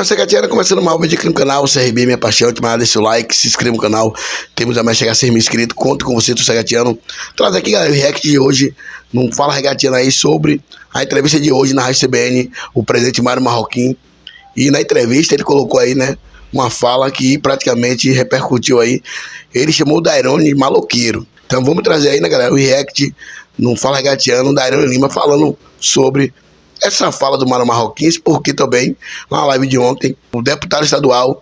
Fala, Secatiana, começando mais um vídeo aqui no canal, CRB, minha paixão, te manda, deixa o like, se inscreva no canal, temos a mais chegar a 6 mil inscritos, conto com você, do Secatiano. Traz aqui, galera, o react de hoje, não fala Regatiana aí, sobre a entrevista de hoje na Rádio CBN, o presidente Mário Marroquim, e na entrevista ele colocou aí, né, uma fala que praticamente repercutiu aí, ele chamou o Dairone de maloqueiro. Então vamos trazer aí, né, galera, o react, não fala Regatiano, o Dairone Lima falando sobre essa fala do Mário Marroquim, porque também, na live de ontem, o deputado estadual,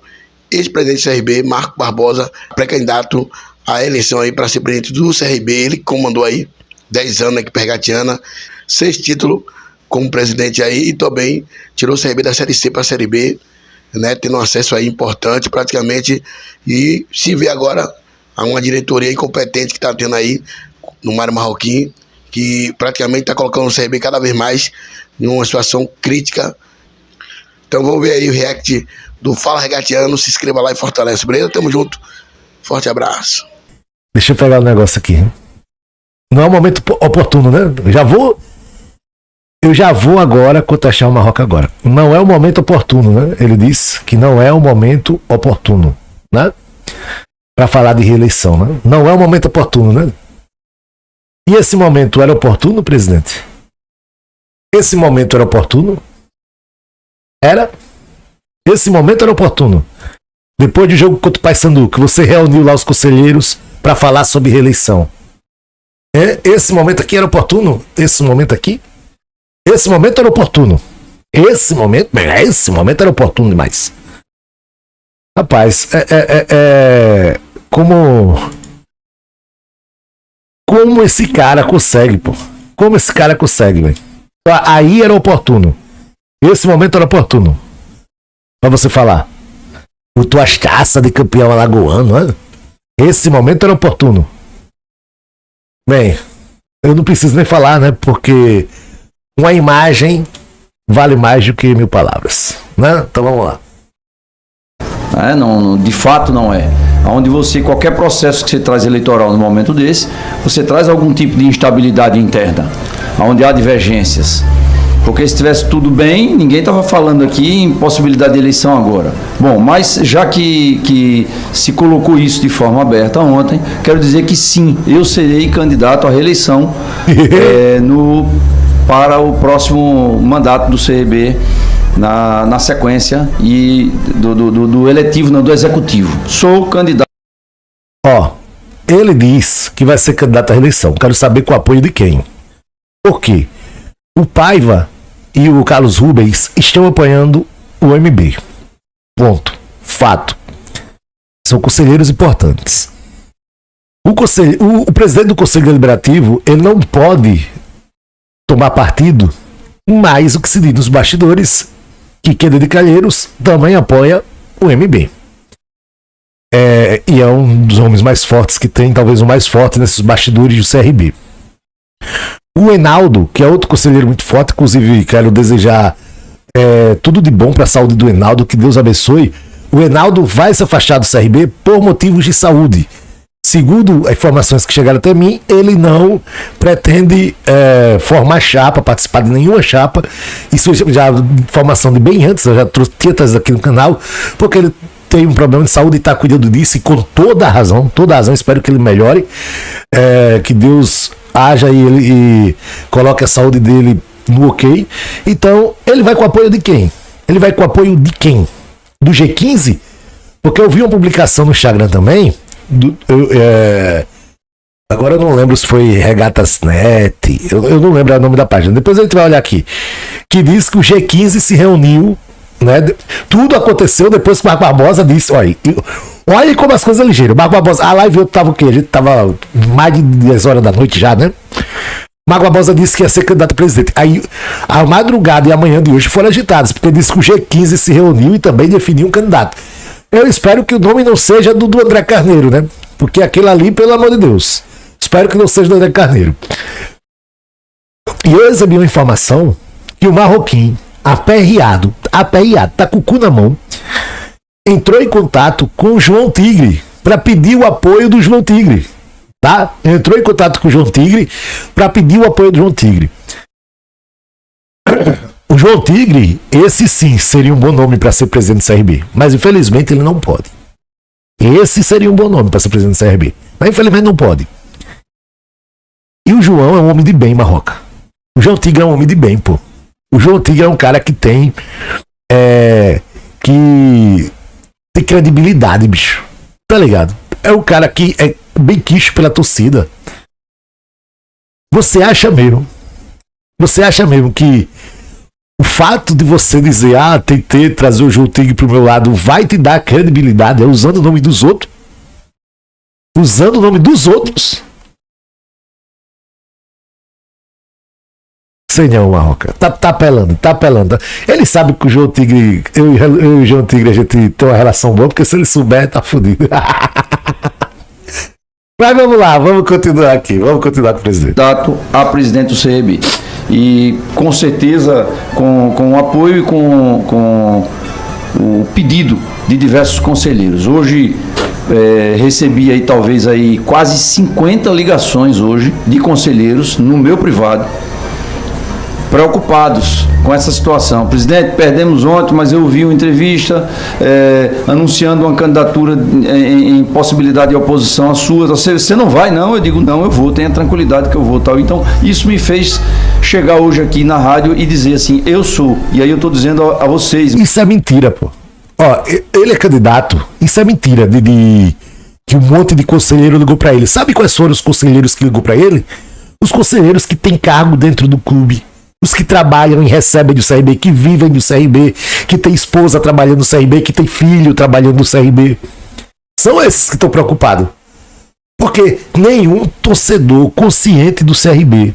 ex-presidente do CRB, Marco Barbosa, pré-candidato à eleição aí para ser presidente do CRB, ele comandou aí 10 anos aqui para Regatiana, 6 títulos como presidente aí, e também tirou o CRB da Série C para a Série B, né, tendo um acesso aí importante praticamente, e se vê agora a uma diretoria incompetente que está tendo aí no Mário Marroquim, que praticamente está colocando o CRB cada vez mais em uma situação crítica. Então vamos ver aí o react do Fala Regatiano, se inscreva lá e fortalece, beleza? Tamo junto, forte abraço. Deixa eu pegar um negócio aqui. Não é o momento oportuno, né? Eu já vou agora contestar o Marroca agora. Não é o momento oportuno, né? Ele disse que não é o momento oportuno, né? Para falar de reeleição, né? Não é o momento oportuno, né? E esse momento era oportuno, presidente? Esse momento era oportuno? Era? Esse momento era oportuno. Depois do jogo contra o Paysandu, que você reuniu lá os conselheiros para falar sobre reeleição. Esse momento aqui era oportuno? Esse momento aqui? Esse momento era oportuno. Esse momento era oportuno demais. Rapaz, como esse cara consegue, pô? Como esse cara consegue, velho? Aí era oportuno. Esse momento era oportuno. Pra você falar. O tuas caças de campeão alagoano, né? Esse momento era oportuno. Bem, eu não preciso nem falar, né? Porque uma imagem vale mais do que 1000 palavras, né? Então vamos lá. Não, de fato não é. Onde você, qualquer processo que você traz eleitoral no momento desse, você traz algum tipo de instabilidade interna, onde há divergências. Porque se estivesse tudo bem, ninguém estava falando aqui em possibilidade de eleição agora. Bom, mas já que se colocou isso de forma aberta ontem, quero dizer que sim, eu serei candidato à reeleição para o próximo mandato do CRB, na sequência e do eletivo, não, do executivo. Sou candidato. Ele diz que vai ser candidato à reeleição. Quero saber com o apoio de quem. Por quê? O Paiva e o Carlos Rubens estão apoiando o MB. Ponto. Fato. São conselheiros importantes. O presidente do Conselho Deliberativo, ele não pode tomar partido, mas o que se diz nos bastidores, que Queda de Calheiros também apoia o MB. E é um dos homens mais fortes que tem, talvez o mais forte nesses bastidores do CRB. O Enaldo, que é outro conselheiro muito forte, inclusive quero desejar tudo de bom para a saúde do Enaldo, que Deus abençoe. O Enaldo vai se afastar do CRB por motivos de saúde. Segundo as informações que chegaram até mim, ele não pretende formar chapa, participar de nenhuma chapa. Isso já é informação de bem antes, eu já tinha trazido aqui no canal, porque ele tem um problema de saúde e está cuidando disso, e com toda a razão, espero que ele melhore, que Deus haja e coloque a saúde dele no ok. Então, ele vai com o apoio de quem? Ele vai com o apoio de quem? Do G15? Porque eu vi uma publicação no Instagram também, agora eu não lembro se foi Regatas Net, eu não lembro o nome da página, depois a gente vai olhar aqui, que diz que o G15 se reuniu, né? Tudo aconteceu depois que o Marco Barbosa disse, olha como as coisas ligeiras. O Marco Barbosa, a live tava o quê? A gente tava mais de 10 horas da noite já, né? Marco Barbosa disse que ia ser candidato a presidente. Aí a madrugada e a manhã de hoje foram agitadas, porque disse que o G15 se reuniu e também definiu um candidato. Eu espero que o nome não seja do André Carneiro, né? Porque aquele ali, pelo amor de Deus, espero que não seja do André Carneiro. E eu recebi uma informação que o Marroquim, aperreado, tá com o cu na mão, entrou em contato com o João Tigre para pedir o apoio do João Tigre, tá? Entrou em contato com o João Tigre para pedir o apoio do João Tigre. O João Tigre, esse sim seria um bom nome para ser presidente do CRB, mas infelizmente ele não pode. Esse seria um bom nome para ser presidente do CRB, mas infelizmente não pode. E o João é um homem de bem, Marroca. O João Tigre é um homem de bem, pô. O João Tigre é um cara que tem credibilidade, bicho. Tá ligado? É um cara que é bem quisto pela torcida. Você acha mesmo que o fato de você dizer, tentei trazer o João Tigre pro meu lado, vai te dar credibilidade, usando o nome dos outros? Usando o nome dos outros? Sei não, Marroca. Tá apelando. Ele sabe que o João Tigre, eu e o João Tigre, a gente tem uma relação boa, porque se ele souber, tá fudido. Mas vamos lá, vamos continuar com o presidente. Candidato a presidente do CRB. E com certeza, com o apoio e com o pedido de diversos conselheiros. Hoje recebi aí talvez aí quase 50 ligações hoje de conselheiros no meu privado, preocupados com essa situação. Presidente, perdemos ontem, mas eu vi uma entrevista anunciando uma candidatura em possibilidade de oposição à sua. Você não vai, não? Eu digo, não, eu vou, tenha tranquilidade que eu vou. Tal. Então, isso me fez chegar hoje aqui na rádio e dizer assim, eu sou. E aí eu estou dizendo a vocês. Isso é mentira, pô. Ó, ele é candidato. Isso é mentira que um monte de conselheiro ligou para ele. Sabe quais foram os conselheiros que ligou para ele? Os conselheiros que têm cargo dentro do clube. Os que trabalham e recebem do CRB, que vivem do CRB, que tem esposa trabalhando no CRB, que tem filho trabalhando no CRB. São esses que estão preocupados. Porque nenhum torcedor consciente do CRB,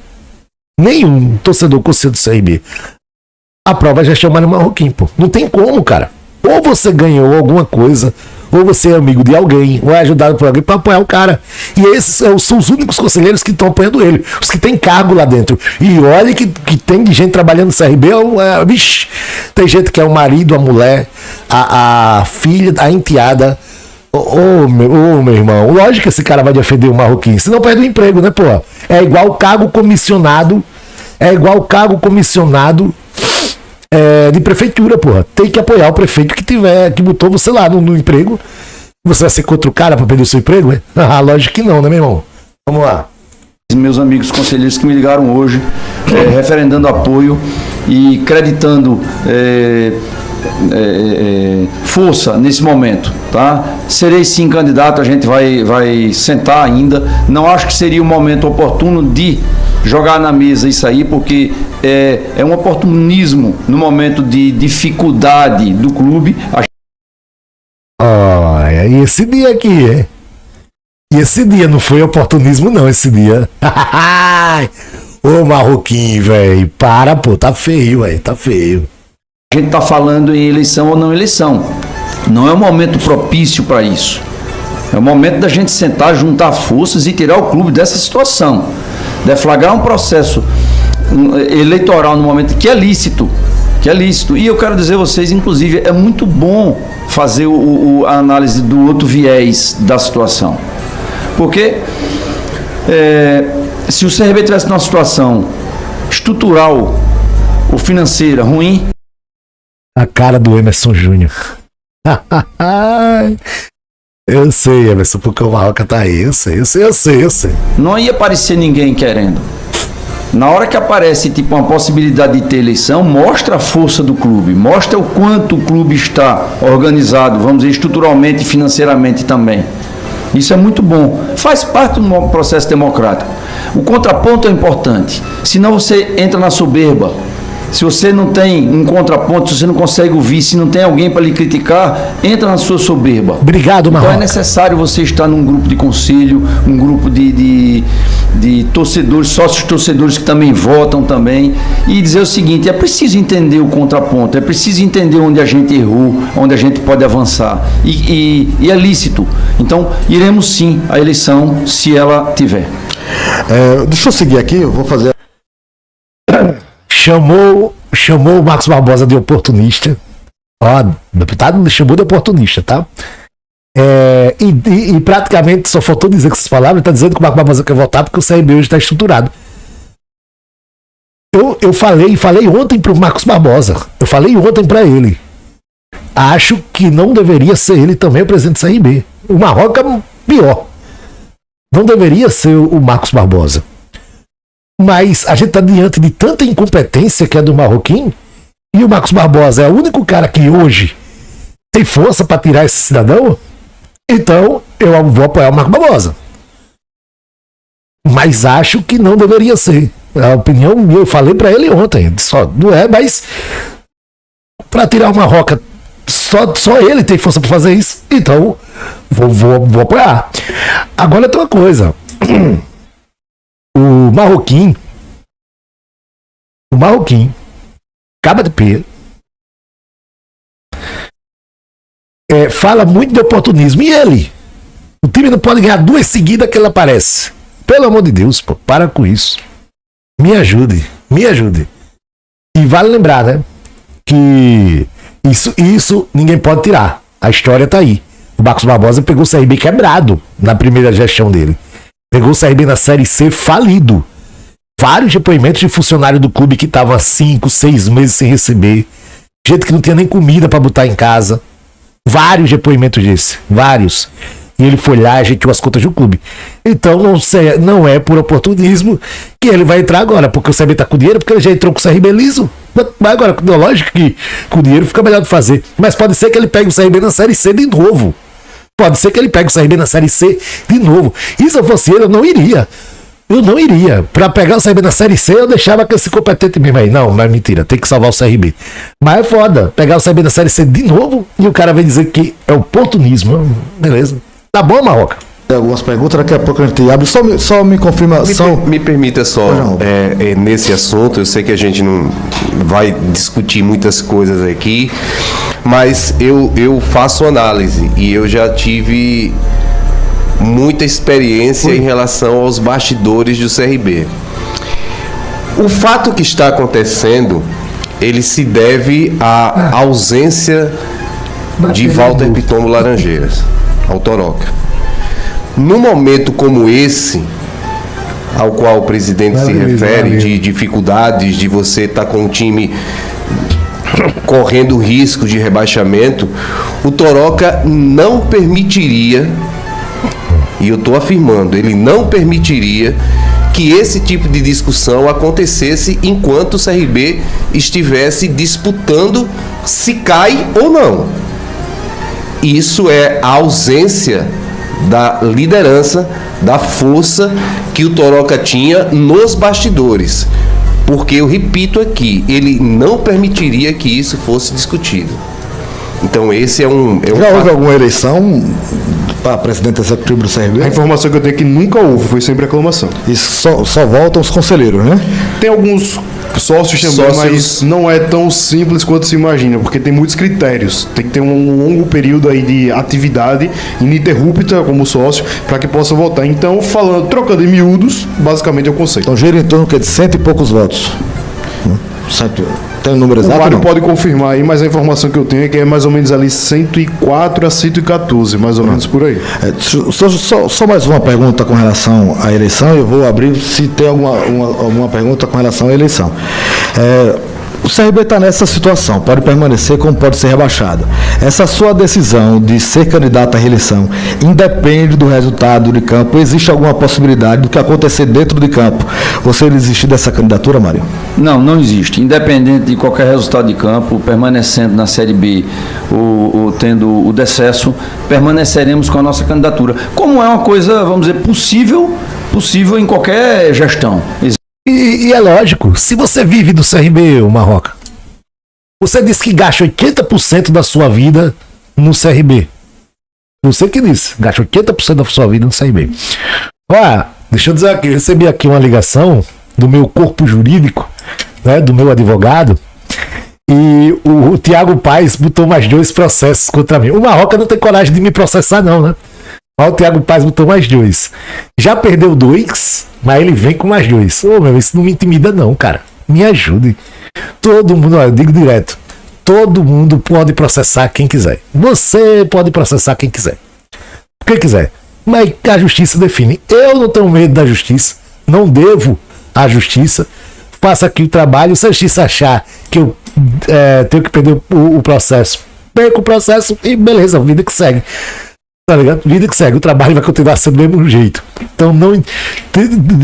a prova já chama no Marroquim, pô. Não tem como, cara. Ou você ganhou alguma coisa, ou você é amigo de alguém, ou é ajudado por alguém para apoiar o cara. E esses são os únicos conselheiros que estão apoiando ele, os que tem cargo lá dentro. E olha que tem gente trabalhando no CRB, bicho, tem gente que é o marido, a mulher, a filha, a enteada. Meu irmão, lógico que esse cara vai defender o Marroquim, senão perde o emprego, né, pô? É igual cargo comissionado, de prefeitura, porra. Tem que apoiar o prefeito que botou você lá no emprego. Você vai ser contra o cara pra perder o seu emprego, né? Lógico que não, né, meu irmão? Vamos lá. Meus amigos conselheiros que me ligaram hoje, referendando apoio e creditando força nesse momento, tá? Serei sim candidato, a gente vai sentar ainda. Não acho que seria o momento oportuno de jogar na mesa isso aí, porque é um oportunismo no momento de dificuldade do clube. Olha, e esse dia aqui, E esse dia não foi oportunismo, não, esse dia. Ô, Marroquim, velho, para, pô, tá feio, velho, tá feio. A gente tá falando em eleição ou não eleição. Não é um momento propício para isso. É o momento da gente sentar, juntar forças e tirar o clube dessa situação. Deflagrar um processo eleitoral no momento que é lícito. E eu quero dizer a vocês, inclusive, é muito bom fazer a análise do outro viés da situação. Porque se o CRB tivesse numa situação estrutural ou financeira ruim... A cara do Emerson Júnior. Eu sei, Emerson, porque o Marroca tá aí. Eu sei. Não ia aparecer ninguém querendo. Na hora que aparece tipo uma possibilidade de ter eleição, mostra a força do clube, mostra o quanto o clube está organizado, vamos dizer, estruturalmente e financeiramente também. Isso é muito bom. Faz parte do processo democrático. O contraponto é importante. Senão você entra na soberba. Se você não tem um contraponto, se você não consegue ouvir, se não tem alguém para lhe criticar, entra na sua soberba. Obrigado, Marroca. Então é necessário você estar num grupo de conselho, um grupo de torcedores, sócios torcedores que também votam também, e dizer o seguinte: é preciso entender o contraponto, é preciso entender onde a gente errou, onde a gente pode avançar. E é lícito. Então, iremos sim à eleição, se ela tiver. Deixa eu seguir aqui, eu vou fazer... Chamou o Marcos Barbosa de oportunista. Ó, o deputado chamou de oportunista, tá? E praticamente só faltou dizer com essas palavras, tá dizendo que o Marcos Barbosa quer votar porque o CRB hoje está estruturado. Eu falei ontem pro Marcos Barbosa. Eu falei ontem para ele. Acho que não deveria ser ele também o presidente do CRB. O Marroca, pior. Não deveria ser o Marcos Barbosa. Mas a gente está diante de tanta incompetência que é do Marroquim, e o Marcos Barbosa é o único cara que hoje tem força para tirar esse cidadão. Então eu vou apoiar o Marcos Barbosa. Mas acho que não deveria ser. A opinião minha, eu falei para ele ontem. Só não é, mas para tirar o Marroca, só ele tem força para fazer isso. Então vou apoiar. Agora tem uma coisa. O Marroquim, caba de pé, fala muito de oportunismo. E ele? O time não pode ganhar 2 seguidas que ele aparece. Pelo amor de Deus, pô, para com isso. Me ajude. E vale lembrar, né? Que isso ninguém pode tirar. A história tá aí. O Marcos Barbosa pegou o CRB quebrado na primeira gestão dele. Pegou o CRB na Série C falido. Vários depoimentos de funcionário do clube que estavam há 5, 6 meses sem receber. Gente que não tinha nem comida para botar em casa. Vários depoimentos desse. Vários. E ele foi lá e ajeitou as contas do clube. Então não é por oportunismo que ele vai entrar agora. Porque o CRB tá com dinheiro, porque ele já entrou com o CRB liso. Mas agora, lógico que com o dinheiro fica melhor de fazer. Mas pode ser que ele pegue o CRB na Série C de novo. Pode ser que ele pegue o CRB na Série C de novo. E se eu fosse ele, eu não iria. Pra pegar o CRB na Série C, eu deixava que esse competente mesmo aí. Não, mas mentira, tem que salvar o CRB. Mas é foda, pegar o CRB na Série C de novo e o cara vem dizer que é oportunismo. Beleza. Tá bom, Marroca? Tem algumas perguntas, daqui a pouco a gente abre. Só me confirma. Me permita só, nesse assunto, eu sei que a gente não vai discutir muitas coisas aqui, mas eu faço análise e eu já tive muita experiência em relação aos bastidores do CRB. O fato que está acontecendo, ele se deve à ausência de Walter Pitombo Laranjeiras, ao Toroca. Num momento como esse, ao qual o presidente se refere, de dificuldades, de você estar com um time correndo risco de rebaixamento, o Toroca não permitiria, e eu estou afirmando, ele não permitiria que esse tipo de discussão acontecesse enquanto o CRB estivesse disputando se cai ou não. Isso é a ausência da liderança, da força que o Toroca tinha nos bastidores. Porque, eu repito aqui, ele não permitiria que isso fosse discutido. Então, esse é um Já houve alguma eleição para presidente executivo do CRB? A informação que eu tenho é que nunca houve, foi sempre aclamação. E só voltam os conselheiros, né? Tem alguns sócios também, mas não é tão simples quanto se imagina, porque tem muitos critérios. Tem que ter um longo período aí de atividade ininterrupta como sócio para que possa votar. Então, trocando em miúdos, basicamente é o conceito. Então gira em torno de 100 e poucos votos. Tem um número exato? O Mário pode confirmar aí, mas a informação que eu tenho é que é mais ou menos ali 104 a 114, mais ou menos por aí. Só mais uma pergunta com relação à eleição. Eu vou abrir se tem alguma pergunta com relação à eleição. O CRB está nessa situação, pode permanecer como pode ser rebaixado. Essa sua decisão de ser candidato à reeleição independe do resultado de campo? Existe alguma possibilidade do que acontecer dentro de campo você desistir dessa candidatura, Mário? Não existe. Independente de qualquer resultado de campo, permanecendo na Série B ou tendo o decesso, permaneceremos com a nossa candidatura. Como é uma coisa, vamos dizer, possível em qualquer gestão. E é lógico, se você vive do CRB, Marroca, você disse que gasta 80% da sua vida no CRB. Você que disse, gasta 80% da sua vida no CRB. Olha, deixa eu dizer aqui, eu recebi aqui uma ligação do meu corpo jurídico, né, do meu advogado, e o Thiago Paes botou mais 2 processos contra mim. O Marroca não tem coragem de me processar não, né? Mas o Thiago Paes botou mais 2. Já perdeu 2, mas ele vem com mais 2. Isso não me intimida não, cara. Me ajude. Todo mundo, eu digo direto, todo mundo pode processar quem quiser. Você pode processar quem quiser. Quem quiser. Mas a justiça define. Eu não tenho medo da justiça. Não devo à justiça. faço aqui o trabalho, se a justiça achar que eu tenho que perder o processo, perco o processo e beleza, vida que segue. Tá ligado? Vida que segue, o trabalho vai continuar sendo do mesmo jeito. Então,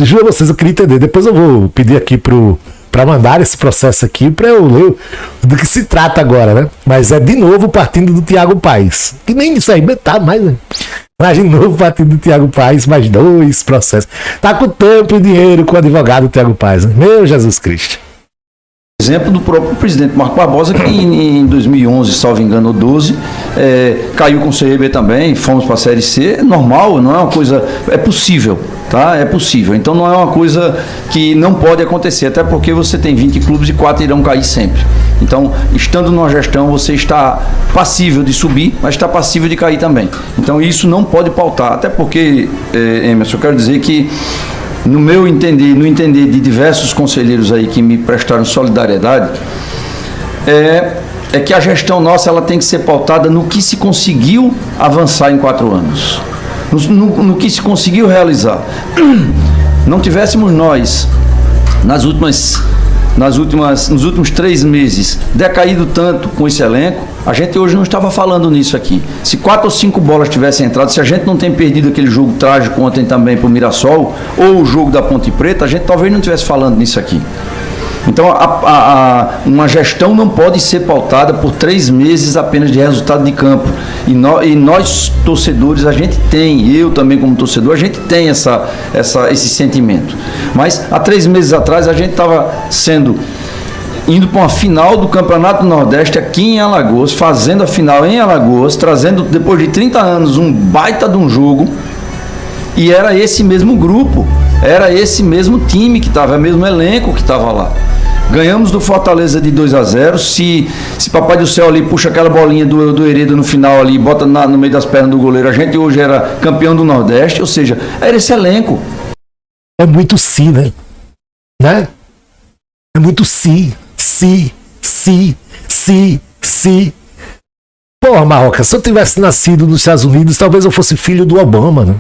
juro a vocês, eu queria entender. Depois eu vou pedir aqui pra mandar esse processo aqui pra eu ler do que se trata agora, né? Mas é de novo partindo do Thiago Paes. Que nem isso aí, tá mais, né? Mas de novo partindo do Thiago Paes, mais 2 processos. Tá com tempo e dinheiro com o advogado Thiago Paes, né? Meu Jesus Cristo. Exemplo do próprio presidente Marco Barbosa, que em 2011, salvo engano, ou 12, caiu com o CRB também, fomos para a Série C, normal, não é uma coisa, é possível, tá? É possível, então não é uma coisa que não pode acontecer, até porque você tem 20 clubes e 4 irão cair sempre. Então, estando numa gestão, você está passível de subir, mas está passível de cair também. Então, isso não pode pautar, até porque, Emerson, eu quero dizer que no meu entender, no entender de diversos conselheiros aí que me prestaram solidariedade, é que a gestão nossa ela tem que ser pautada no que se conseguiu avançar em 4 anos, no que se conseguiu realizar. Não tivéssemos nós, nos últimos 3 meses, decaído tanto com esse elenco, a gente hoje não estava falando nisso aqui. Se 4 ou 5 bolas tivessem entrado, se a gente não tem perdido aquele jogo trágico ontem também para o Mirassol, ou o jogo da Ponte Preta, a gente talvez não estivesse falando nisso aqui. Então, uma gestão não pode ser pautada por 3 meses apenas de resultado de campo. E nós, torcedores, a gente tem, eu também como torcedor, a gente tem esse sentimento. Mas há 3 meses atrás a gente estava indo para uma final do Campeonato Nordeste aqui em Alagoas, fazendo a final em Alagoas, trazendo depois de 30 anos um baita de um jogo, e era esse mesmo grupo, era esse mesmo time que estava, o mesmo elenco que estava lá. Ganhamos do Fortaleza de 2-0. Se Papai do Céu ali puxa aquela bolinha do Hereda no final ali, bota no meio das pernas do goleiro, a gente hoje era campeão do Nordeste, ou seja, era esse elenco. É muito né? É muito se. Porra, Marroca, se eu tivesse nascido nos Estados Unidos, talvez eu fosse filho do Obama, né?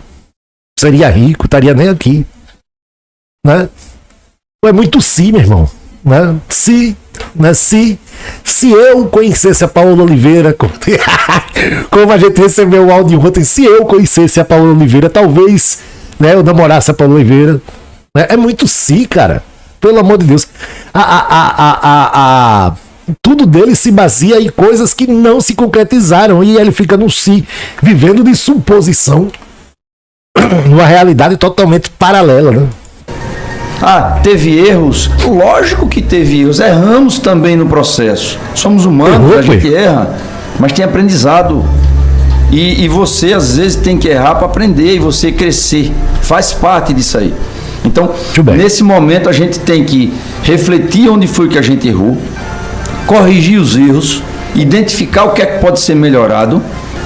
Seria rico, estaria nem aqui. Né? É muito meu irmão. Né? Se eu conhecesse a Paola Oliveira, como a gente recebeu o áudio ontem, se eu conhecesse a Paola Oliveira, talvez, né, eu namorasse a Paola Oliveira. Né? É muito cara. Pelo amor de Deus. Tudo dele se baseia em coisas que não se concretizaram e ele fica no vivendo de suposição numa realidade totalmente paralela, né? Teve erros? Lógico que teve erros. Erramos também no processo. Somos humanos, a gente erra, mas tem aprendizado. E você, às vezes, tem que errar para aprender e você crescer. Faz parte disso aí. Então, nesse momento, a gente tem que refletir onde foi que a gente errou, corrigir os erros, identificar o que é que pode ser melhorado,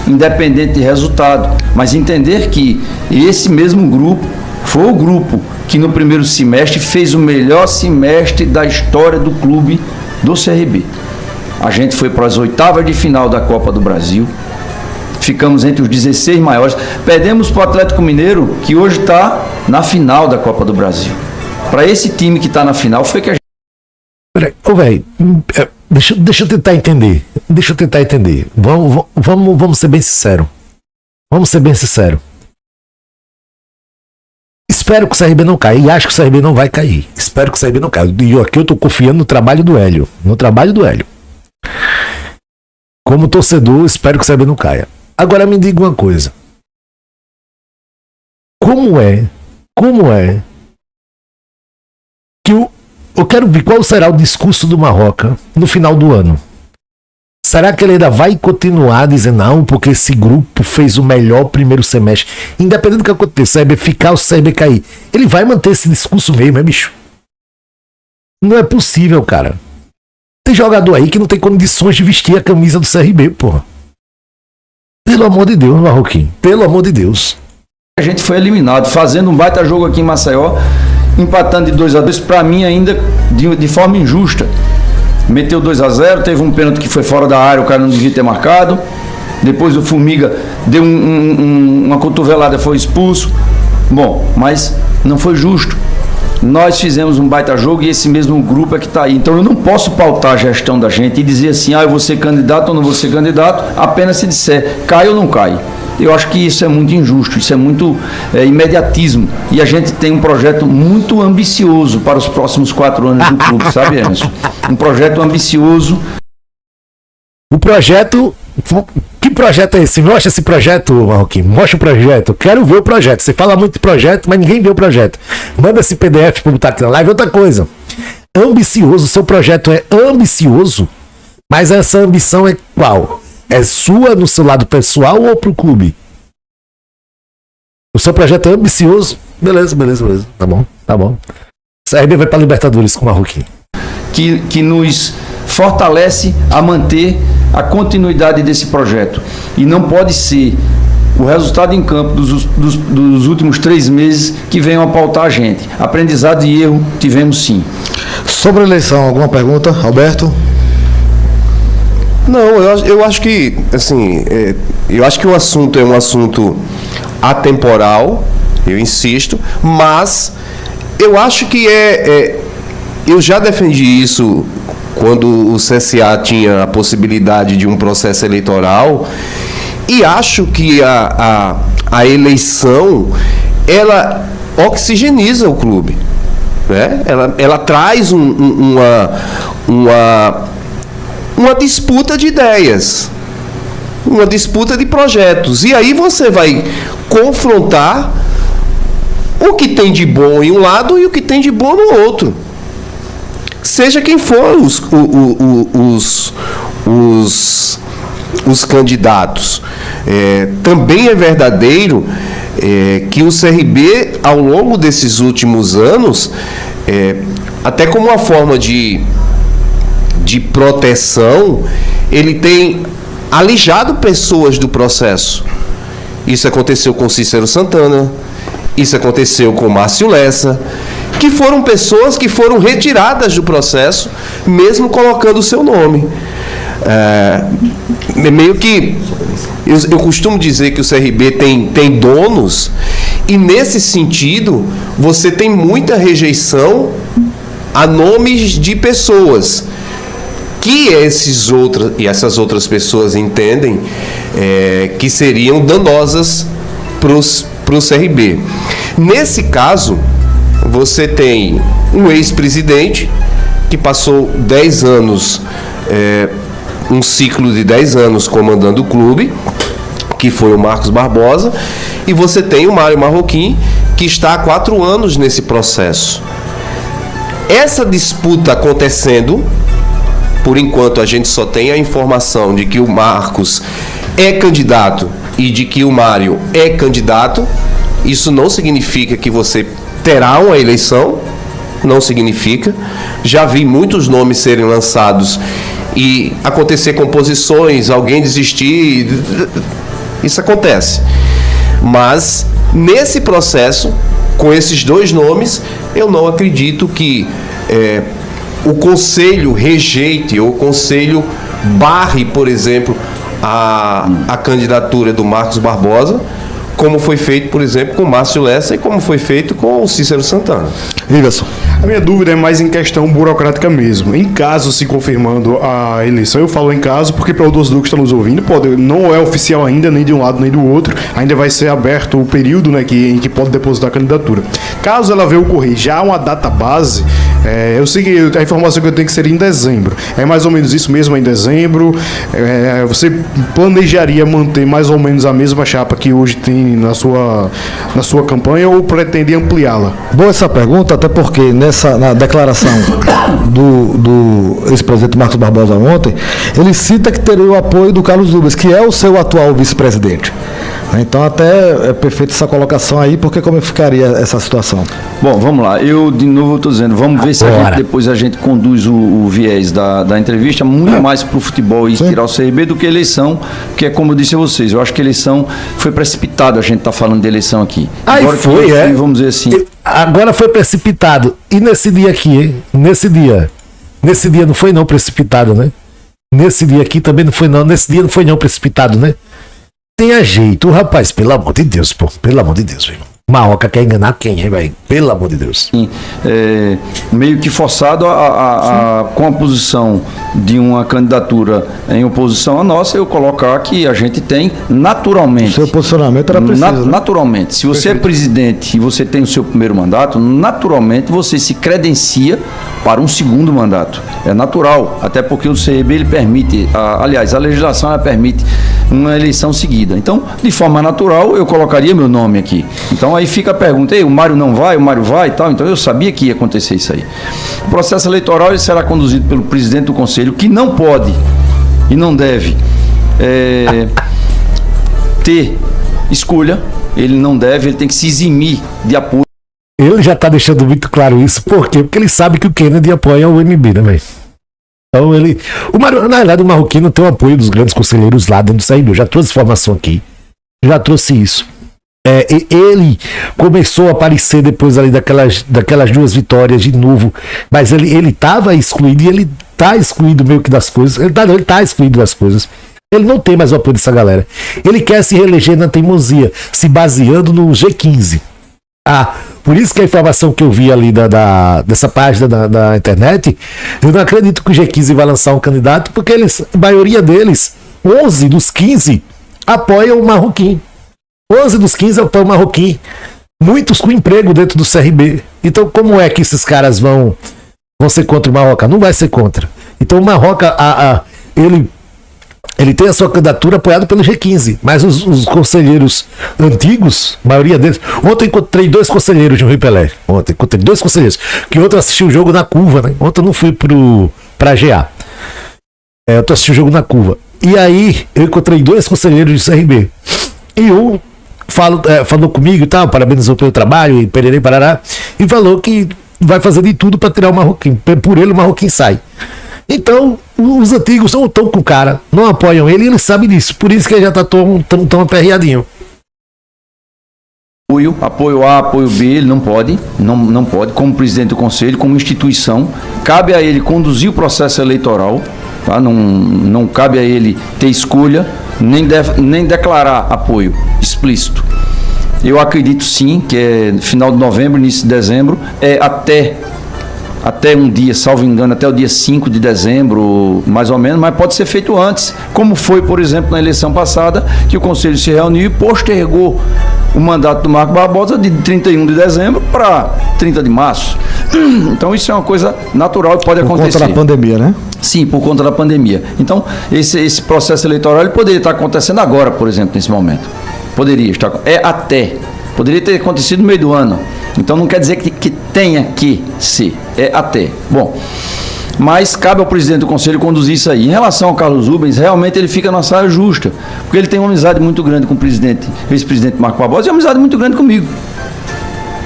independente de resultado, mas entender que esse mesmo grupo foi o grupo que no primeiro semestre fez o melhor semestre da história do clube do CRB. A gente foi para as 8ª de final da Copa do Brasil, ficamos entre os 16 maiores, perdemos para o Atlético Mineiro, que hoje está na final da Copa do Brasil. Para esse time que está na final, foi que a gente... Ô, velho, deixa eu tentar entender. Vamos ser bem sinceros. Espero que o CRB não caia. E acho que o CRB não vai cair. Espero que o CRB não caia. E aqui eu tô confiando no trabalho do Hélio. Como torcedor, espero que o CRB não caia. Agora me diga uma coisa. Como é que eu quero ver qual será o discurso do Marroca no final do ano. Será que ele ainda vai continuar dizendo não, porque esse grupo fez o melhor primeiro semestre, independente do que aconteça, o CRB ficar ou o CRB cair? Ele vai manter esse discurso mesmo, bicho? Não é possível, cara. Tem jogador aí que não tem condições de vestir a camisa do CRB, porra. Pelo amor de Deus, Marroquinho. Pelo amor de Deus. A gente foi eliminado, fazendo um baita jogo aqui em Maceió, empatando de 2-2, pra mim ainda de forma injusta. Meteu 2-0, teve um pênalti que foi fora da área, o cara não devia ter marcado. Depois o Formiga deu uma cotovelada, foi expulso. Bom, mas não foi justo. nós fizemos um baita jogo e esse mesmo grupo é que está aí. Então eu não posso pautar a gestão da gente e dizer assim, eu vou ser candidato ou não vou ser candidato, apenas se disser cai ou não cai. Eu acho que isso é muito injusto, isso é muito imediatismo. E a gente tem um projeto muito ambicioso para os próximos 4 anos do clube, sabe, Emerson? Um projeto ambicioso. O projeto... Que projeto é esse? Mostra esse projeto, Marroquinho. Mostra o projeto. Quero ver o projeto. Você fala muito de projeto, mas ninguém vê o projeto. Manda esse PDF para botar aqui na live. Outra coisa. Ambicioso. Seu projeto é ambicioso, mas essa ambição é qual? É sua no seu lado pessoal ou pro clube? O seu projeto é ambicioso? Beleza. Tá bom. O CRB vai para Libertadores com o Marroquinho. Que nos fortalece a manter a continuidade desse projeto. E não pode ser o resultado em campo dos últimos 3 meses que venham a pautar a gente. Aprendizado e erro tivemos sim. Sobre a eleição, alguma pergunta, Alberto? Não, eu acho que, assim, eu acho que o assunto é um assunto atemporal, eu insisto, mas eu acho que eu já defendi isso quando o CSA tinha a possibilidade de um processo eleitoral, e acho que a eleição, ela oxigeniza o clube, né? Ela traz uma disputa de ideias, uma disputa de projetos, e aí você vai confrontar o que tem de bom em um lado e o que tem de bom no outro. Seja quem for os candidatos. Também é verdadeiro que o CRB, ao longo desses últimos anos, até como uma forma de proteção, ele tem alijado pessoas do processo. Isso aconteceu com Cícero Santana, isso aconteceu com Márcio Lessa, que foram pessoas que foram retiradas do processo, mesmo colocando o seu nome. Meio que eu costumo dizer que o CRB tem donos, e nesse sentido você tem muita rejeição a nomes de pessoas que essas outras pessoas entendem que seriam danosas para o CRB. Nesse caso, você tem um ex-presidente que passou 10 anos, um ciclo de 10 anos comandando o clube, que foi o Marcos Barbosa, e você tem o Mário Marroquim, que está há 4 anos nesse processo. Essa disputa acontecendo, por enquanto a gente só tem a informação de que o Marcos é candidato e de que o Mário é candidato. Isso não significa que você terá uma eleição, não significa. Já vi muitos nomes serem lançados e acontecer composições, alguém desistir, isso acontece. Mas nesse processo, com esses 2 nomes, eu não acredito que o Conselho rejeite ou o Conselho barre, por exemplo, a candidatura do Marcos Barbosa, como foi feito, por exemplo, com o Márcio Lessa e como foi feito com o Cícero Santana. Iverson. A minha dúvida é mais em questão burocrática mesmo. Em caso se confirmando a eleição, eu falo em caso porque para o torcedor que está nos ouvindo, não é oficial ainda, nem de um lado nem do outro, ainda vai ser aberto o período, né, em que pode depositar a candidatura. Caso ela venha ocorrer já uma data base, eu sei que a informação que eu tenho que ser em dezembro. É mais ou menos isso mesmo, em dezembro. Você planejaria manter mais ou menos a mesma chapa que hoje tem na sua campanha ou pretende ampliá-la? Boa essa pergunta, até porque na declaração do ex-presidente Marcos Barbosa ontem, ele cita que teria o apoio do Carlos Rubens, que é o seu atual vice-presidente. Então até é perfeita essa colocação aí, porque como ficaria essa situação? Bom, vamos lá. Eu, de novo, estou dizendo, vamos ver se depois a gente conduz o viés da entrevista muito mais para o futebol e tirar o CRB do que a eleição, que é como eu disse a vocês, eu acho que a eleição foi precipitada, a gente está falando de eleição aqui. Agora foi, vamos dizer assim. Agora foi precipitado. E nesse dia aqui, hein? Nesse dia não foi não precipitado, né? Nesse dia aqui também não foi não. Nesse dia não foi não precipitado, né? Tenha jeito, rapaz, pelo amor de Deus, pô. Pelo amor de Deus, irmão. Marroca quer enganar quem, hein, velho? Pelo amor de Deus. Meio que forçado com a posição de uma candidatura em oposição à nossa, eu colocar que a gente tem naturalmente. Seu posicionamento era preciso. Né? Naturalmente. Se você é presidente e você tem o seu primeiro mandato, naturalmente você se credencia para um segundo mandato. É natural, até porque o CRB ele permite, aliás, a legislação ela permite uma eleição seguida. Então, de forma natural, eu colocaria meu nome aqui. Então, aí fica a pergunta, o Mário não vai, o Mário vai e tal. Então, eu sabia que ia acontecer isso aí. O processo eleitoral ele será conduzido pelo presidente do Conselho, que não pode e não deve ter escolha. Ele não deve, ele tem que se eximir de apoio. Ele já tá deixando muito claro isso. Por quê? Porque ele sabe que o Kennedy apoia o MB, né, velho? Então na verdade, o Marroquino tem o apoio dos grandes conselheiros lá dentro do CRB. Eu já trouxe informação aqui. Já trouxe isso. Ele começou a aparecer depois ali daquelas 2 vitórias de novo. Mas ele tava excluído e ele tá excluído meio que das coisas. Ele tá excluído das coisas. Ele não tem mais o apoio dessa galera. Ele quer se reeleger na teimosia, se baseando no G15. Por isso que a informação que eu vi ali dessa página da internet, eu não acredito que o G15 vai lançar um candidato, porque a maioria deles, 11 dos 15, apoiam o Marroquim. 11 dos 15 apoiam o Marroquim. Muitos com emprego dentro do CRB. Então, como é que esses caras vão ser contra o Marroca? Não vai ser contra. Então, o Marroca, ele tem a sua candidatura apoiada pelo G15, mas os conselheiros antigos, a maioria deles... Ontem encontrei 2 conselheiros de Rui Pelé. Que outro assistiu o jogo na curva, né? Ontem eu não fui pra GA. Eu assisti o jogo na curva. E aí, eu encontrei 2 conselheiros de CRB. E um falou comigo e tal, parabenizou pelo trabalho, e pererei, parará, e falou que vai fazer de tudo para tirar o Marroquim. Por ele, o Marroquim sai. Então, os antigos não estão com o cara, não apoiam ele, e ele sabe disso. Por isso que ele já está tão aperreadinho. Apoio A, apoio B, ele não pode, como presidente do conselho, como instituição. Cabe a ele conduzir o processo eleitoral, tá? Não cabe a ele ter escolha, nem declarar apoio explícito. Eu acredito sim que é final de novembro, início de dezembro, até um dia, salvo engano, até o dia 5 de dezembro, mais ou menos, mas pode ser feito antes, como foi, por exemplo, na eleição passada, que o Conselho se reuniu e postergou o mandato do Marco Barbosa de 31 de dezembro para 30 de março. Então, isso é uma coisa natural que pode acontecer. Por conta da pandemia, né? Sim, por conta da pandemia. Então, esse processo eleitoral ele poderia estar acontecendo agora, por exemplo, nesse momento. Poderia estar. Poderia ter acontecido no meio do ano. Então não quer dizer que tenha que ser. É até. Bom, mas cabe ao presidente do conselho conduzir isso aí. Em relação ao Carlos Rubens, realmente ele fica numa saia justa, porque ele tem uma amizade muito grande com o ex-presidente Marco Barbosa, e uma amizade muito grande comigo.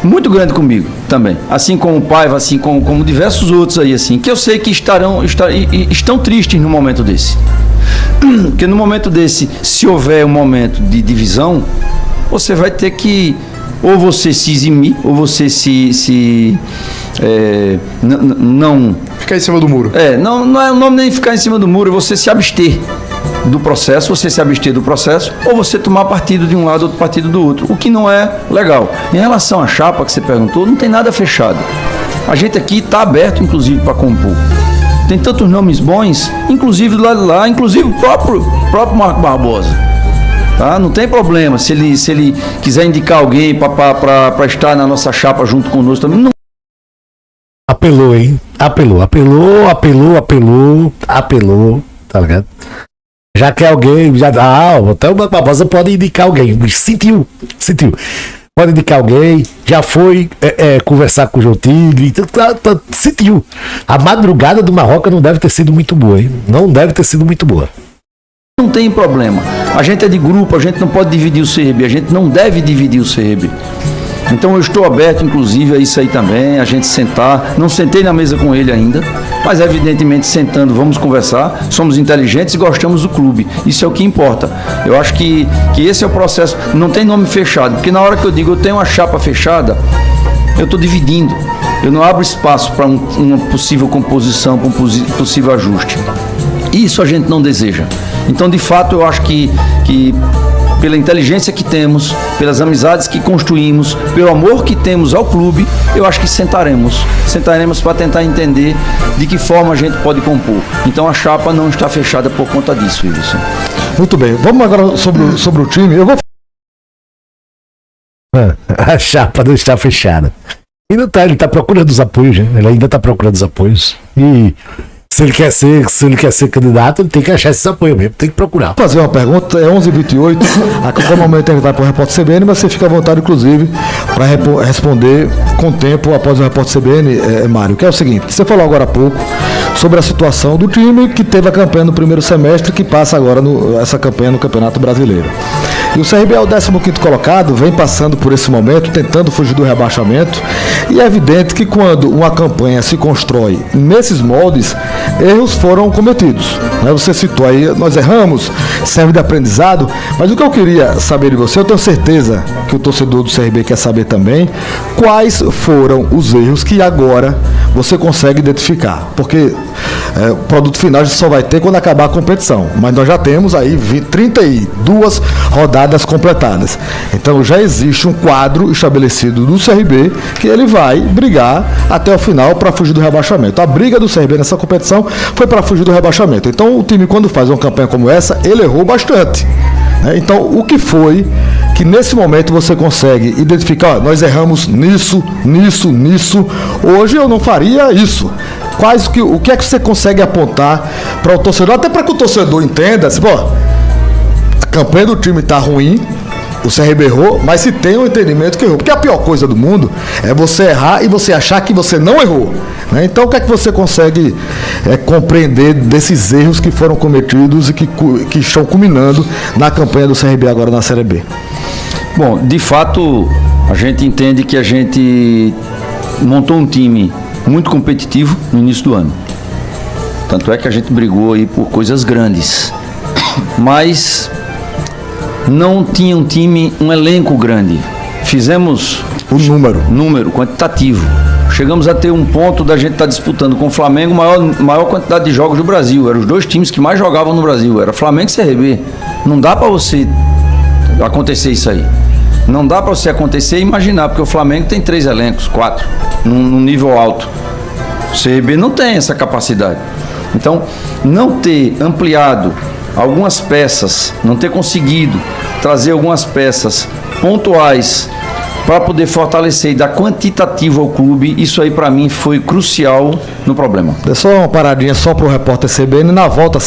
Muito grande comigo também. Assim como o Paiva, assim como diversos outros aí, assim, que eu sei que estão tristes no momento desse. Porque no momento desse, se houver um momento de divisão, você vai ter que ou você se eximir, ou você não... Ficar em cima do muro. Não é o nome nem ficar em cima do muro, é você se abster do processo, ou você tomar partido de um lado, outro partido do outro, o que não é legal. Em relação à chapa que você perguntou, não tem nada fechado. A gente aqui está aberto, inclusive, para compor. Tem tantos nomes bons, inclusive do lado de lá, inclusive o próprio Marco Barbosa. Tá? Não tem problema se ele quiser indicar alguém para estar na nossa chapa junto conosco também. Não. Apelou, hein? Apelou, tá ligado? Já quer alguém, até o Barbosa pode indicar alguém. Sentiu. Pode indicar alguém, já foi conversar com o João Tigre, sentiu. A madrugada do Marroca não deve ter sido muito boa, hein? Não deve ter sido muito boa. Não tem problema. A gente é de grupo, a gente não pode dividir o CRB, a gente não deve dividir o CRB. Então eu estou aberto, inclusive, a isso aí também, a gente sentar. Não sentei na mesa com ele ainda, mas evidentemente sentando vamos conversar. Somos inteligentes e gostamos do clube. Isso é o que importa. Eu acho que esse é o processo. Não tem nome fechado, porque na hora que eu digo eu tenho uma chapa fechada, eu estou dividindo. Eu não abro espaço para uma possível composição, para um possível ajuste. Isso a gente não deseja. Então, de fato, eu acho que pela inteligência que temos, pelas amizades que construímos, pelo amor que temos ao clube, eu acho que sentaremos para tentar entender de que forma a gente pode compor. Então a chapa não está fechada por conta disso, Wilson. Muito bem, vamos agora sobre o time. Eu vou... A chapa não está fechada. Ele está procurando os apoios, né? Ele ainda está procurando os apoios. E se ele quer ser candidato, ele tem que achar esses apoios mesmo, tem que procurar. Vou fazer uma pergunta, é 11h28, a qualquer momento ele vai para o Repórter CBN, mas você fica à vontade, inclusive, para responder com tempo após o Repórter CBN, Mário, que é o seguinte: você falou agora há pouco sobre a situação do time que teve a campanha no primeiro semestre, que passa agora essa campanha no Campeonato Brasileiro. E o CRB é o 15º colocado, vem passando por esse momento, tentando fugir do rebaixamento, e é evidente que quando uma campanha se constrói nesses moldes, erros foram cometidos. Você citou aí, nós erramos, serve de aprendizado, mas o que eu queria saber de você, eu tenho certeza que o torcedor do CRB quer saber também, quais foram os erros que agora você consegue identificar, porque o produto final a gente só vai ter quando acabar a competição, mas nós já temos aí 32 rodadas completadas, então já existe um quadro estabelecido do CRB que ele vai brigar até o final para fugir do rebaixamento. A briga do CRB nessa competição foi para fugir do rebaixamento, então o time, quando faz uma campanha como essa, ele errou bastante. Então, o que foi que nesse momento você consegue identificar, nós erramos nisso, hoje eu não faria isso. O que é que você consegue apontar para o torcedor, até para que o torcedor entenda, assim, a campanha do time está ruim, o CRB errou, mas se tem um entendimento que errou. Porque a pior coisa do mundo é você errar e você achar que você não errou. Então, o que é que você consegue compreender desses erros que foram cometidos e que estão culminando na campanha do CRB agora na Série B? Bom, de fato, a gente entende que a gente montou um time muito competitivo no início do ano. Tanto é que a gente brigou aí por coisas grandes. Mas não tinha um elenco grande. Fizemos o número quantitativo. Chegamos a ter um ponto da gente estar disputando com o Flamengo maior quantidade de jogos do Brasil. Eram os dois times que mais jogavam no Brasil. Era Flamengo e CRB. Não dá para você acontecer isso aí. Não dá para você acontecer e imaginar, porque o Flamengo tem 3 elencos, 4, num nível alto. O CRB não tem essa capacidade. Então, não ter ampliado algumas peças, não ter conseguido trazer algumas peças pontuais para poder fortalecer e dar quantitativo ao clube, isso aí para mim foi crucial no problema. É só uma paradinha só para o Repórter CBN, na volta...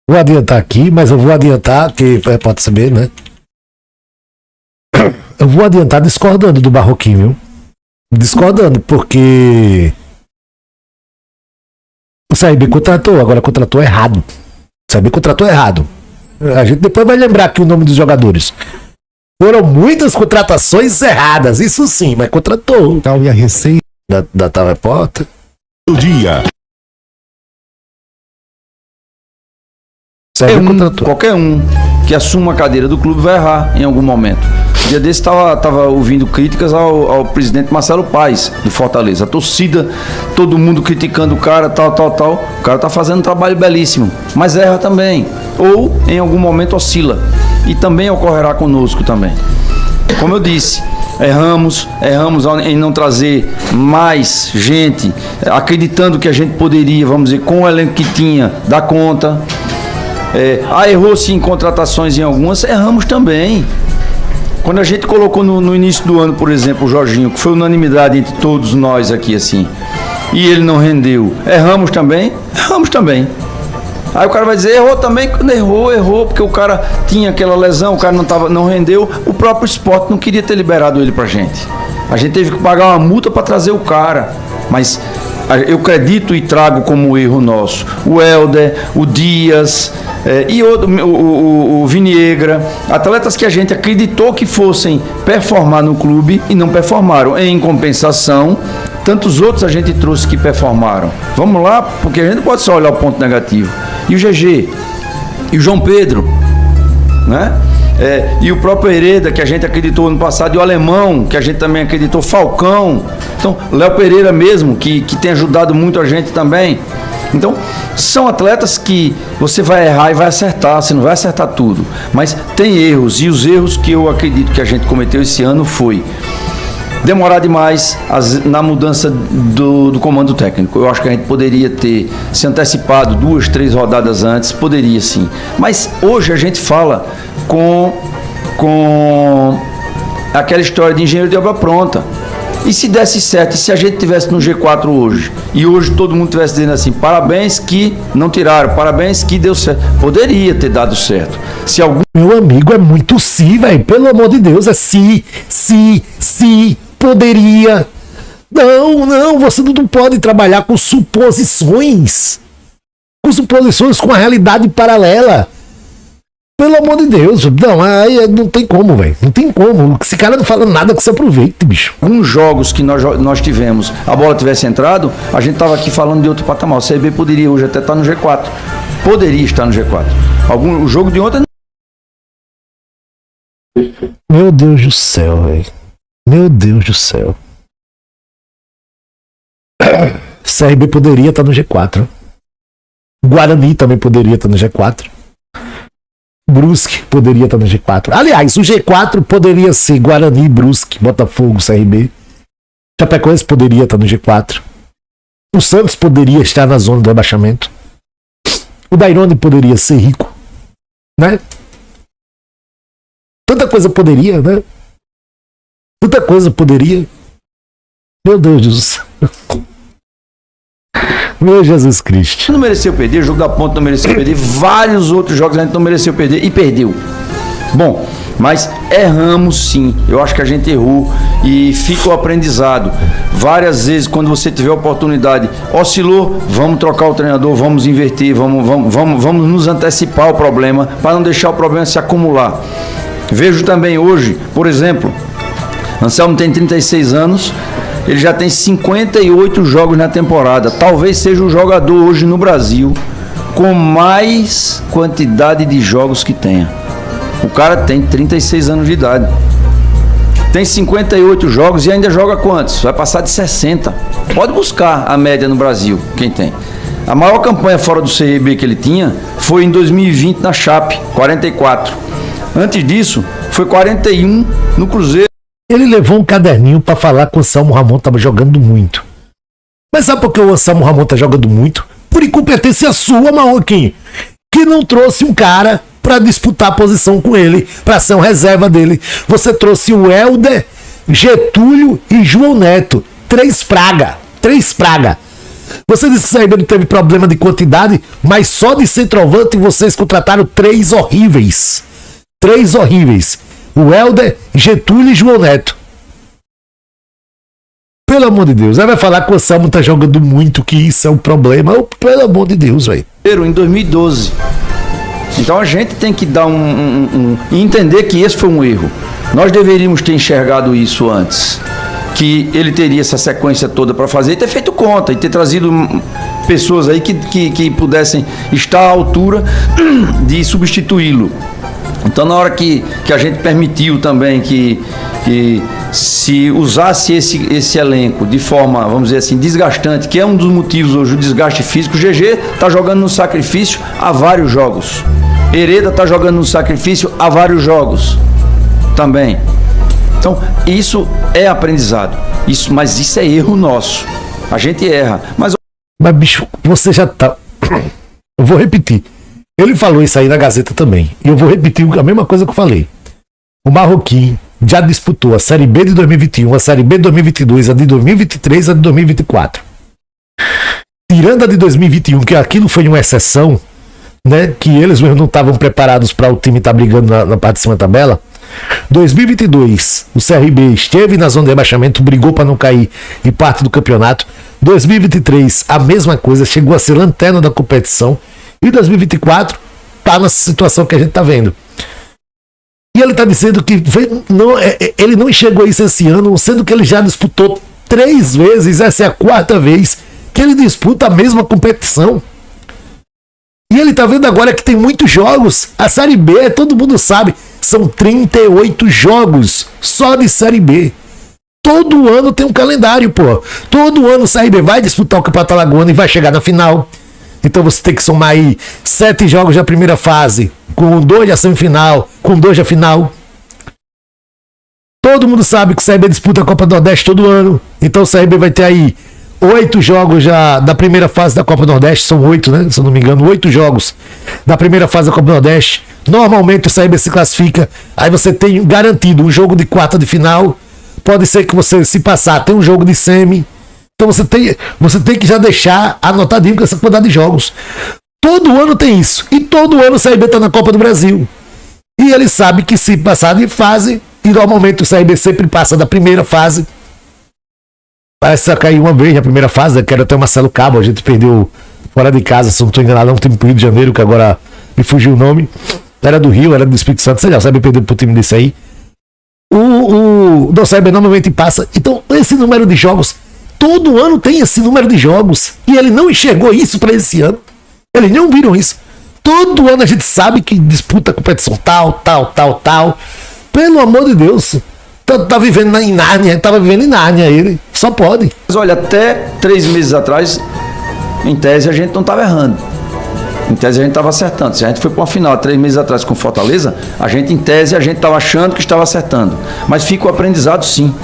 Vou adiantar aqui, mas eu vou adiantar, que o Repórter CBN, né? Eu vou adiantar discordando do Barroquinho, viu? Discordando, porque o CRB contratou errado. O CRB contratou errado. A gente depois vai lembrar aqui o nome dos jogadores. Foram muitas contratações erradas, isso sim, mas contratou. Então, e a receita da Tal Repórter? Do dia. Qualquer um que assuma a cadeira do clube vai errar em algum momento. Um dia desse estava ouvindo críticas ao presidente Marcelo Paes, do Fortaleza. A torcida, todo mundo criticando o cara, tal. O cara está fazendo um trabalho belíssimo, mas erra também. Ou, em algum momento, oscila. E também ocorrerá conosco também. Como eu disse, erramos em não trazer mais gente, acreditando que a gente poderia, vamos dizer, com o elenco que tinha, dar conta. Errou-se em contratações em algumas, erramos também. Quando a gente colocou no início do ano, por exemplo, o Jorginho, que foi unanimidade entre todos nós aqui, assim, e ele não rendeu, erramos também? Erramos também. Aí o cara vai dizer, errou também? Errou, porque o cara tinha aquela lesão, o cara não rendeu, o próprio Sport não queria ter liberado ele pra gente. A gente teve que pagar uma multa para trazer o cara, mas eu acredito e trago como erro nosso o Helder, o Dias e o Viniegra, atletas que a gente acreditou que fossem performar no clube e não performaram. Em compensação, tantos outros a gente trouxe que performaram. Vamos lá, porque a gente não pode só olhar o ponto negativo. E o GG, e o João Pedro, né? E o próprio Hereda, que a gente acreditou ano passado, e o Alemão, que a gente também acreditou, Falcão. Então, Léo Pereira mesmo, que tem ajudado muito a gente também. Então, são atletas que você vai errar e vai acertar, você não vai acertar tudo. Mas tem erros, e os erros que eu acredito que a gente cometeu esse ano foi demorar demais na mudança do comando técnico. Eu acho que a gente poderia ter se antecipado 2, 3 rodadas antes, poderia sim. Mas hoje a gente fala com aquela história de engenheiro de obra pronta. E se desse certo, e se a gente tivesse no G4 hoje, e hoje todo mundo tivesse dizendo assim, parabéns que não tiraram, parabéns que deu certo, poderia ter dado certo. Se algum... Meu amigo, é muito sim, velho, pelo amor de Deus, é sim, poderia. Não, você não pode trabalhar com suposições, com a realidade paralela. Pelo amor de Deus, não, aí não tem como, velho. Não tem como. Esse cara não fala nada que se aproveite, bicho. Alguns jogos que nós tivemos, a bola tivesse entrado, a gente tava aqui falando de outro patamar. O CRB poderia hoje até estar no G4. Poderia estar no G4. O jogo de ontem... Meu Deus do céu, velho. Meu Deus do céu. CRB poderia estar no G4. Guarani também poderia estar no G4. Brusque poderia estar no G4. Aliás, o G4 poderia ser Guarani, Brusque, Botafogo, CRB. Chapecoense poderia estar no G4. O Santos poderia estar na zona do rebaixamento. O Dairone poderia ser rico, né? Tanta coisa poderia, né? Tanta coisa poderia. Meu Deus do céu. Meu Jesus Cristo. Não mereceu perder, o jogo da Ponte não mereceu perder, vários outros jogos a gente não mereceu perder e perdeu. Bom, mas erramos sim, eu acho que a gente errou e fica o aprendizado. Várias vezes, quando você tiver oportunidade, oscilou, vamos trocar o treinador, vamos inverter, vamos nos antecipar o problema, para não deixar o problema se acumular. Vejo também hoje, por exemplo, Anselmo tem 36 anos, ele já tem 58 jogos na temporada. Talvez seja o jogador hoje no Brasil com mais quantidade de jogos que tenha. O cara tem 36 anos de idade. Tem 58 jogos e ainda joga quantos? Vai passar de 60. Pode buscar a média no Brasil, quem tem. A maior campanha fora do CRB que ele tinha foi em 2020 na Chape, 44. Antes disso, foi 41 no Cruzeiro. Ele levou um caderninho para falar que o Anselmo Ramon estava jogando muito. Mas sabe por que o Anselmo Ramon está jogando muito? Por incompetência sua, Marroquinho, que não trouxe um cara para disputar a posição com ele, para ser um reserva dele. Você trouxe o Helder, Getúlio e João Neto. Três praga. Você disse que o CRB não teve problema de quantidade, mas só de centroavante vocês contrataram 3 horríveis. 3 horríveis. O Helder, Getúlio e João Neto. Pelo amor de Deus. Aí vai falar que o Anselmo tá jogando muito, que isso é um problema. Oh, pelo amor de Deus, velho. Em 2012. Então a gente tem que dar entender que esse foi um erro. Nós deveríamos ter enxergado isso antes. Que ele teria essa sequência toda para fazer e ter feito conta. E ter trazido pessoas aí que pudessem estar à altura de substituí-lo. Então, na hora que a gente permitiu também que se usasse esse elenco de forma, vamos dizer assim, desgastante, que é um dos motivos hoje do desgaste físico, o GG está jogando no sacrifício há vários jogos. Hereda está jogando no sacrifício há vários jogos também. Então, isso é aprendizado. Mas isso é erro nosso. A gente erra. Mas bicho, você já tá... Eu vou repetir. Ele falou isso aí na Gazeta também. E eu vou repetir a mesma coisa que eu falei. O Marroquim já disputou a Série B de 2021, a Série B de 2022, a de 2023 e a de 2024. Tirando a de 2021, que aquilo foi uma exceção, né? Que eles mesmo não estavam preparados para o time estar brigando na parte de cima da tabela. 2022, o CRB esteve na zona de rebaixamento, brigou para não cair em parte do campeonato. 2023, a mesma coisa, chegou a ser lanterna da competição. E 2024 tá nessa situação que a gente tá vendo. E ele tá dizendo que ele não enxergou isso esse ano, sendo que ele já disputou 3 vezes, essa é a 4ª vez que ele disputa a mesma competição. E ele tá vendo agora que tem muitos jogos. A Série B, todo mundo sabe, são 38 jogos só de Série B. Todo ano tem um calendário, pô. Todo ano o CRB vai disputar o Campeonato Alagoano e vai chegar na final. Então você tem que somar aí 7 jogos da primeira fase, com 2 da semifinal, com 2 da final. Todo mundo sabe que o CRB disputa a Copa do Nordeste todo ano. Então o CRB vai ter aí 8 jogos já da primeira fase da Copa do Nordeste. São 8, né? Se eu não me engano, 8 jogos da primeira fase da Copa do Nordeste. Normalmente o CRB se classifica. Aí você tem garantido um jogo de quarta de final. Pode ser que você, se passar, tem um jogo de semi. Então você tem que já deixar anotadinho com essa quantidade de jogos. Todo ano tem isso. E todo ano o CRB está na Copa do Brasil. E ele sabe que se passar de fase, e normalmente o CRB sempre passa da primeira fase. Parece que caiu uma vez na primeira fase, que era até o Marcelo Cabo, a gente perdeu fora de casa, se não estou enganado, um time pro Rio de Janeiro, que agora me fugiu o nome. Era do Rio, era do Espírito Santo, sei lá, o CRB perdeu pro time desse aí. O CRB normalmente passa. Então, esse número de jogos, todo ano tem esse número de jogos, e ele não enxergou isso para esse ano. Eles não viram isso. Todo ano a gente sabe que disputa competição tal. Pelo amor de Deus. Tá vivendo em Nárnia, tava vivendo em Nárnia ele. Só pode. Mas olha, até 3 meses atrás, em tese, a gente não estava errando. Em tese, a gente estava acertando. Se a gente foi para uma final 3 meses atrás com Fortaleza, em tese, a gente estava achando que estava acertando. Mas fica o aprendizado, sim.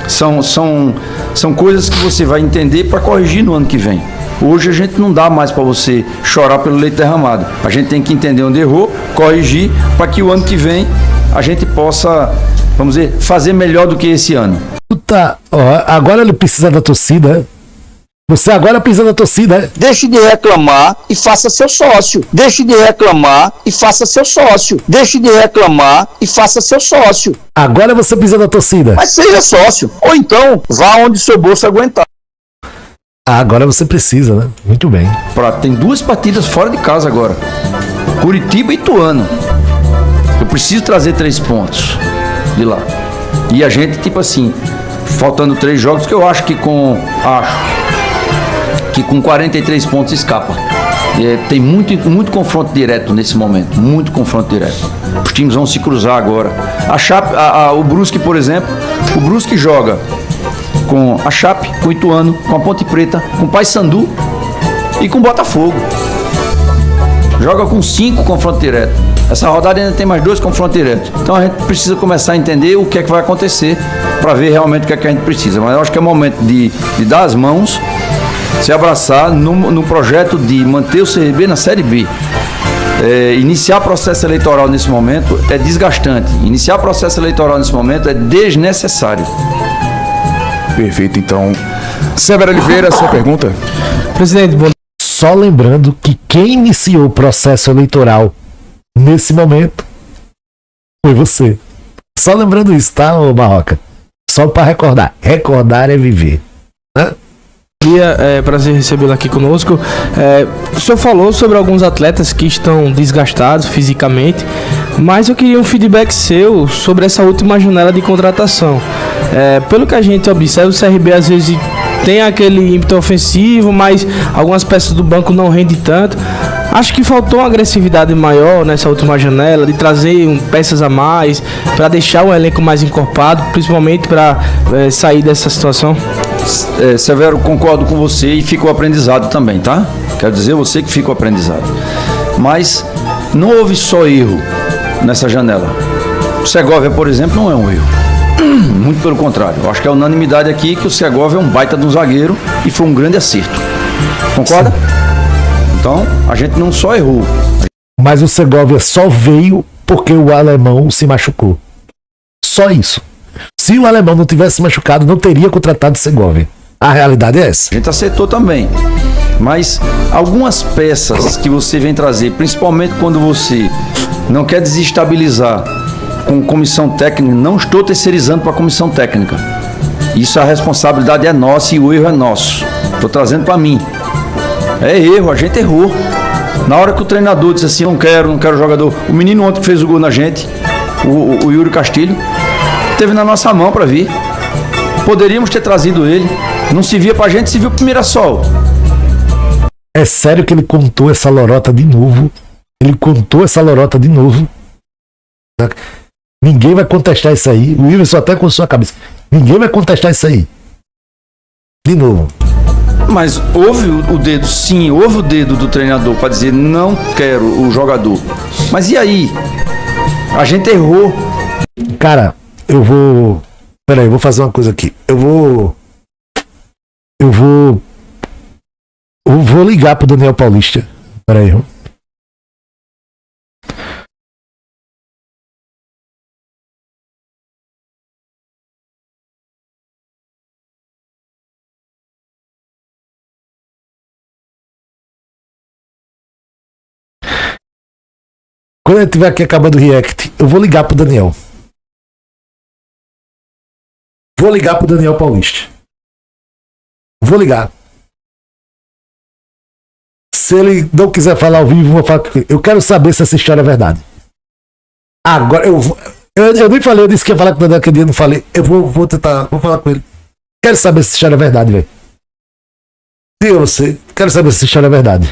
São coisas que você vai entender para corrigir no ano que vem. Hoje a gente não dá mais para você chorar pelo leite derramado. A gente tem que entender onde errou, corrigir, para que o ano que vem a gente possa, vamos dizer, fazer melhor do que esse ano. Agora ele precisa da torcida. Você agora precisa da torcida. Deixe de reclamar e faça seu sócio. Deixe de reclamar e faça seu sócio. Deixe de reclamar e faça seu sócio. Agora você precisa da torcida. Mas seja sócio. Ou então, vá onde seu bolso aguentar. Agora você precisa, né? Muito bem. Tem 2 partidas fora de casa agora. Curitiba e Ituano. Eu preciso trazer 3 pontos de lá. E a gente, tipo assim, faltando 3 jogos, que eu acho que com 43 pontos escapa. Tem muito confronto direto nesse momento. Muito confronto direto. Os times vão se cruzar agora. A Chape, o Brusque, por exemplo, o Brusque joga com a Chape, com o Ituano, com a Ponte Preta, com o Paysandu e com o Botafogo. Joga com 5 confrontos diretos. Essa rodada ainda tem mais 2 confrontos diretos. Então a gente precisa começar a entender o que é que vai acontecer para ver realmente o que é que a gente precisa. Mas eu acho que é o momento de dar as mãos, se abraçar no projeto de manter o CRB na Série B. Iniciar processo eleitoral nesse momento é desgastante. Iniciar processo eleitoral nesse momento é desnecessário. Perfeito, então. Severo Oliveira, sua pergunta. Presidente, só lembrando que quem iniciou o processo eleitoral nesse momento foi você. Só lembrando isso, tá, ô Marroca? Só para recordar. Recordar é viver. Né? Prazer recebê-lo aqui conosco. O senhor falou sobre alguns atletas que estão desgastados fisicamente, mas eu queria um feedback seu sobre essa última janela de contratação. Pelo que a gente observa, o CRB às vezes tem aquele ímpeto ofensivo, mas algumas peças do banco não rendem tanto. Acho que faltou uma agressividade maior nessa última janela, de trazer peças a mais, para deixar o elenco mais encorpado, principalmente para sair dessa situação. Severo, concordo com você e fica o aprendizado também, tá? Quero dizer você que fica o aprendizado. Mas não houve só erro nessa janela. O Segovia, por exemplo, não é um erro. Muito pelo contrário. Eu acho que é unanimidade aqui que o Segovia é um baita de um zagueiro e foi um grande acerto. Concorda? Então, a gente não só errou. Mas o Segovia só veio porque o alemão se machucou. Só isso. Se o alemão não tivesse machucado, não teria contratado o Segovia. A realidade é essa. A gente acertou também. Mas algumas peças que você vem trazer, principalmente quando você não quer desestabilizar com comissão técnica, não estou terceirizando para a comissão técnica. Isso, a responsabilidade é nossa e o erro é nosso. Estou trazendo para mim. É erro, a gente errou. Na hora que o treinador disse assim, não quero jogador. O menino ontem que fez o gol na gente, o Yuri Castilho, teve na nossa mão para vir. Poderíamos ter trazido ele. Não se via pra gente, se viu pro Mirassol. É sério que ele contou essa lorota de novo? Ele contou essa lorota de novo? Ninguém vai contestar isso aí. O Wilson até com sua cabeça. Ninguém vai contestar isso aí. De novo. Mas houve o dedo, sim, houve o dedo do treinador para dizer não quero o jogador. Mas e aí? A gente errou. Cara, eu vou... Peraí, eu vou fazer uma coisa aqui. Eu vou ligar pro Daniel Paulista. Peraí. Quando ele tiver aqui acabando o react, eu vou ligar pro Daniel. Vou ligar pro Daniel Paulista. Vou ligar. Se ele não quiser falar ao vivo, vou falar com ele. Eu quero saber se essa história é verdade. Agora, eu nem falei, eu disse que ia falar com o Daniel aquele dia, não falei. Eu vou tentar, vou falar com ele. Quero saber se essa história é verdade, velho. Diga você, quero saber se essa história é verdade.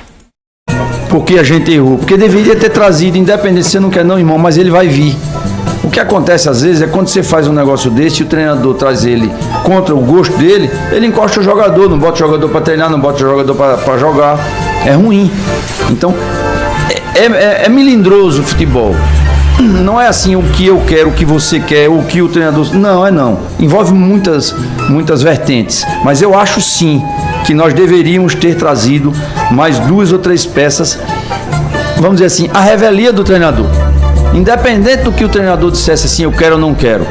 Porque a gente errou. Porque deveria ter trazido, independente se você não quer não, irmão, mas ele vai vir. O que acontece às vezes é quando você faz um negócio desse e o treinador traz ele contra o gosto dele, ele encosta o jogador, não bota o jogador para treinar, não bota o jogador para jogar. É ruim. Então, é melindroso o futebol. Não é assim o que eu quero, o que você quer, o que o treinador... Não. Envolve muitas vertentes. Mas eu acho sim que nós deveríamos ter trazido mais 2 ou 3 peças, vamos dizer assim, a revelia do treinador. Independente do que o treinador dissesse assim, eu quero ou não quero.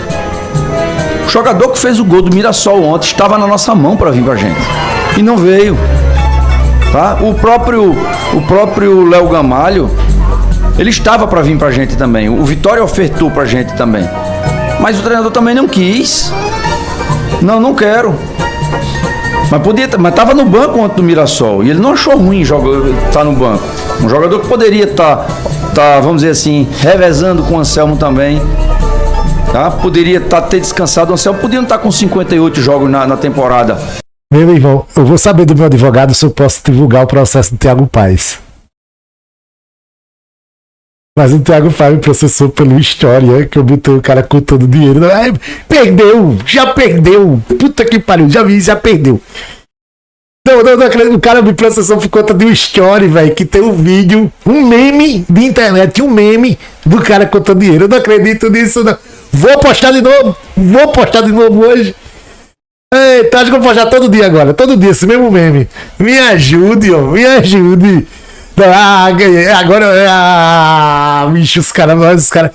O jogador que fez o gol do Mirassol ontem estava na nossa mão para vir pra gente. E não veio. Tá? O próprio Léo Gamalho, ele estava para vir pra gente também. O Vitória ofertou pra gente também. Mas o treinador também não quis. Não quero. Mas estava no banco ontem do Mirassol. E ele não achou ruim estar no banco. Um jogador que poderia estar, vamos dizer assim, revezando com o Anselmo também. Tá? Poderia ter descansado. O Anselmo podia estar com 58 jogos na temporada. Meu irmão, eu vou saber do meu advogado se eu posso divulgar o processo do Thiago Paes. Mas o Thiago Paes me processou pelo história, que eu botei o cara contando dinheiro. Perdeu! Já perdeu! Puta que pariu, já perdeu. Não acredito. O cara me processou por conta de um story, velho, que tem um vídeo, um meme de internet, um meme do cara contando dinheiro. Eu não acredito nisso, não. Vou postar de novo hoje. Eita, acho que eu vou postar todo dia agora. Todo dia, esse mesmo meme. Me ajude, ó. Me ajude. Ganhei. Agora, bicho, os caras.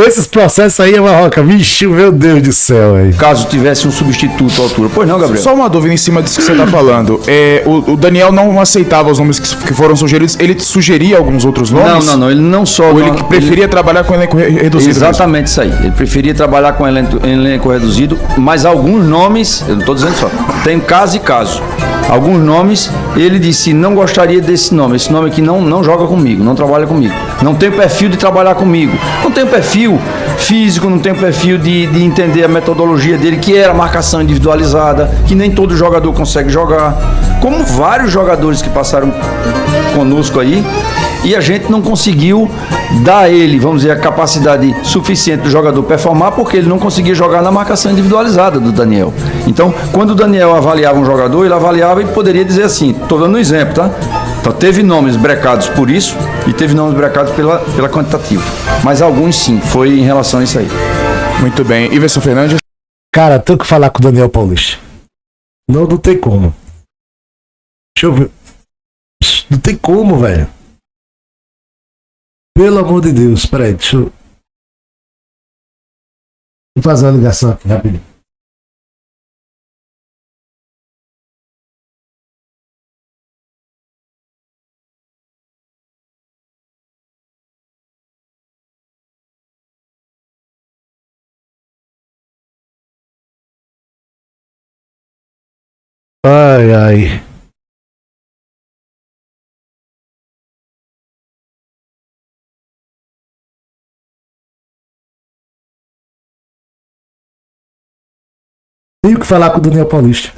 Esses processos aí é uma roca. Bicho, meu Deus do céu, velho. Caso tivesse um substituto à altura. Pois não, Gabriel? Só uma dúvida em cima disso que você tá falando. O Daniel não aceitava os nomes que foram sugeridos. Ele sugeria alguns outros nomes? Não. Ele não só... Ou ele preferia trabalhar com elenco reduzido? Exatamente isso aí. Ele preferia trabalhar com elenco reduzido, mas alguns nomes, eu não estou dizendo só, tem caso e caso. Alguns nomes, ele disse, não gostaria desse nome. Esse nome aqui não joga comigo, não trabalha comigo. Não tem perfil de trabalhar comigo. Não tem perfil físico, não tem perfil de entender a metodologia dele, que era marcação individualizada, que nem todo jogador consegue jogar. Como vários jogadores que passaram conosco aí, e a gente não conseguiu dar a ele, vamos dizer, a capacidade suficiente do jogador performar, porque ele não conseguia jogar na marcação individualizada do Daniel. Então, quando o Daniel avaliava um jogador, ele avaliava e poderia dizer assim, estou dando um exemplo, tá? Então, teve nomes brecados por isso e teve nomes brecados pela quantitativa. Mas alguns sim, foi em relação a isso aí. Muito bem. Iverson Fernandes? Cara, tenho que falar com o Daniel Paulista. Não tem como. Deixa eu ver. Não tem como, velho. Pelo amor de Deus, peraí, deixa eu... Vou fazer uma ligação aqui, rapidinho. Ai. Tenho que falar com o Daniel Paulista.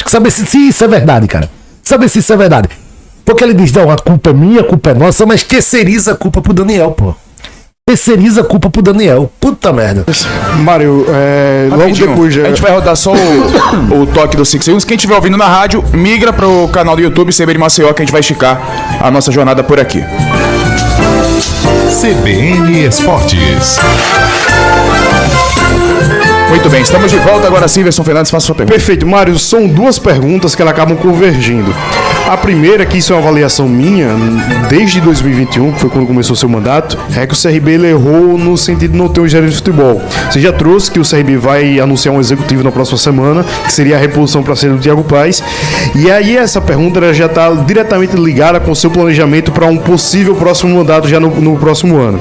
Saber se isso é verdade, cara. Saber se isso é verdade. Porque ele diz, não, a culpa é minha, a culpa é nossa, mas terceiriza a culpa pro Daniel, pô. terceiriza a culpa pro Daniel. Puta merda. Mário, logo Rapidinho, depois já. a gente vai rodar só o toque dos 5 segundos. Quem estiver ouvindo na rádio, migra pro canal do YouTube CBN Maceió, que a gente vai esticar a nossa jornada por aqui. CBN Esportes. Muito bem, estamos de volta. Agora sim, Iverson Fernandes, faça sua pergunta. Perfeito, Mário, são duas perguntas que elas acabam convergindo. A primeira, que isso é uma avaliação minha, desde 2021, que foi quando começou o seu mandato, é que o CRB ele errou no sentido de não ter um gerente de futebol. Você já trouxe que o CRB vai anunciar um executivo na próxima semana, que seria a reposição para ser do Thiago Paes. E aí essa pergunta ela já está diretamente ligada com o seu planejamento para um possível próximo mandato já no próximo ano.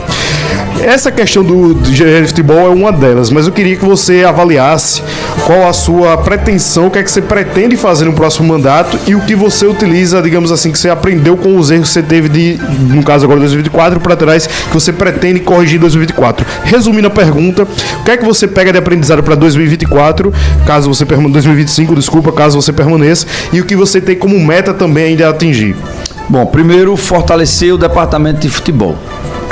Essa questão do gerente de futebol é uma delas, mas eu queria que você avaliasse qual a sua pretensão, o que é que você pretende fazer no próximo mandato e o que você utiliza, digamos assim, que você aprendeu com os erros que você teve no caso agora 2024 para trás, que você pretende corrigir em 2024. Resumindo a pergunta, o que é que você pega de aprendizado para 2024, caso você 2025, desculpa, caso você permaneça, e o que você tem como meta também ainda a atingir? Bom, primeiro, fortalecer o departamento de futebol.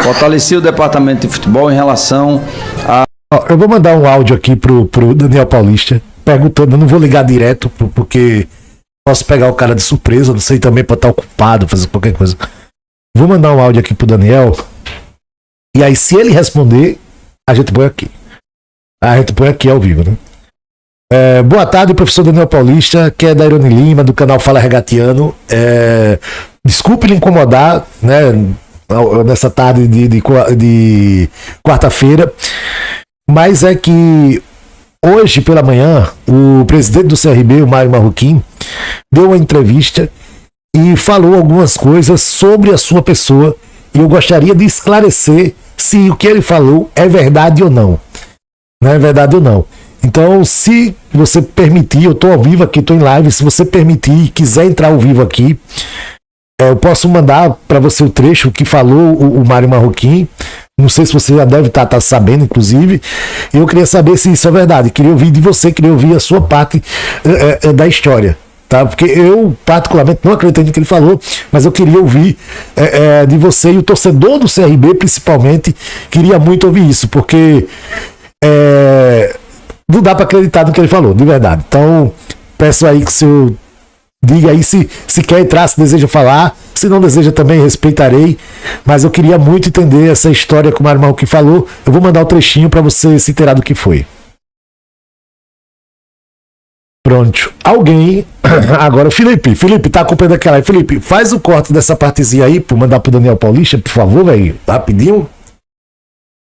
Fortalecer o departamento de futebol em relação a... Eu vou mandar um áudio aqui pro Daniel Paulista, perguntando, eu não vou ligar direto, porque posso pegar o cara de surpresa, não sei também, pode estar ocupado, fazer qualquer coisa. Vou mandar um áudio aqui pro Daniel, e aí se ele responder, a gente põe aqui. A gente põe aqui ao vivo, né? Boa tarde, professor Daniel Paulista, que é da Irone Lima, do canal Fala Regatiano. Desculpe lhe incomodar, né, nessa tarde de quarta-feira, mas é que hoje pela manhã o presidente do CRB, o Mário Marroquim, deu uma entrevista e falou algumas coisas sobre a sua pessoa, e eu gostaria de esclarecer se o que ele falou é verdade ou não. Não é verdade ou não. Então, se você permitir, eu estou ao vivo aqui, estou em live, se você permitir e quiser entrar ao vivo aqui, eu posso mandar para você o trecho que falou o Mário Marroquim. Não sei se você já deve estar sabendo, inclusive. Eu queria saber se isso é verdade. Queria ouvir de você, queria ouvir a sua parte da história. Tá? Porque eu, particularmente, não acreditei no que ele falou, mas eu queria ouvir de você, e o torcedor do CRB, principalmente, queria muito ouvir isso, porque não dá para acreditar no que ele falou, de verdade. Então, peço aí que o senhor diga aí se quer entrar, se deseja falar. Se não deseja, também respeitarei. Mas eu queria muito entender essa história que o Mário Marroquim falou. Eu vou mandar o trechinho para você se inteirar do que foi. Pronto. Alguém... Agora, Felipe, tá acompanhando aquela aí. Felipe, faz o corte dessa partezinha aí, para mandar pro Daniel Paulista, por favor, velho. Rapidinho.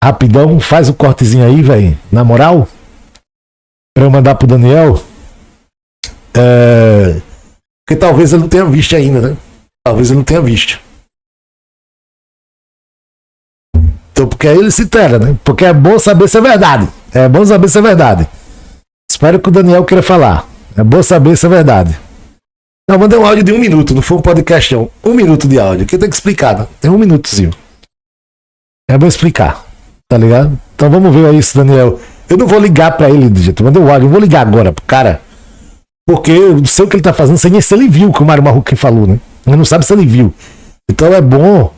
Rapidão, faz o cortezinho aí, velho. Na moral. Para eu mandar pro Daniel. Porque talvez ele não tenha visto ainda, né? Talvez ele não tenha visto. Então, porque aí ele se inteira, né? Porque é bom saber se é verdade. É bom saber se é verdade. Espero que o Daniel queira falar. É bom saber se é verdade. Não, mandei um áudio de 1 minuto, não foi um podcast, não. 1 minuto de áudio. Aqui tem que explicar, né? Tem 1 minutozinho. É bom explicar. Tá ligado? Então vamos ver aí se Daniel... Eu não vou ligar pra ele, gente. Eu mandei um áudio, eu vou ligar agora pro cara. Porque eu não sei o que ele tá fazendo, sem nem se ele viu o que o Mário Marroquim falou, né? Ele não sabe se ele viu. Então é bom,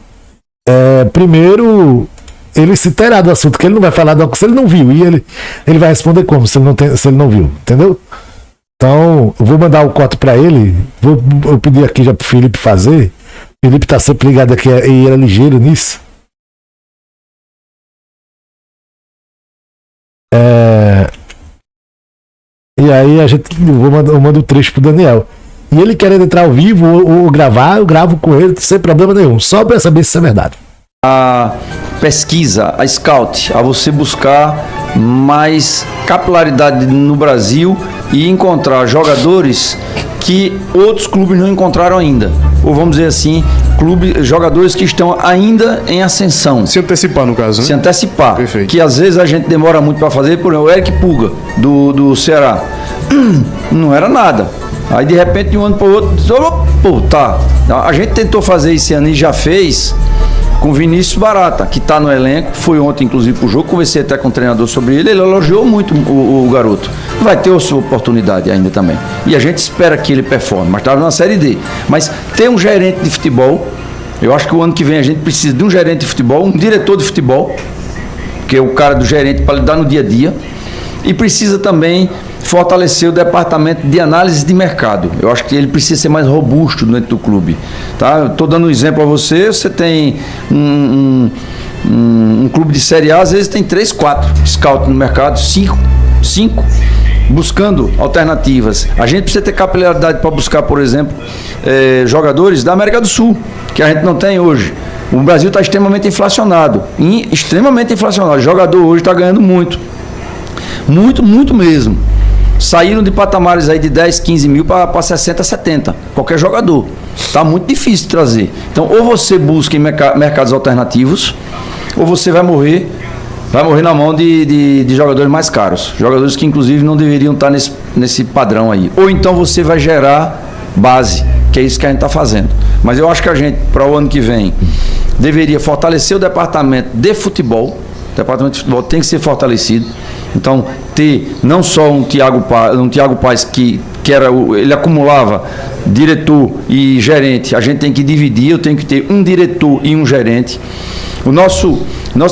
primeiro, ele se inteirar do assunto, que ele não vai falar do assunto se ele não viu. E ele vai responder como, se ele não viu. Entendeu? Então, eu vou mandar o corte pra ele. Vou pedir aqui já pro Felipe fazer. O Felipe tá sempre ligado aqui e era ligeiro nisso. E aí eu mando o trecho pro Daniel. E ele querendo entrar ao vivo ou gravar, eu gravo com ele sem problema nenhum. Só para saber se isso é verdade. A pesquisa, a scout, a você buscar mais capilaridade no Brasil e encontrar jogadores que outros clubes não encontraram ainda. Ou vamos dizer assim, jogadores que estão ainda em ascensão. Se antecipar, no caso, né? Se antecipar. Perfeito. Que às vezes a gente demora muito para fazer. Por exemplo, o Eric Puga, do Ceará. Não era nada. Aí de repente, de um ano para o outro, tá. A gente tentou fazer esse ano e já fez com Vinícius Barata, que está no elenco. Foi ontem, inclusive, pro jogo. Conversei até com o treinador sobre ele. Ele elogiou muito o garoto. Vai ter a sua oportunidade ainda também. E a gente espera que ele performe. Mas estava na Série D. Mas tem um gerente de futebol. Eu acho que o ano que vem a gente precisa de um gerente de futebol, um diretor de futebol, que é o cara do gerente para lidar no dia a dia, e precisa também fortalecer o departamento de análise de mercado. Eu acho que ele precisa ser mais robusto dentro do clube. Tá? Estou dando um exemplo a você. Você tem um clube de Série A, às vezes tem 3, 4 scouts no mercado, 5, buscando alternativas. A gente precisa ter capilaridade para buscar, por exemplo, jogadores da América do Sul, que a gente não tem hoje. O Brasil está extremamente inflacionado. O jogador hoje está ganhando muito. Muito mesmo. Saíram de patamares aí de 10, 15 mil para 60, 70. Qualquer jogador. Está muito difícil de trazer. Então, ou você busca em mercados alternativos, ou você vai morrer na mão de jogadores mais caros. Jogadores que, inclusive, não deveriam estar nesse padrão aí. Ou então você vai gerar base, que é isso que a gente está fazendo. Mas eu acho que a gente, para o ano que vem, deveria fortalecer o departamento de futebol. O departamento de futebol tem que ser fortalecido. Então, ter não só um Thiago Paes que ele acumulava diretor e gerente, a gente tem que dividir, eu tenho que ter um diretor e um gerente. O nosso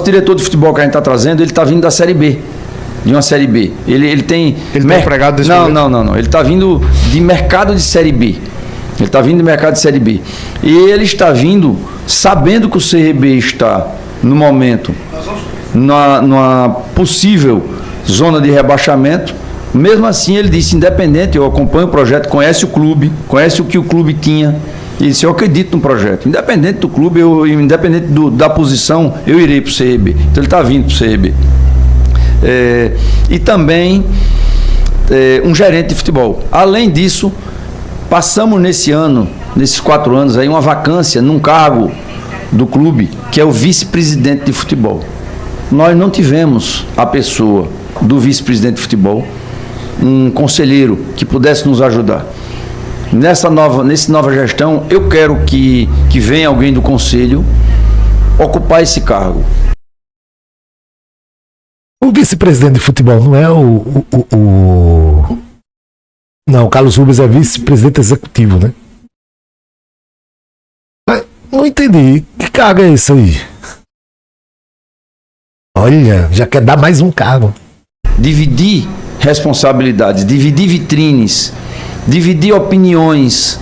diretor de futebol que a gente está trazendo, ele está vindo da Série B, de uma Série B. Ele tem... Ele está empregado desse momento? Não. Ele está vindo de mercado de Série B. E ele está vindo sabendo que o CRB está, no momento, numa possível zona de rebaixamento. Mesmo assim, ele disse, independente, eu acompanho o projeto, conhece o clube, conhece o que o clube tinha, e disse, eu acredito no projeto. Independente do clube, independente da posição, eu irei para o CRB. Então, ele está vindo para o CRB. E também um gerente de futebol. Além disso, passamos nesses 4 anos, aí, uma vacância num cargo do clube, que é o vice-presidente de futebol. Nós não tivemos a pessoa do vice-presidente de futebol, um conselheiro que pudesse nos ajudar. Nessa nova gestão, eu quero que venha alguém do conselho ocupar esse cargo. O vice-presidente de futebol não é Não, o Carlos Rubens é vice-presidente executivo, né? Mas não entendi. Que cargo é esse aí? Olha, já quer dar mais um cargo. Dividir responsabilidades, dividir vitrines, dividir opiniões,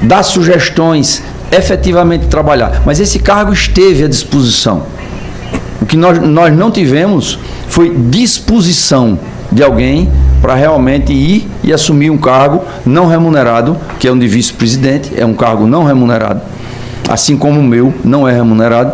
dar sugestões, efetivamente trabalhar. Mas esse cargo esteve à disposição. O que nós não tivemos foi disposição de alguém para realmente ir e assumir um cargo não remunerado, que é um de vice-presidente, é um cargo não remunerado, assim como o meu não é remunerado.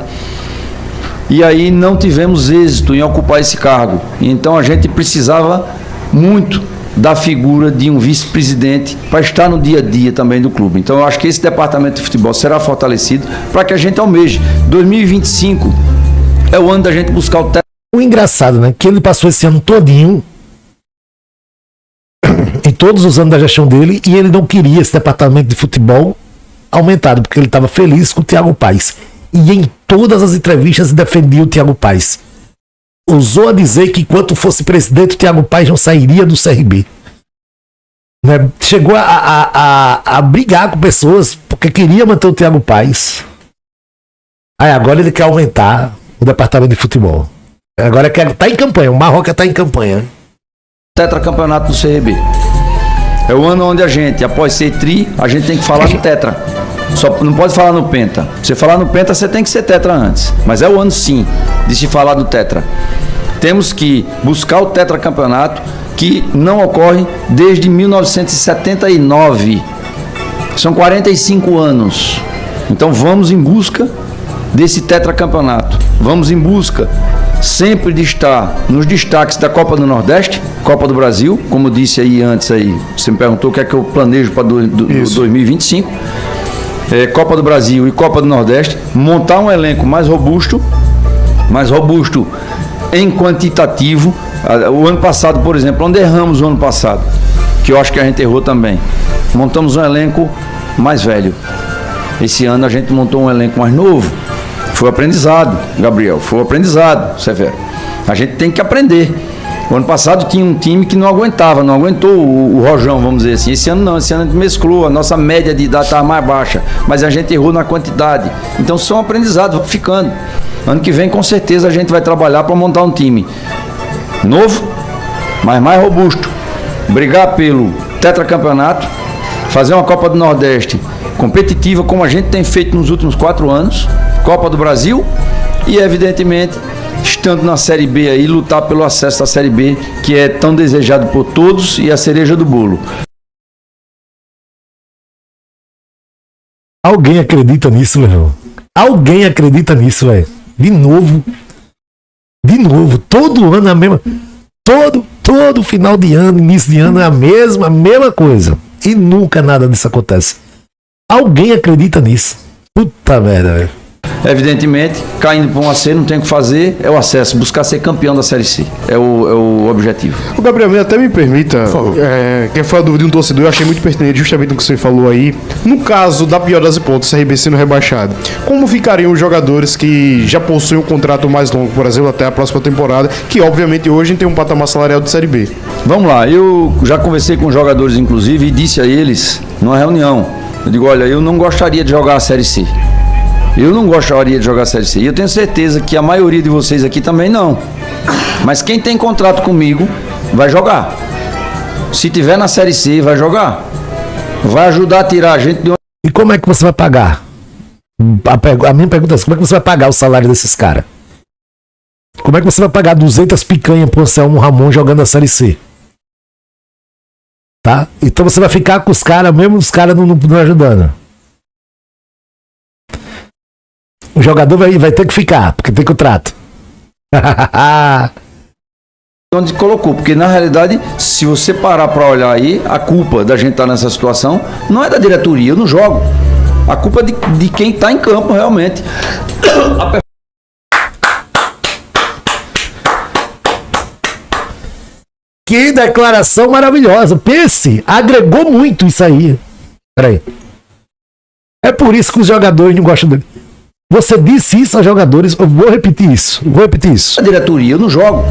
E aí não tivemos êxito em ocupar esse cargo. Então a gente precisava muito da figura de um vice-presidente para estar no dia a dia também do clube. Então eu acho que esse departamento de futebol será fortalecido para que a gente almeje. 2025 é o ano da gente buscar o teto. O engraçado, né? Que ele passou esse ano todinho, em todos os anos da gestão dele, e ele não queria esse departamento de futebol aumentado, porque ele estava feliz com o Thiago Paes. E em todas as entrevistas defendia o Thiago Paes. Ousou a dizer que enquanto fosse presidente, o Thiago Paes não sairia do CRB. Né? Chegou a brigar com pessoas porque queria manter o Thiago Paes. Aí agora ele quer aumentar o departamento de futebol. Agora está em campanha, o Marroca está em campanha. Tetracampeonato do CRB. É o ano onde a gente, após ser tri, a gente tem que falar no tetra. Só não pode falar no penta. Se você falar no penta, você tem que ser tetra antes. Mas é o ano, sim, de se falar do tetra. Temos que buscar o tetracampeonato, que não ocorre desde 1979. São 45 anos. Então vamos em busca desse tetracampeonato. Vamos em busca sempre de estar nos destaques da Copa do Nordeste, Copa do Brasil, como eu disse aí antes, aí, você me perguntou o que é que eu planejo para 2025. Copa do Brasil e Copa do Nordeste, montar um elenco mais robusto em quantitativo. O ano passado, por exemplo, onde erramos o ano passado, que eu acho que a gente errou também, montamos um elenco mais velho. Esse ano a gente montou um elenco mais novo. Foi aprendizado, Gabriel, foi aprendizado, Severo. A gente tem que aprender. O ano passado tinha um time que não aguentou o rojão, vamos dizer assim. Esse ano não, esse ano a gente mesclou, a nossa média de idade estava mais baixa, mas a gente errou na quantidade. Então são aprendizados, vão ficando. Ano que vem, com certeza, a gente vai trabalhar para montar um time novo, mas mais robusto. Brigar pelo tetracampeonato, fazer uma Copa do Nordeste competitiva, como a gente tem feito nos últimos 4 anos, Copa do Brasil e, evidentemente, estando na Série B aí, lutar pelo acesso à Série B, que é tão desejado por todos e a cereja do bolo. Alguém acredita nisso, meu irmão? Alguém acredita nisso, velho? De novo, todo ano a mesma. Todo final de ano, início de ano é a mesma coisa. E nunca nada disso acontece. Alguém acredita nisso? Puta merda, velho. Evidentemente, caindo para um AC, não tem o que fazer, é o acesso, buscar ser campeão da Série C. É o objetivo. O Gabriel, até me permita, que foi a dúvida de um torcedor, eu achei muito pertinente justamente o que você falou aí. No caso da pior das hipóteses, CRB sendo rebaixado, como ficariam os jogadores que já possuem um contrato mais longo, por exemplo, até a próxima temporada, que obviamente hoje tem um patamar salarial de Série B? Vamos lá, eu já conversei com os jogadores, inclusive, e disse a eles, numa reunião, eu digo, olha, eu não gostaria de jogar a Série C. Eu não gostaria de jogar a Série C. E eu tenho certeza que a maioria de vocês aqui também não. Mas quem tem contrato comigo vai jogar. Se tiver na Série C, vai jogar. Vai ajudar a tirar a gente de onde... E como é que você vai pagar? A minha pergunta é como é que você vai pagar o salário desses caras? Como é que você vai pagar 200 picanha pro Anselmo Ramon jogando a Série C? Tá? Então você vai ficar com os caras, mesmo os caras não ajudando. O jogador vai ter que ficar, porque tem contrato. Onde colocou, porque na realidade, se você parar para olhar aí, a culpa da gente estar nessa situação não é da diretoria, eu não jogo. A culpa é de quem está em campo realmente. Que declaração maravilhosa. Pense, agregou muito isso aí. Peraí. É por isso que os jogadores não gostam dele. Você disse isso aos jogadores, eu vou repetir isso. A diretoria, eu não jogo.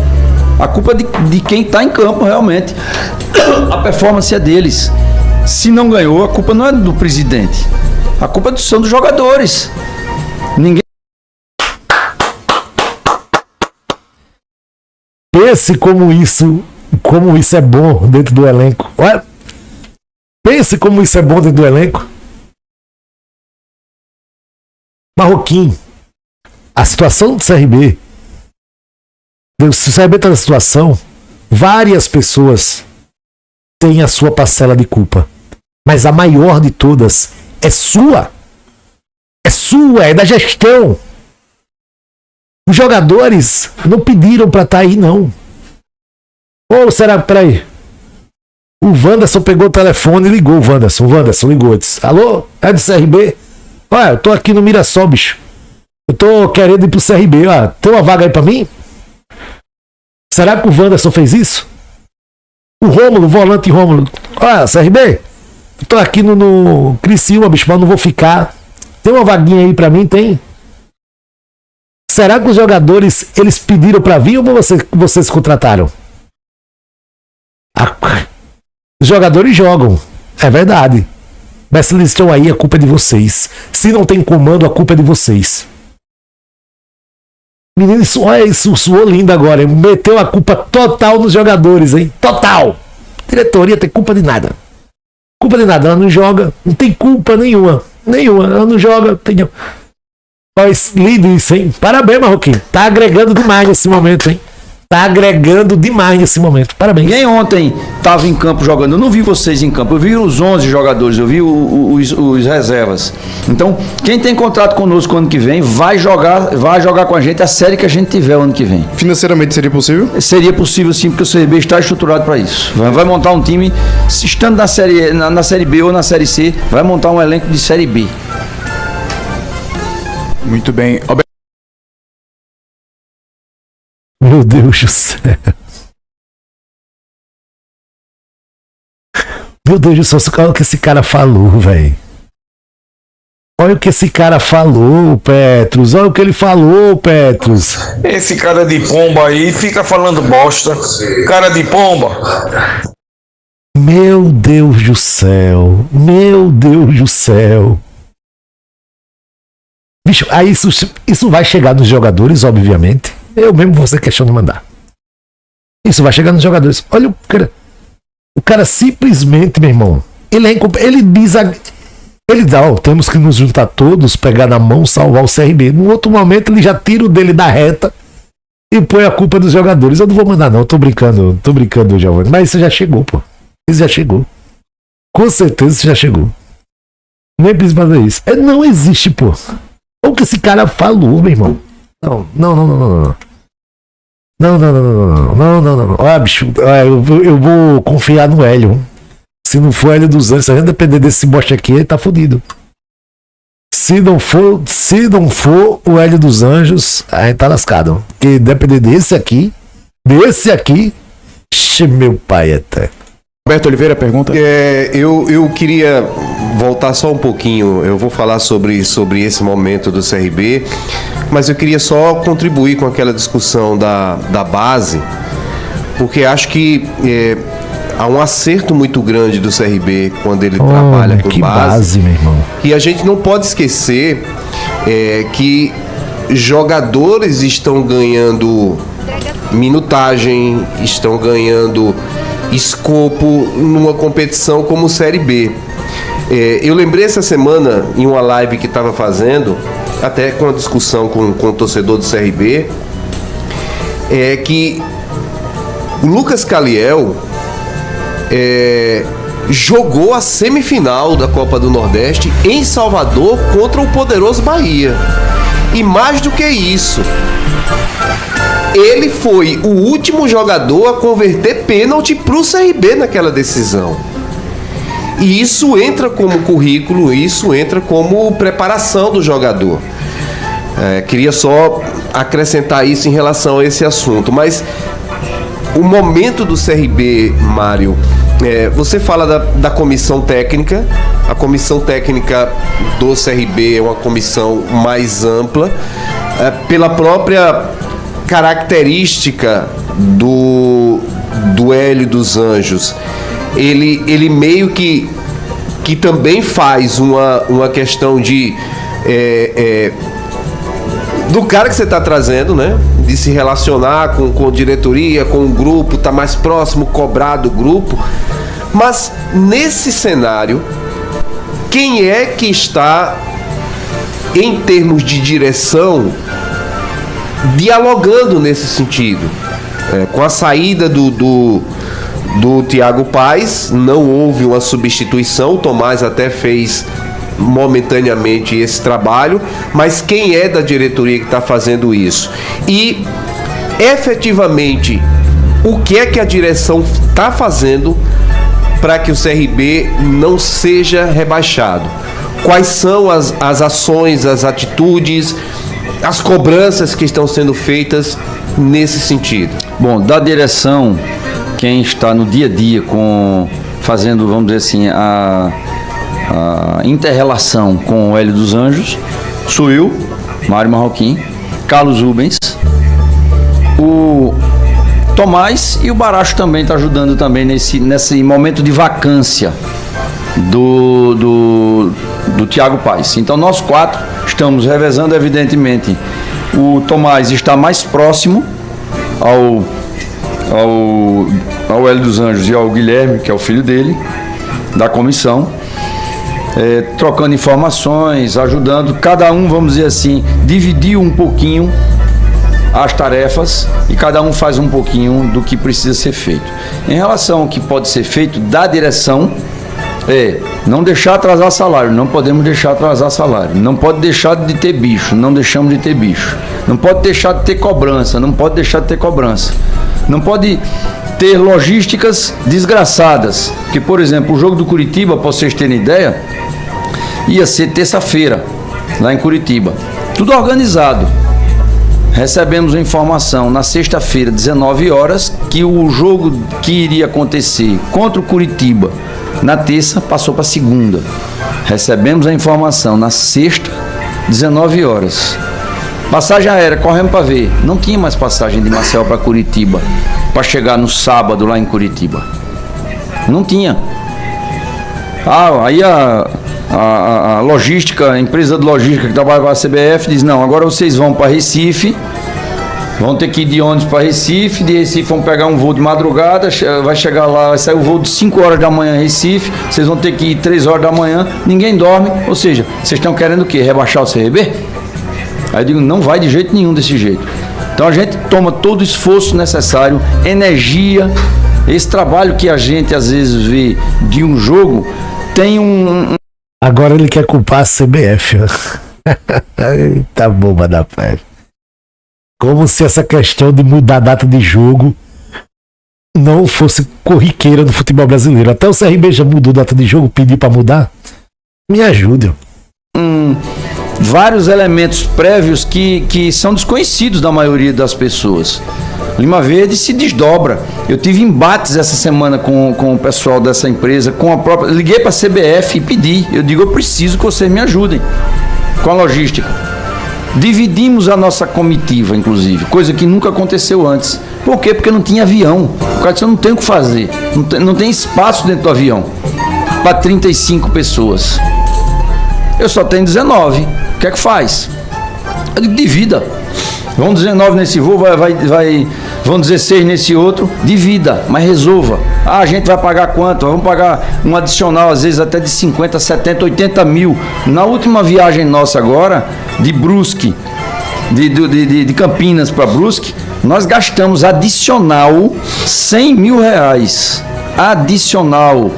A culpa é de quem está em campo realmente. A performance é deles. Se não ganhou, a culpa não é do presidente. A culpa são dos jogadores. Ninguém... Pense como isso é bom dentro do elenco. Olha, pense como isso é bom dentro do elenco. Marroquim, a situação do CRB, se o CRB está na situação, várias pessoas têm a sua parcela de culpa, mas a maior de todas é sua, é da gestão. Os jogadores não pediram para estar aí, não. Ou será, peraí, o Wanderson pegou o telefone e ligou, o Wanderson ligou, disse, alô, é do CRB? Olha, eu tô aqui no Mirassol, bicho. Eu tô querendo ir pro CRB. Ó, tem uma vaga aí pra mim? Será que o Wanderson fez isso? O Rômulo, o volante Rômulo. Olha, CRB, eu tô aqui no Criciúma, bicho, mas não vou ficar. Tem uma vaguinha aí pra mim? Tem? Será que os jogadores, eles pediram pra vir ou vocês contrataram? Os jogadores jogam. É verdade. Mas se eles estão aí, a culpa é de vocês. Se não tem comando, a culpa é de vocês. Menino, isso suou lindo agora. Hein? Meteu a culpa total nos jogadores, hein? Total! Diretoria tem culpa de nada. Culpa de nada, ela não joga. Não tem culpa nenhuma. Ela não joga. Mas lindo isso, hein? Parabéns, Marroquinho. Tá agregando demais nesse momento, hein? Tá agregando demais nesse momento. Parabéns. Ninguém ontem estava em campo jogando. Eu não vi vocês em campo. Eu vi os 11 jogadores. Eu vi os reservas. Então, quem tem contrato conosco ano que vem vai jogar com a gente a série que a gente tiver o ano que vem. Financeiramente seria possível? Seria possível sim, porque o CRB está estruturado para isso. Vai montar um time, estando na série B ou na Série C, vai montar um elenco de Série B. Muito bem. Meu Deus do céu. Meu Deus do céu, olha o que esse cara falou, velho. Olha o que esse cara falou, Petros. Olha o que ele falou, Petros. Esse cara de pomba aí fica falando bosta. Cara de pomba. Meu Deus do céu. Meu Deus do céu. Bicho, aí isso vai chegar nos jogadores, obviamente. Eu mesmo vou ser questão de mandar. Isso vai chegar nos jogadores. Olha o cara. O cara simplesmente, meu irmão, ele diz, temos que nos juntar todos, pegar na mão, salvar o CRB. No outro momento ele já tira o dele da reta e põe a culpa dos jogadores. Eu não vou mandar não, tô brincando, Giovanni. Mas isso já chegou, pô. Isso já chegou. Com certeza isso já chegou. Nem precisa fazer isso. Não existe, pô. O que esse cara falou, meu irmão? Não. Não. Olha, bicho, eu vou confiar no Hélio. Se não for Hélio dos Anjos, se a gente depender desse bosta aqui, ele tá fudido. Se não for o Hélio dos Anjos, a gente tá lascado. Porque depender desse aqui, meu pai até. Roberto Oliveira pergunta. Eu queria voltar só um pouquinho. Eu vou falar sobre esse momento do CRB, mas eu queria só contribuir com aquela discussão da base, porque acho que há um acerto muito grande do CRB quando ele trabalha com que base, meu irmão. E a gente não pode esquecer que jogadores estão ganhando minutagem, estão ganhando escopo numa competição como Série B. Eu lembrei essa semana, em uma live que estava fazendo, até com uma discussão com o torcedor do CRB, que o Lucas Caliel jogou a semifinal da Copa do Nordeste em Salvador contra o poderoso Bahia. E mais do que isso, ele foi o último jogador a converter pênalti para o CRB naquela decisão. E isso entra como currículo, isso entra como preparação do jogador. Queria só acrescentar isso em relação a esse assunto. Mas o momento do CRB, Mário, você fala da comissão técnica. A comissão técnica do CRB é uma comissão mais ampla, pela própria característica do Hélio dos Anjos. Ele meio que também faz uma questão de do cara que você está trazendo, né? De se relacionar com a diretoria, com o grupo, tá mais próximo, cobrar do grupo. Mas nesse cenário, quem é que está, em termos de direção, dialogando nesse sentido? Com a saída do Thiago Paes, não houve uma substituição. O Tomás até fez momentaneamente esse trabalho, mas quem é da diretoria que está fazendo isso? E efetivamente, o que é que a direção está fazendo para que o CRB não seja rebaixado? Quais são as ações, as atitudes, as cobranças que estão sendo feitas nesse sentido? Bom, da direção, quem está no dia a dia fazendo, vamos dizer assim, a inter-relação com o Hélio dos Anjos, sou eu, Mário Marroquim, Carlos Rubens, o Tomás e o Baracho também está ajudando também nesse momento de vacância do Thiago Paes. Então nós quatro estamos revezando, evidentemente. O Tomás está mais próximo ao Hélio dos Anjos e ao Guilherme, que é o filho dele, da comissão, trocando informações, ajudando. Cada um, vamos dizer assim, dividiu um pouquinho as tarefas e cada um faz um pouquinho do que precisa ser feito. Em relação ao que pode ser feito da direção, não deixar atrasar salário. Não podemos deixar atrasar salário. Não pode deixar de ter bicho. Não deixamos de ter bicho. Não pode deixar de ter cobrança. Não pode deixar de ter cobrança. Não pode ter logísticas desgraçadas. Porque, por exemplo, o jogo do Curitiba, para vocês terem ideia, ia ser terça-feira, lá em Curitiba. Tudo organizado. Recebemos a informação na sexta-feira, 19 horas, que o jogo que iria acontecer contra o Curitiba na terça passou para segunda. Recebemos a informação na sexta, 19 horas. Passagem aérea, corremos para ver. Não tinha mais passagem de Maceió para Curitiba para chegar no sábado lá em Curitiba. Não tinha. Aí a logística, a empresa de logística que trabalha para a CBF diz, não, agora vocês vão para Recife, vão ter que ir de ônibus para Recife, de Recife vão pegar um voo de madrugada, vai chegar lá, vai sair o voo de 5 horas da manhã em Recife, vocês vão ter que ir 3 horas da manhã, ninguém dorme, ou seja, vocês estão querendo o quê? Rebaixar o CRB? Aí eu digo, não vai de jeito nenhum desse jeito. Então a gente toma todo o esforço necessário, energia, esse trabalho que a gente às vezes vê de um jogo, tem Agora ele quer culpar a CBF. Eita bomba da pé. Como se essa questão de mudar a data de jogo não fosse corriqueira no futebol brasileiro. Até o CRB já mudou a data de jogo, pediu pra mudar. Me ajude. Vários elementos prévios que são desconhecidos da maioria das pessoas. Lima Verde se desdobra. Eu tive embates essa semana com o pessoal dessa empresa, com a própria. Liguei para a CBF e pedi. Eu digo, eu preciso que vocês me ajudem com a logística. Dividimos a nossa comitiva, inclusive, coisa que nunca aconteceu antes. Por quê? Porque não tinha avião. O cara disse, eu não tenho o que fazer. Não tem espaço dentro do avião para 35 pessoas. Eu só tenho 19. O que é que faz? Eu digo, divida. Vão 19 nesse voo, vão 16 nesse outro, divida, mas resolva. A gente vai pagar quanto? Vamos pagar um adicional, às vezes até de 50, 70, 80 mil. Na última viagem nossa agora, de Brusque, de Campinas para Brusque, nós gastamos adicional 100 mil reais. Adicional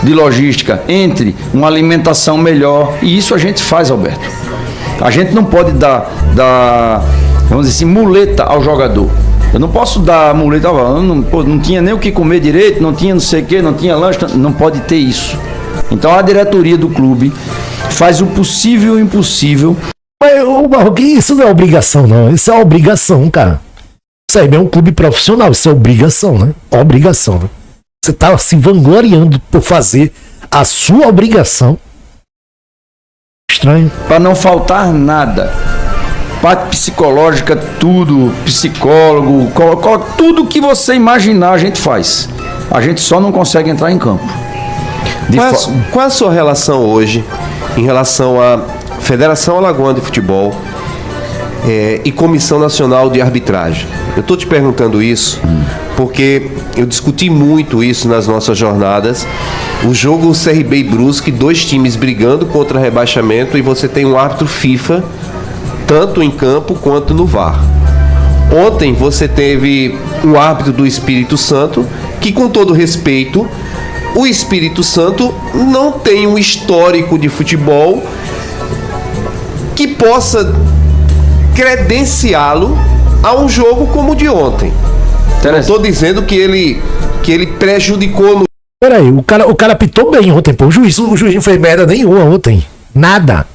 de logística, entre uma alimentação melhor, e isso a gente faz, Alberto. A gente não pode dar vamos dizer assim, muleta ao jogador. Eu não posso dar muleta, não tinha nem o que comer direito, não tinha não sei o que, não tinha lanche, não pode ter isso. Então a diretoria do clube faz o possível e o impossível. Mas, Marroquinho, isso não é obrigação, não. Isso é uma obrigação, cara. Isso aí é um clube profissional, isso é obrigação, né? Obrigação, né? Você tá se vangloriando por fazer a sua obrigação. Estranho. Para não faltar nada. Parte psicológica, tudo, psicólogo, tudo que você imaginar a gente faz. A gente só não consegue entrar em campo. Qual é a sua relação hoje em relação à Federação Alagoana de Futebol e Comissão Nacional de Arbitragem? Eu estou te perguntando isso porque eu discuti muito isso nas nossas jornadas. O jogo CRB e Brusque, 2 times brigando contra rebaixamento, e você tem um árbitro FIFA tanto em campo quanto no VAR. Ontem você teve um árbitro do Espírito Santo que, com todo respeito, o Espírito Santo não tem um histórico de futebol que possa credenciá-lo a um jogo como o de ontem. Não estou dizendo que ele prejudicou no... Peraí, o cara apitou bem ontem, pô. O juiz não fez merda nenhuma ontem. Nada.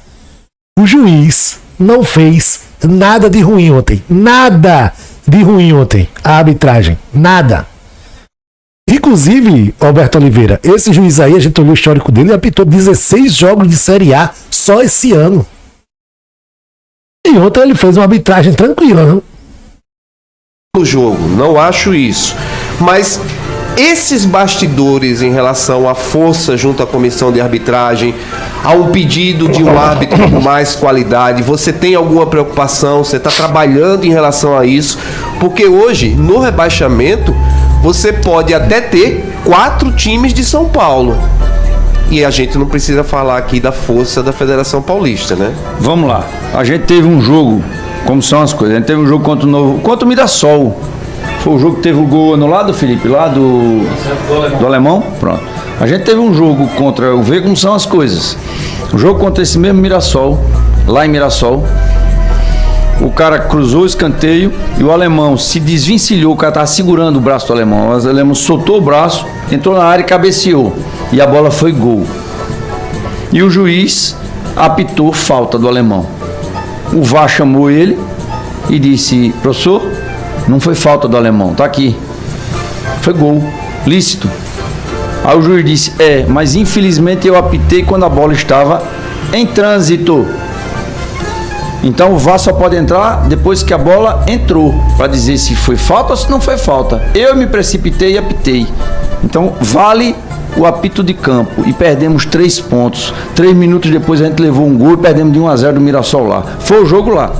O juiz não fez nada de ruim ontem. Nada de ruim ontem. A arbitragem. Nada. Inclusive, Alberto Oliveira, esse juiz aí, a gente olhou o histórico dele e apitou 16 jogos de Série A só esse ano. E ontem ele fez uma arbitragem tranquila, não? No jogo, não acho isso. Mas esses bastidores em relação à força junto à comissão de arbitragem, a um pedido de um árbitro com mais qualidade, você tem alguma preocupação? Você está trabalhando em relação a isso? Porque hoje, no rebaixamento, você pode até ter 4 times de São Paulo. E a gente não precisa falar aqui da força da Federação Paulista, né? Vamos lá. A gente teve um jogo, como são as coisas, a gente teve um jogo contra o Mirassol. Foi o jogo que teve o gol anulado, Felipe, lá do Alemão. Pronto. A gente teve um jogo contra o Vê como são as coisas. O jogo contra esse mesmo Mirassol, lá em Mirassol. O cara cruzou o escanteio e o alemão se desvencilhou. O cara estava segurando o braço do alemão. O alemão soltou o braço, entrou na área e cabeceou. E a bola foi gol. E o juiz apitou falta do alemão. O VAR chamou ele e disse: professor, não foi falta do alemão, tá aqui. Foi gol, lícito. Aí o juiz disse: mas infelizmente eu apitei quando a bola estava em trânsito. Então o VAR só pode entrar depois que a bola entrou, para dizer se foi falta ou se não foi falta. Eu me precipitei e apitei. Então vale o apito de campo e perdemos 3 pontos. 3 minutos depois a gente levou um gol e perdemos de 1-0 do Mirassol lá. Foi o jogo lá.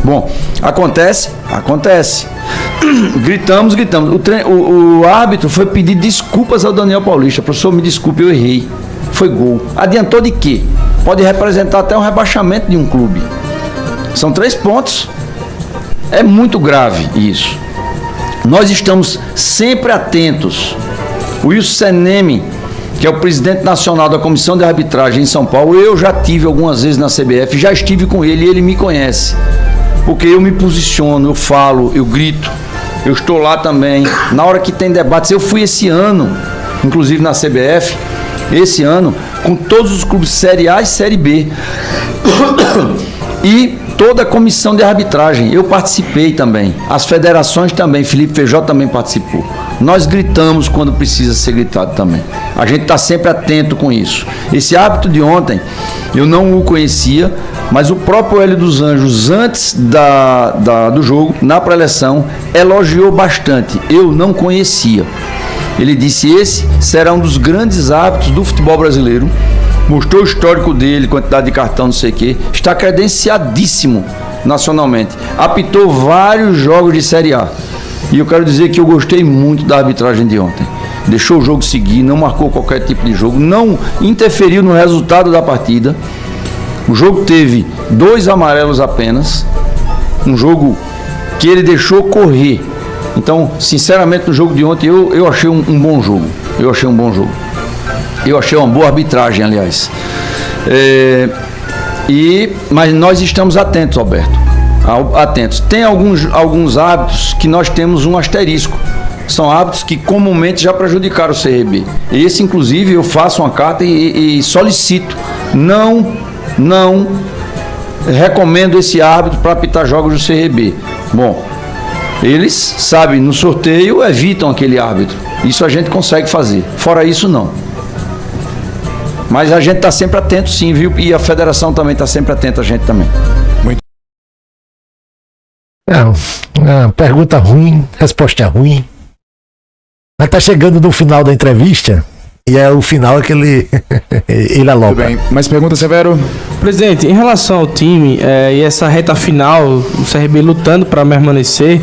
Bom, acontece. Gritamos. O árbitro foi pedir desculpas ao Daniel Paulista. Professor, me desculpe, eu errei. Foi gol. Adiantou de quê? Pode representar até um rebaixamento de um clube. São 3 pontos. É muito grave isso. Nós estamos sempre atentos. O Wilson Seneme, que é o presidente nacional da Comissão de Arbitragem em São Paulo, eu já tive algumas vezes na CBF, já estive com ele e ele me conhece. Porque eu me posiciono, eu falo, eu grito, eu estou lá também. Na hora que tem debates, eu fui esse ano, inclusive na CBF, esse ano, com todos os clubes Série A e Série B. E toda a comissão de arbitragem, eu participei também. As federações também, Felipe Feijó também participou. Nós gritamos quando precisa ser gritado também. A gente está sempre atento com isso. Esse árbitro de ontem, eu não o conhecia, mas o próprio Hélio dos Anjos, antes do jogo, na pré-eleção, elogiou bastante. Eu não conhecia. Ele disse: esse será um dos grandes árbitros do futebol brasileiro. Mostrou o histórico dele, quantidade de cartão, não sei o quê. Está credenciadíssimo nacionalmente. Apitou vários jogos de Série A. E eu quero dizer que eu gostei muito da arbitragem de ontem. Deixou o jogo seguir, não marcou qualquer tipo de jogo, não interferiu no resultado da partida. O jogo teve 2 amarelos apenas. Um jogo que ele deixou correr. Então, sinceramente, no jogo de ontem, eu achei um bom jogo. Eu achei um bom jogo. Eu achei uma boa arbitragem, aliás. Mas nós estamos atentos, Alberto. Atentos. Tem alguns hábitos que nós temos um asterisco. São hábitos que comumente já prejudicaram o CRB. Esse, inclusive, eu faço uma carta e solicito. Não recomendo esse árbitro para apitar jogos do CRB. Bom, eles, sabem, no sorteio evitam aquele árbitro. Isso a gente consegue fazer. Fora isso, não. Mas a gente está sempre atento, sim, viu? E a federação também está sempre atenta, a gente também. Muito. Pergunta ruim, resposta ruim. Mas tá chegando no final da entrevista e é o final que ele aloca. Tudo bem. Mais pergunta, Severo? Presidente, em relação ao time e essa reta final, o CRB lutando para permanecer,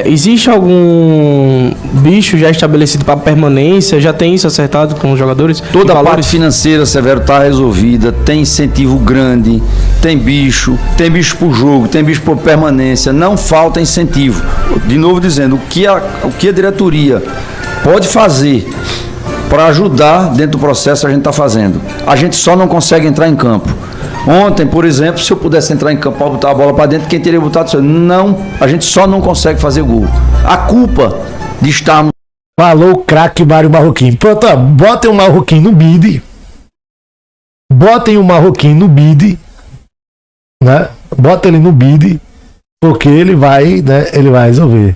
existe algum bicho já estabelecido para permanência? Já tem isso acertado com os jogadores? Toda a parte financeira, Severo, está resolvida, tem incentivo grande, tem bicho por jogo, tem bicho por permanência, não falta incentivo. De novo dizendo, o que a diretoria pode fazer para ajudar dentro do processo, a gente está fazendo. A gente só não consegue entrar em campo. Ontem, por exemplo, se eu pudesse entrar em campo para botar a bola para dentro, quem teria botado? Não, a gente só não consegue fazer gol. A culpa de estarmos... Falou o craque Mário Marroquim. Pronto, botem o Marroquim no bid. Botem o Marroquim no bid. Né? Bota ele no bid, porque ele vai, né? Ele vai resolver.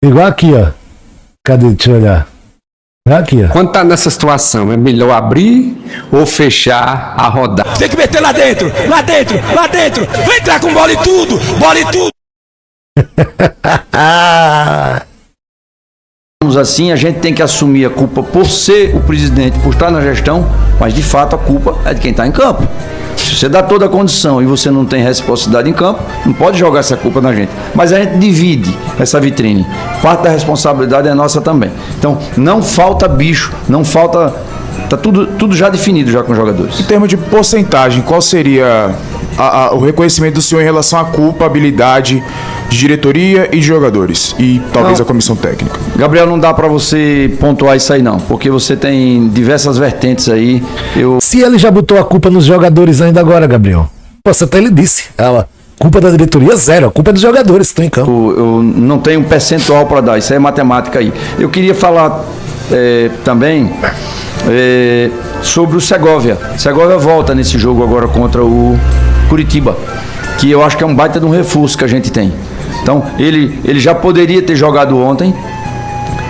Igual aqui, ó. Cadê? Deixa eu olhar. Aqui, ó. Quando tá nessa situação, é melhor abrir ou fechar a rodada? Tem que meter lá dentro. Vem entrar com bola e tudo. Assim, a gente tem que assumir a culpa por ser o presidente, por estar na gestão, mas de fato a culpa é de quem está em campo. Se você dá toda a condição e você não tem reciprocidade em campo, não pode jogar essa culpa na gente. Mas a gente divide essa vitrine. Parte da responsabilidade é nossa também. Então, não falta bicho, não falta... Está tudo já definido já com os jogadores. Em termos de porcentagem, qual seria o reconhecimento do senhor em relação à culpabilidade de diretoria e de jogadores? E talvez a comissão técnica. Gabriel, não dá para você pontuar isso aí não, porque você tem diversas vertentes aí. Se ele já botou a culpa nos jogadores ainda agora, Gabriel. Você até ele disse. Culpa da diretoria zero, a culpa é dos jogadores que estão em campo. Eu não tenho um percentual para dar, isso é matemática aí. Eu queria falar também sobre o Segovia. Segovia volta nesse jogo agora contra o Curitiba, que eu acho que é um baita de um reforço que a gente tem. Então, ele já poderia ter jogado ontem,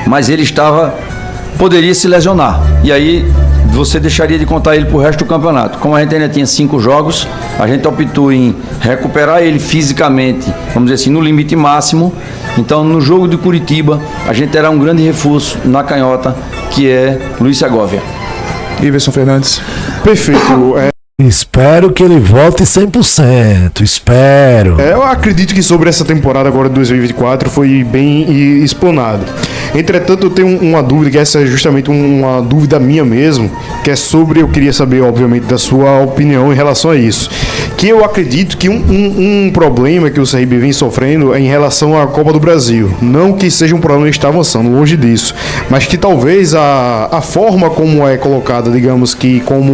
mas ele poderia se lesionar. E aí, você deixaria de contar ele pro resto do campeonato. Como a gente ainda tinha 5 jogos, a gente optou em recuperar ele fisicamente, vamos dizer assim, no limite máximo. Então, no jogo de Curitiba, a gente terá um grande reforço na canhota, que é Luiz Segovia. Iverson Fernandes. Perfeito. Espero que ele volte 100%, espero. Eu acredito que sobre essa temporada agora de 2024 foi bem explanado. Entretanto, eu tenho uma dúvida, que essa é justamente uma dúvida minha mesmo, que é sobre, eu queria saber, obviamente, da sua opinião em relação a isso. Que eu acredito que um problema que o CRB vem sofrendo é em relação à Copa do Brasil. Não que seja um problema que está avançando, longe disso, mas que talvez a forma como é colocada, digamos que como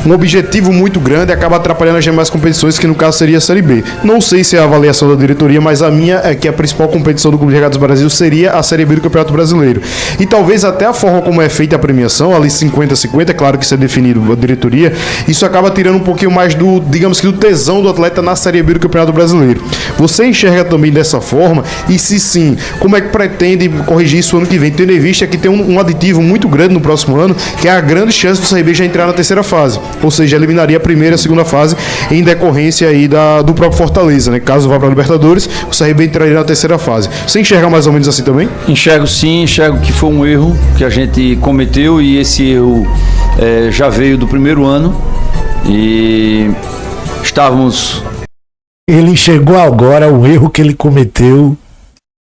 um objetivo muito grande acaba atrapalhando as demais competições, que no caso seria a Série B. Não sei se é a avaliação da diretoria, mas a minha é que a principal competição do Clube de Regatas Brasil seria a Série B do Campeonato Brasileiro. E talvez até a forma como é feita a premiação, ali 50-50, é claro que isso é definido a diretoria, isso acaba tirando um pouquinho mais do, digamos que do tesão do atleta na Série B do Campeonato Brasileiro. Você enxerga também dessa forma? E se sim, como é que pretende corrigir isso ano que vem, tendo em vista que tem um aditivo muito grande no próximo ano, que é a grande chance do CRB já entrar na terceira fase? Ou seja, eliminaria a primeira e a segunda fase em decorrência aí do próprio Fortaleza, né? Caso vá para a Libertadores, o CRB entraria na terceira fase. Você enxerga mais ou menos assim também? Enxergo sim, enxergo que foi um erro que a gente cometeu, e esse erro já veio do primeiro ano, e estávamos... Ele enxergou agora o erro que ele cometeu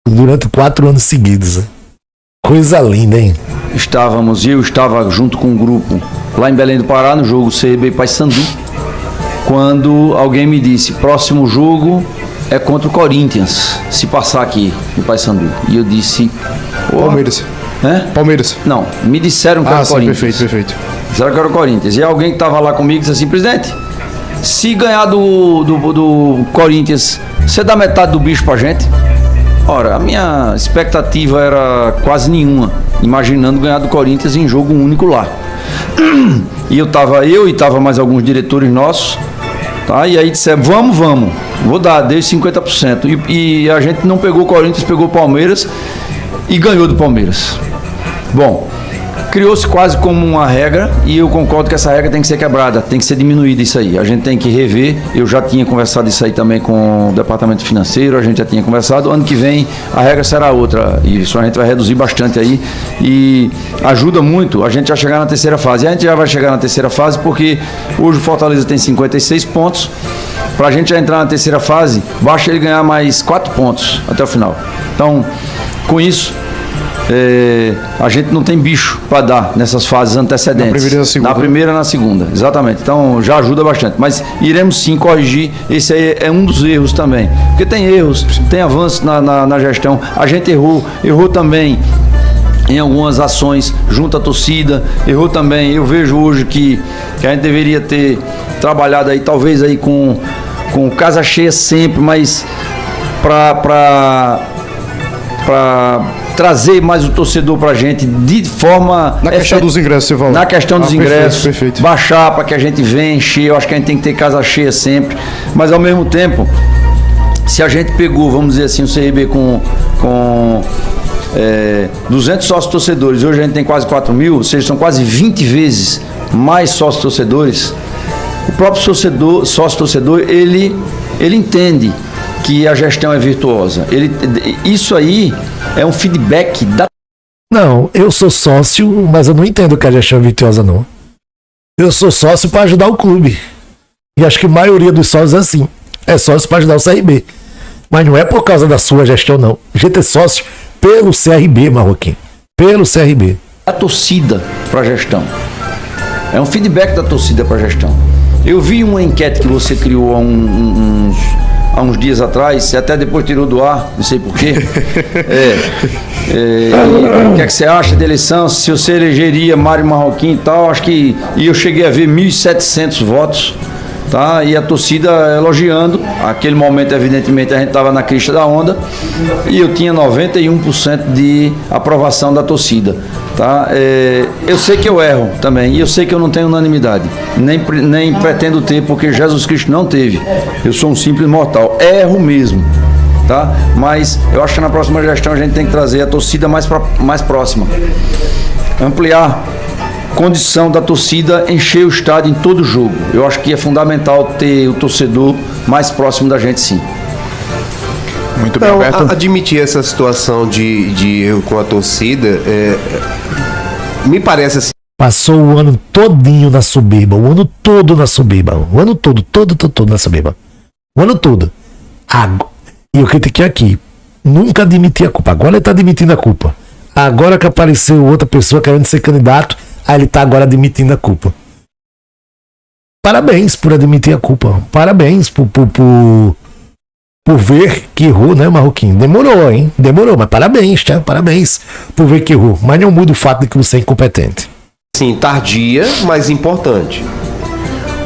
durante 4 anos seguidos. Né? Coisa linda, hein? Eu estava junto com um grupo lá em Belém do Pará, no jogo CRB Paysandu, quando alguém me disse: próximo jogo é contra o Corinthians, se passar aqui no Paysandu. E eu disse: Palmeiras. Palmeiras. Não, me disseram que era o Corinthians. Perfeito. Disseram que era o Corinthians. E alguém que estava lá comigo disse assim: presidente, se ganhar do Corinthians, você dá metade do bicho pra gente? Ora, a minha expectativa era quase nenhuma, imaginando ganhar do Corinthians em jogo único lá. E eu estava mais alguns diretores nossos, tá? E aí disseram: vamos, vou dar, dei 50%. E a gente não pegou o Corinthians, pegou o Palmeiras e ganhou do Palmeiras. Bom, criou-se quase como uma regra, e eu concordo que essa regra tem que ser quebrada, tem que ser diminuída isso aí. A gente tem que rever. Eu já tinha conversado isso aí também com o departamento financeiro, a gente já tinha conversado. Ano que vem a regra será outra, e isso a gente vai reduzir bastante aí, e ajuda muito a gente já chegar na terceira fase. E a gente já vai chegar na terceira fase porque hoje o Fortaleza tem 56 pontos. Para a gente já entrar na terceira fase, basta ele ganhar mais 4 pontos até o final. Então, com isso, a gente não tem bicho para dar nessas fases antecedentes. Na primeira e na segunda. Exatamente. Então já ajuda bastante. Mas iremos sim corrigir. Esse aí é um dos erros também. Porque tem erros, tem avanços na gestão. A gente errou também em algumas ações junto à torcida. Errou também. Eu vejo hoje que a gente deveria ter trabalhado aí, talvez aí com casa cheia sempre, mas para trazer mais o torcedor pra gente de forma... Na questão dos ingressos, você falou. Na questão dos ingressos. Perfeito. Baixar para que a gente venha encher. Eu acho que a gente tem que ter casa cheia sempre. Mas ao mesmo tempo, se a gente pegou, vamos dizer assim, o CRB com 200 sócios torcedores, hoje a gente tem quase 4 mil, ou seja, são quase 20 vezes mais sócios torcedores. O próprio sócio torcedor, ele entende que a gestão é virtuosa. Isso aí é um feedback da... Não, eu sou sócio, mas eu não entendo que a gestão é virtuosa, não. Eu sou sócio para ajudar o clube. E acho que a maioria dos sócios é assim. É sócio para ajudar o CRB. Mas não é por causa da sua gestão, não. A gente é sócio pelo CRB, Marroquim. Pelo CRB. A torcida para a gestão. É um feedback da torcida para a gestão. Eu vi uma enquete que você criou há uns dias atrás, até depois tirou do ar, não sei porquê. O que é que você acha da eleição? Se você elegeria Mário Marroquim e tal, acho que... E eu cheguei a ver 1.700 votos, tá? E a torcida elogiando. Aquele momento, evidentemente, a gente estava na crista da onda, e eu tinha 91% de aprovação da torcida, tá? Eu sei que eu erro também, e eu sei que eu não tenho unanimidade, nem pretendo ter, porque Jesus Cristo não teve. Eu sou um simples mortal, erro mesmo, tá? Mas eu acho que na próxima gestão a gente tem que trazer a torcida mais próxima, ampliar condição da torcida, encher o estádio em todo jogo. Eu acho que é fundamental ter o torcedor mais próximo da gente, sim. Muito bem, Alberto. Admitir essa situação de erro com a torcida, me parece assim, Passou o ano todinho na soberba, o ano todo na soberba, o ano todo na soberba, o ano todo. E eu critiquei aqui, nunca admiti a culpa, agora ele tá admitindo a culpa. Agora que apareceu outra pessoa querendo ser candidato, aí ele tá agora admitindo a culpa. Parabéns por admitir a culpa, parabéns por ver que errou, né, Marroquinho? Demorou, hein? Demorou, mas parabéns, tá? Parabéns por ver que errou, mas não muda o fato de que você é incompetente. Sim, tardia, mas importante.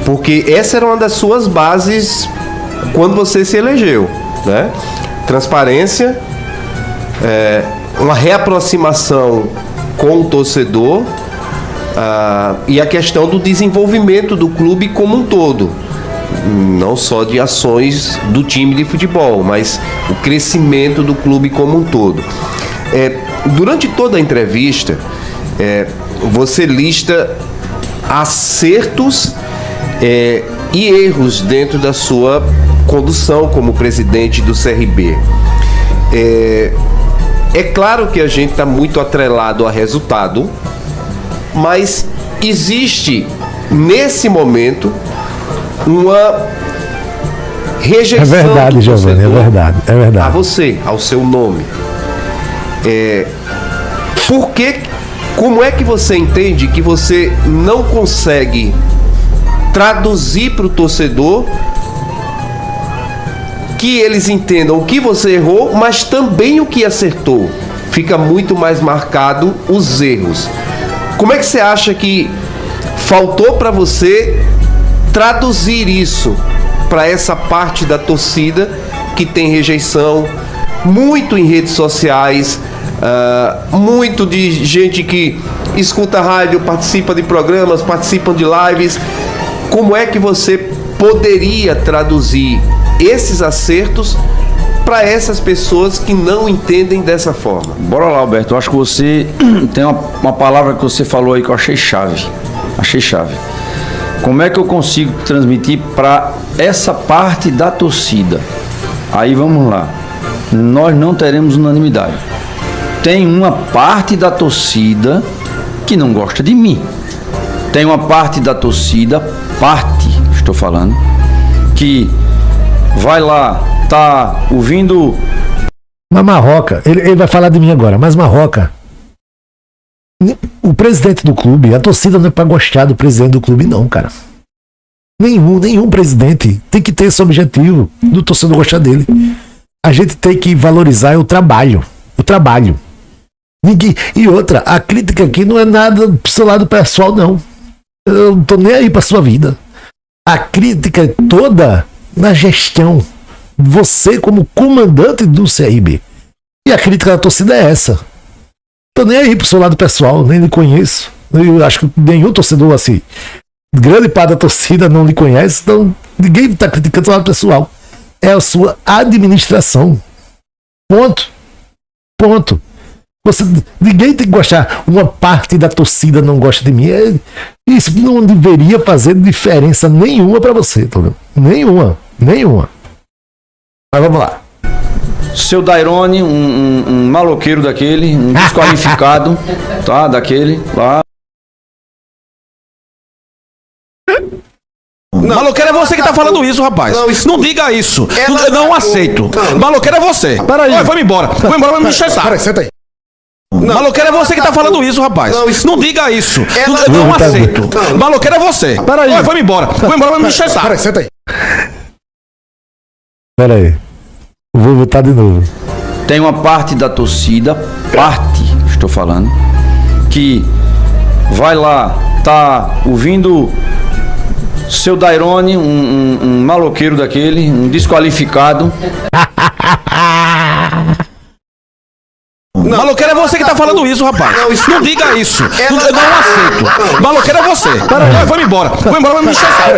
Porque essa era uma das suas bases quando você se elegeu, né? Transparência, uma reaproximação com o torcedor e a questão do desenvolvimento do clube como um todo. Não só de ações do time de futebol, mas o crescimento do clube como um todo. Durante toda a entrevista, você lista acertos e erros dentro da sua condução como presidente do CRB. É claro que a gente está muito atrelado a resultado, mas existe, nesse momento, uma rejeição. É verdade, Giovanni, é verdade. A você, ao seu nome. Como é que você entende que você não consegue traduzir para o torcedor que eles entendam o que você errou, mas também o que acertou? Fica muito mais marcado os erros. Como é que você acha que faltou para você traduzir isso para essa parte da torcida que tem rejeição, muito em redes sociais, muito de gente que escuta rádio, participa de programas, participam de lives? Como é que você poderia traduzir esses acertos para essas pessoas que não entendem dessa forma? Bora lá, Alberto. Eu acho que você tem uma palavra que você falou aí que eu achei chave. Como é que eu consigo transmitir para essa parte da torcida? Aí vamos lá. Nós não teremos unanimidade. Tem uma parte da torcida que não gosta de mim. Tem uma parte da torcida, estou falando, que vai lá, tá ouvindo... Mas Marroca, ele vai falar de mim agora, mas Marroca, o presidente do clube, a torcida não é pra gostar do presidente do clube não, cara. Nenhum presidente tem que ter esse objetivo do torcedor gostar dele. A gente tem que valorizar o trabalho. E outra, a crítica aqui não é nada pro seu lado pessoal, não. Eu não tô nem aí pra sua vida. A crítica é toda na gestão. Você como comandante do CRB. E a crítica da torcida é essa. Tô nem aí pro seu lado pessoal, nem lhe conheço. Eu acho que nenhum torcedor assim, grande parte da torcida não lhe conhece, então ninguém tá criticando o seu lado pessoal. É a sua administração. Ponto. Ninguém tem que gostar. Uma parte da torcida não gosta de mim. Isso não deveria fazer diferença nenhuma pra você, tá vendo? Nenhuma. Mas vamos lá. Seu Dairone, um maloqueiro daquele, um desqualificado, tá? Daquele lá. Não. Maloqueiro é você que tá falando isso, rapaz. Não diga isso. Não aceito. Maloqueiro é você. Peraí. Vamos embora, vai me estressar. Peraí, senta aí. Maloqueiro é você que tá falando isso, rapaz. Não diga isso. Não aceito. Maloqueiro é você. Peraí. Vamos embora, vai me estressar. Peraí, senta aí. Peraí. Vou votar de novo. Tem uma parte da torcida, estou falando, que vai lá, tá ouvindo seu Dairone, um maloqueiro daquele, um desqualificado. Maloqueiro é você que tá falando isso, rapaz. Não diga isso. Não aceito. Maloqueiro é você. Vamos embora, vai me estressar.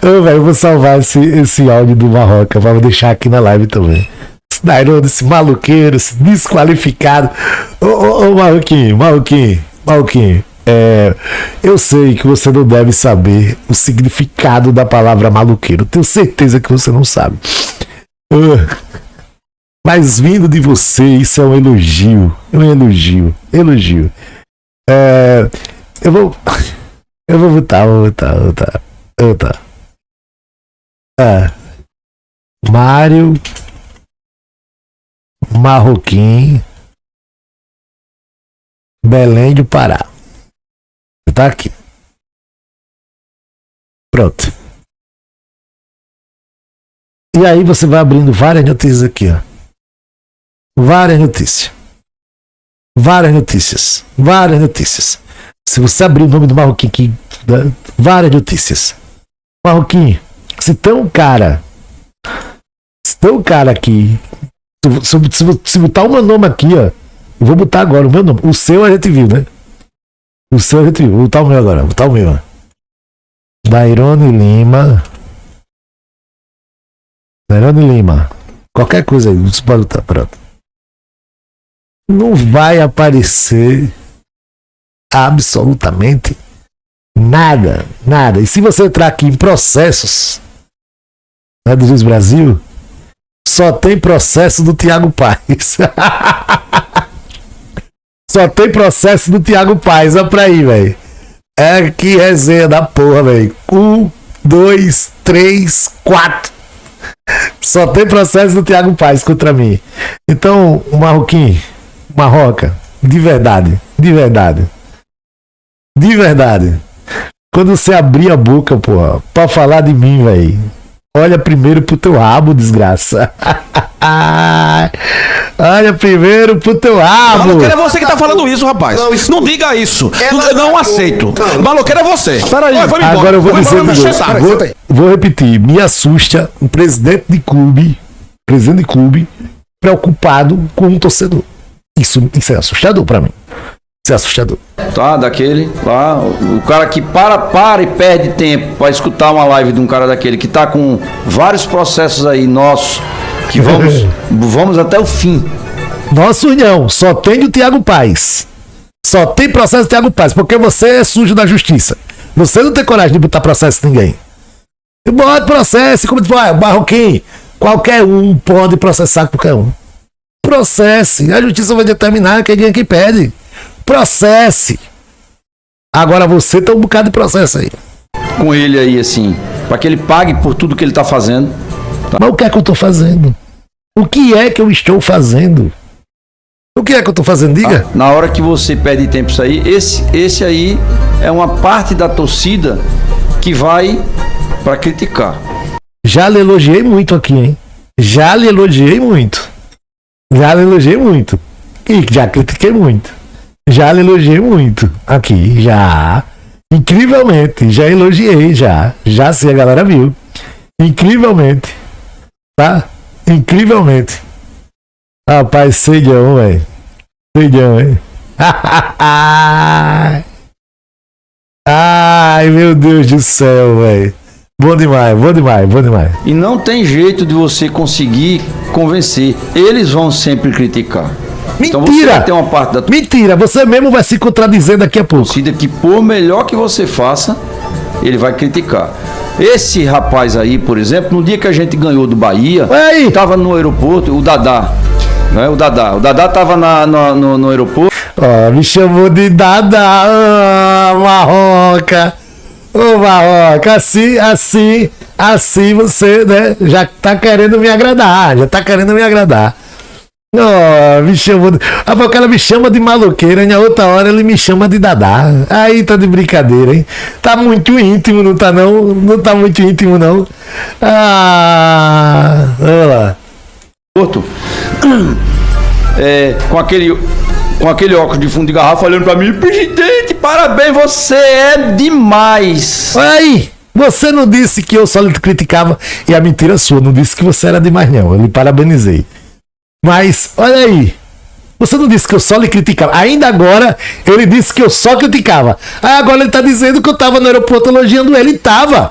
Eu vou salvar esse áudio do Marroca, vou deixar aqui na live também. Esse Dairone, esse maluqueiro, esse desqualificado. Ô Marroquinho, eu sei que você não deve saber o significado da palavra maluqueiro. Tenho certeza que você não sabe. Mas vindo de você, isso é um elogio. Um elogio. Elogio. Eu vou botar. Mário Marroquim, Belém do Pará. Tá aqui. Pronto. E aí você vai abrindo várias notícias aqui, ó. Várias notícias. Se você abrir o nome do Marroquim aqui, várias notícias. Marroquim, se tem um cara aqui, se botar o meu nome aqui, ó, eu vou botar agora o meu nome. O seu a gente viu, né? Vou botar o meu agora, ó. Dairone Lima. Qualquer coisa aí, você pode botar, pronto. Não vai aparecer absolutamente nada. E se você entrar aqui em processos, né, do Juiz Brasil, só tem processo do Thiago Paes. Só tem processo do Thiago Paes, olha pra aí, velho. Que resenha da porra, velho. 1, 2, 3, 4. Só tem processo do Thiago Paes contra mim. Então, o Marroca, de verdade. Quando você abrir a boca, porra, pra falar de mim, velho, olha primeiro pro teu rabo, desgraça. Olha primeiro pro teu rabo. Maloqueiro é você que tá falando isso, rapaz. Não diga isso. Não aceito. Maloqueiro é você. Peraí. Agora eu vou dizer. Vou repetir. Me assusta um presidente de clube preocupado com um torcedor. Isso é assustador pra mim. Isso é assustador. Tá, daquele lá, o cara que para e perde tempo pra escutar uma live de um cara daquele que tá com vários processos aí nossos, que vamos até o fim. Nossa união, só tem do Thiago Paes. Só tem processo do Thiago Paes, porque você é sujo da justiça. Você não tem coragem de botar processo em ninguém. Bota processo, como tu fala, Marroquim, qualquer um pode processar qualquer um. Processe, a justiça vai determinar quem pede. Processe. Agora você tem um bocado de processo aí. Com ele aí, assim, para que ele pague por tudo que ele tá fazendo. Tá? Mas o que é que eu tô fazendo? O que é que eu estou fazendo? O que é que eu tô fazendo? Diga. Na hora que você perde tempo isso aí, esse aí é uma parte da torcida que vai para criticar. Já lhe elogiei muito aqui, hein? Já lhe elogiei muito. E já critiquei muito. Já lhe elogiei muito aqui, já. Incrivelmente, já elogiei, já. Já se a galera viu. Incrivelmente. Tá? Incrivelmente. Rapaz, seião, velho. Seião, hein? Ai, meu Deus do céu, velho. Bom demais. E não tem jeito de você conseguir convencer. Eles vão sempre criticar. Mentira! Então você vai ter uma parte da... Mentira! Você mesmo vai se contradizer daqui a pouco. Que por melhor que você faça, ele vai criticar. Esse rapaz aí, por exemplo, no dia que a gente ganhou do Bahia, estava no aeroporto, o Dadá. Né? O Dadá estava no aeroporto. Me chamou de Dadá, Marroca. Ô Marroca, assim você, né, já tá querendo me agradar. Me chamou de... o cara me chama de maloqueira, na outra hora ele me chama de Dadá. Aí tá de brincadeira, hein? Tá muito íntimo, não tá não? Não tá muito íntimo, não. Vamos lá. Com aquele óculos de fundo de garrafa olhando pra mim, presidente, parabéns, você é demais. Olha aí, você não disse que eu só lhe criticava, e a mentira sua, não disse que você era demais não, eu lhe parabenizei. Mas, olha aí, você não disse que eu só lhe criticava, ainda agora ele disse que eu só criticava. Aí agora ele tá dizendo que eu tava no aeroporto elogiando ele, e tava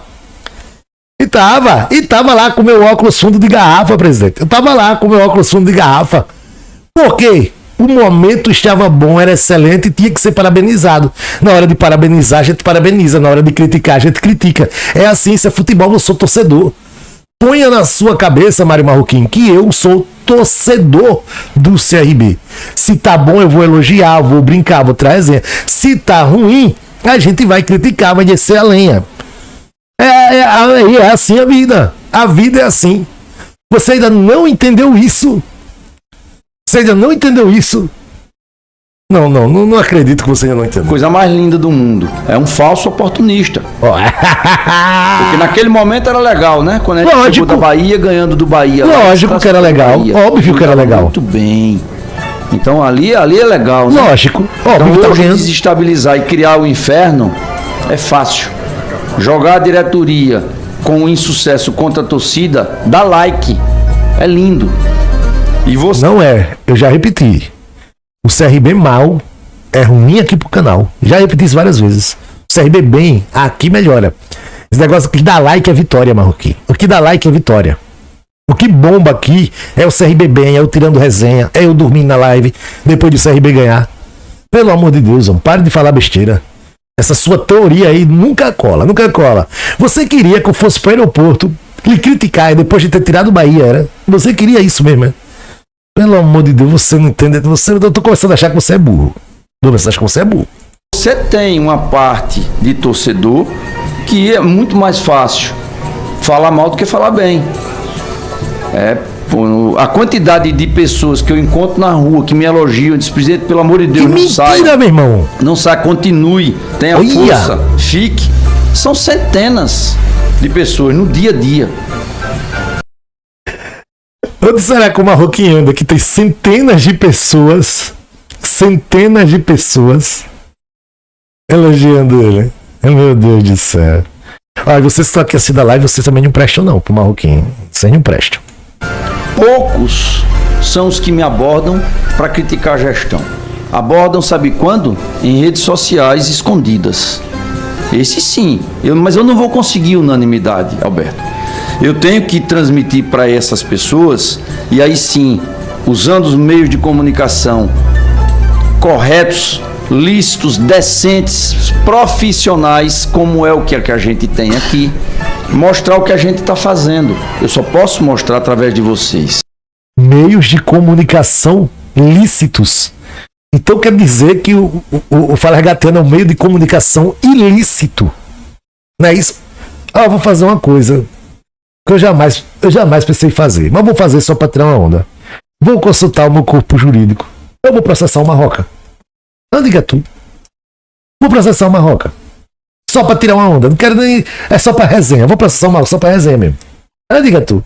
lá com meu óculos fundo de garrafa, presidente. Eu tava lá com meu óculos fundo de garrafa. Por quê? O momento estava bom, era excelente e tinha que ser parabenizado. Na hora de parabenizar, a gente parabeniza. Na hora de criticar, a gente critica. É assim, isso é futebol, eu sou torcedor. Ponha na sua cabeça, Mário Marroquim, que eu sou torcedor do CRB. Se tá bom, eu vou elogiar, vou brincar, vou trazer. Se tá ruim, a gente vai criticar, vai descer a lenha. É assim a vida. A vida é assim. Você ainda não entendeu isso? Você ainda não entendeu isso? Não acredito que você ainda não entendeu. Coisa mais linda do mundo. É um falso oportunista. Porque naquele momento era legal, né? Quando a gente chegou da Bahia, ganhando do Bahia. Lógico que era legal. Óbvio que era legal. Muito bem. Então ali é legal, né? Lógico. Então hoje desestabilizar e criar o inferno é fácil. Jogar a diretoria com insucesso contra a torcida, dá like. É lindo. E você... Não é. Eu já repeti. O CRB mal é ruim aqui pro canal. Já repeti isso várias vezes. O CRB bem, aqui melhora. Esse negócio que dá like é vitória, Marroquim. O que dá like é vitória. O que bomba aqui é o CRB bem, é eu tirando resenha, é eu dormindo na live depois do CRB ganhar. Pelo amor de Deus, pare de falar besteira. Essa sua teoria aí nunca cola, nunca cola. Você queria que eu fosse pro aeroporto lhe criticar depois de ter tirado o Bahia, era? Você queria isso mesmo, né? Pelo amor de Deus, você não entende. Eu tô começando a achar que você é burro. Você acha que você é burro. Você tem uma parte de torcedor que é muito mais fácil falar mal do que falar bem. A quantidade de pessoas que eu encontro na rua que me elogiam, diz, presidente, pelo amor de Deus, que não saia, meu irmão. Não saia, continue, tenha força, fique. São centenas de pessoas no dia a dia. Onde será que o Marroquim anda que tem centenas de pessoas elogiando ele? Meu Deus do céu. Olha, vocês que estão aqui assim da live, vocês também não prestam não pro Marroquim. Vocês não prestam. Poucos são os que me abordam para criticar a gestão. Abordam, sabe quando? Em redes sociais escondidas. Esse sim, mas eu não vou conseguir unanimidade, Alberto. Eu tenho que transmitir para essas pessoas, e aí sim, usando os meios de comunicação corretos, lícitos, decentes, profissionais, como é o que a gente tem aqui, mostrar o que a gente está fazendo. Eu só posso mostrar através de vocês. Meios de comunicação lícitos. Então quer dizer que o Fala Regateando é um meio de comunicação ilícito. Não é isso? Eu vou fazer uma coisa que eu jamais pensei em fazer, mas vou fazer só para tirar uma onda. Vou consultar o meu corpo jurídico. Eu vou processar o Marroca. Não diga tu. Vou processar o Marroca. Só para tirar uma onda. Não quero nem. É só para resenha. Vou processar o Marroca só para resenha mesmo. Não diga tu.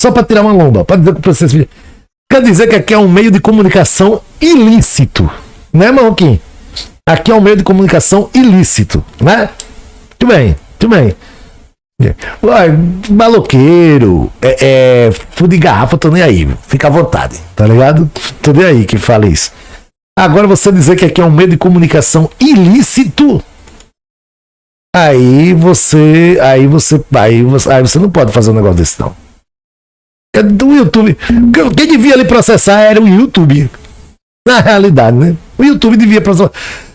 Só para tirar uma lomba. Para dizer que o processo. Quer dizer que aqui é um meio de comunicação ilícito. Né, Marroquim? Aqui é um meio de comunicação ilícito. Né? Muito bem. Maloqueiro, fundo de garrafa, tô nem aí, fica à vontade, tá ligado? Tô nem aí que fala isso. Agora você dizer que aqui é um meio de comunicação ilícito, aí você não pode fazer um negócio desse não. É do YouTube. Quem devia ali processar era o YouTube. Na realidade, né? O YouTube devia processar.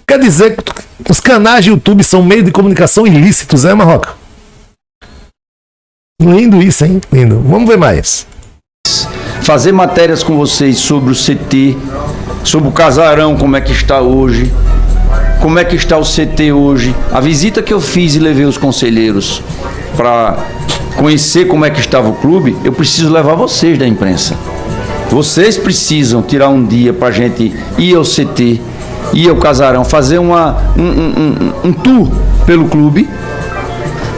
Quer dizer que os canais de YouTube são meio de comunicação ilícitos, é, Marroca? Lindo isso, hein? Lindo. Vamos ver mais. Fazer matérias com vocês sobre o CT, sobre o casarão, como é que está hoje, como é que está o CT hoje. A visita que eu fiz e levei os conselheiros para conhecer como é que estava o clube, eu preciso levar vocês da imprensa. Vocês precisam tirar um dia para a gente ir ao CT, ir ao casarão, fazer um tour pelo clube,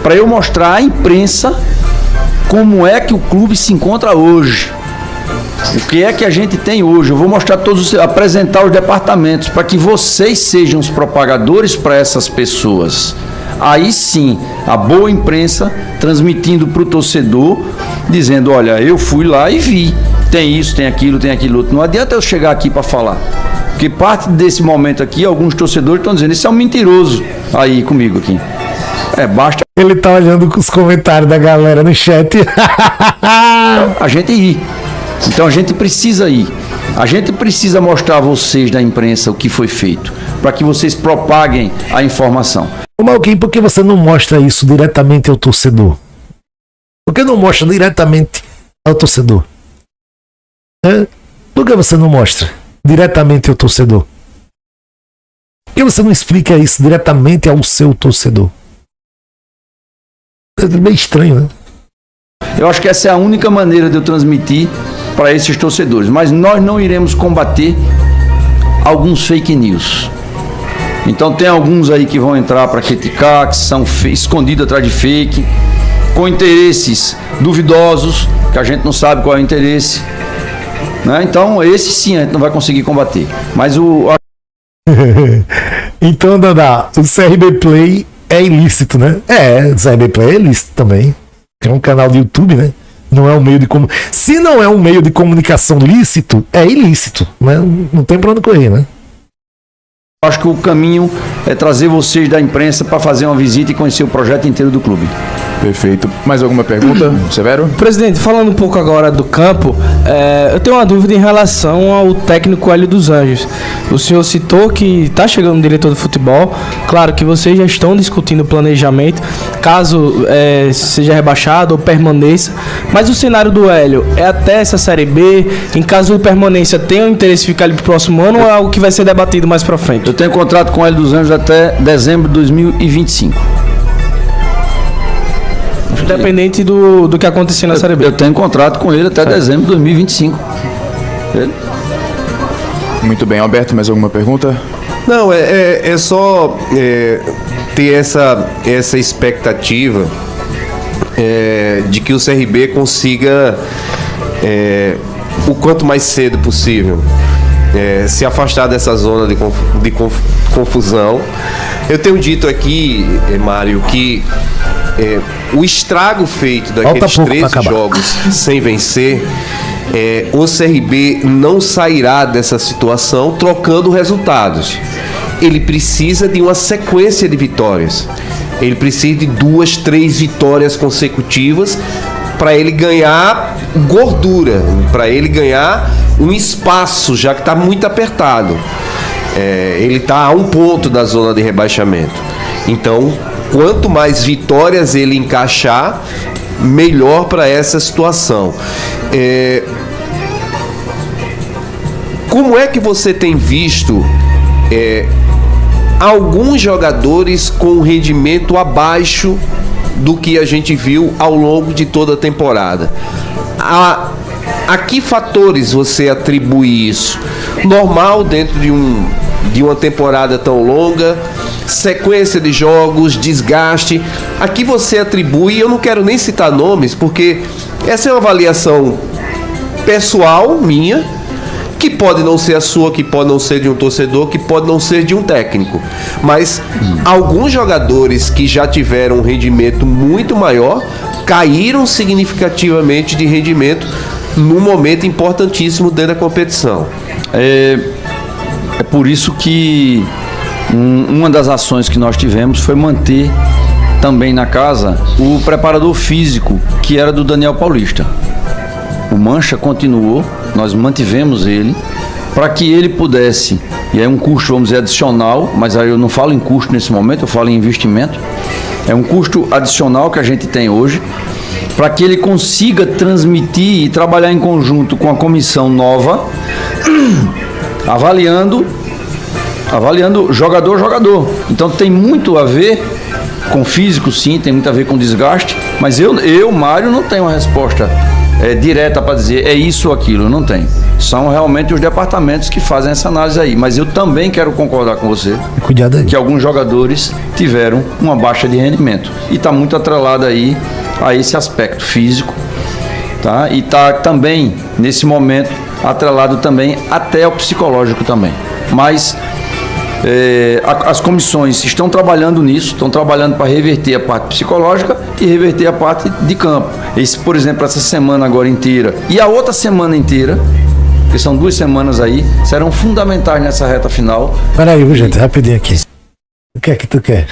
para eu mostrar à imprensa como é que o clube se encontra hoje. O que é que a gente tem hoje? Eu vou mostrar apresentar os departamentos para que vocês sejam os propagadores para essas pessoas. Aí sim, a boa imprensa transmitindo para o torcedor, dizendo, olha, eu fui lá e vi. Tem isso, tem aquilo outro. Não adianta eu chegar aqui para falar. Porque parte desse momento aqui, alguns torcedores estão dizendo, isso é um mentiroso aí comigo aqui. Basta. Ele tá olhando os comentários da galera no chat. A gente ir. Então a gente precisa ir. A gente precisa mostrar a vocês da imprensa o que foi feito, para que vocês propaguem a informação. Ô Marroquim, por que você não mostra isso diretamente ao torcedor? Por que não mostra diretamente ao torcedor? Por que você não mostra diretamente ao torcedor? Por que você não explica isso diretamente ao seu torcedor? É meio estranho, né? Eu acho que essa é a única maneira de eu transmitir para esses torcedores. Mas nós não iremos combater alguns fake news. Então tem alguns aí que vão entrar para criticar, que são escondidos atrás de fake, com interesses duvidosos, que a gente não sabe qual é o interesse. Né? Então esse sim a gente não vai conseguir combater. Mas Então, Dandá, o CRB Play é ilícito, né? O CRB Play é ilícito também. É um canal de YouTube, né? Não é um meio de comunicação. Se não é um meio de comunicação lícito, é ilícito, né? Não tem pra onde correr, né? acho que o caminho é trazer vocês da imprensa para fazer uma visita e conhecer o projeto inteiro do clube. Perfeito. Mais alguma pergunta, Severo? Presidente, falando um pouco agora do campo, eu tenho uma dúvida em relação ao técnico Hélio dos Anjos. O senhor citou que está chegando um diretor de futebol. Claro que vocês já estão discutindo o planejamento, caso seja rebaixado ou permaneça. Mas o cenário do Hélio é até essa Série B? Em caso de permanência, tem o interesse de ficar ali para o próximo ano ou é algo que vai ser debatido mais para frente? Eu tenho contrato com o Hélio dos Anjos até dezembro de 2025. Independente do que acontecer na Série B. Eu tenho contrato com ele até dezembro de 2025. Muito bem, Alberto, mais alguma pergunta? Não, é só ter essa expectativa de que o CRB consiga, o quanto mais cedo possível, se afastar dessa zona de confusão. Eu tenho dito aqui, Mário, que o estrago feito daqueles 13 jogos sem vencer, o CRB não sairá dessa situação trocando resultados. Ele precisa de uma sequência de vitórias. Ele precisa de 2, 3 vitórias consecutivas para ele ganhar gordura, para ele ganhar um espaço, já que está muito apertado. Ele está a 1 ponto da zona de rebaixamento. Então, quanto mais vitórias ele encaixar, melhor para essa situação. Como é que você tem visto alguns jogadores com rendimento abaixo do que a gente viu ao longo de toda a temporada? A que fatores você atribui isso? Normal dentro de uma temporada tão longa, sequência de jogos, desgaste. Aqui você atribui, eu não quero nem citar nomes, porque essa é uma avaliação pessoal minha, que pode não ser a sua, que pode não ser de um torcedor, que pode não ser de um técnico. Mas alguns jogadores que já tiveram um rendimento muito maior caíram significativamente de rendimento num momento importantíssimo dentro da competição. É por isso que uma das ações que nós tivemos foi manter também na casa o preparador físico, que era do Daniel Paulista. O Mancha continuou, nós mantivemos ele, para que ele pudesse, e é um custo, vamos dizer, adicional, mas aí eu não falo em custo nesse momento, eu falo em investimento. É um custo adicional que a gente tem hoje, para que ele consiga transmitir e trabalhar em conjunto com a comissão nova, avaliando jogador. Então tem muito a ver com físico, sim, tem muito a ver com desgaste, mas eu Mário, não tenho uma resposta direta para dizer é isso ou aquilo, não tem. São realmente os departamentos que fazem essa análise aí, mas eu também quero concordar com você que alguns jogadores tiveram uma baixa de rendimento e está muito atrelado aí a esse aspecto físico, tá? E está também nesse momento atrelado também até ao psicológico também, mas as comissões estão trabalhando nisso, estão trabalhando para reverter a parte psicológica e reverter a parte de campo. Por exemplo, essa semana agora inteira e a outra semana inteira, que são 2 semanas aí, serão fundamentais nessa reta final. Peraí, gente, rapidinho aqui. O que é que tu quer?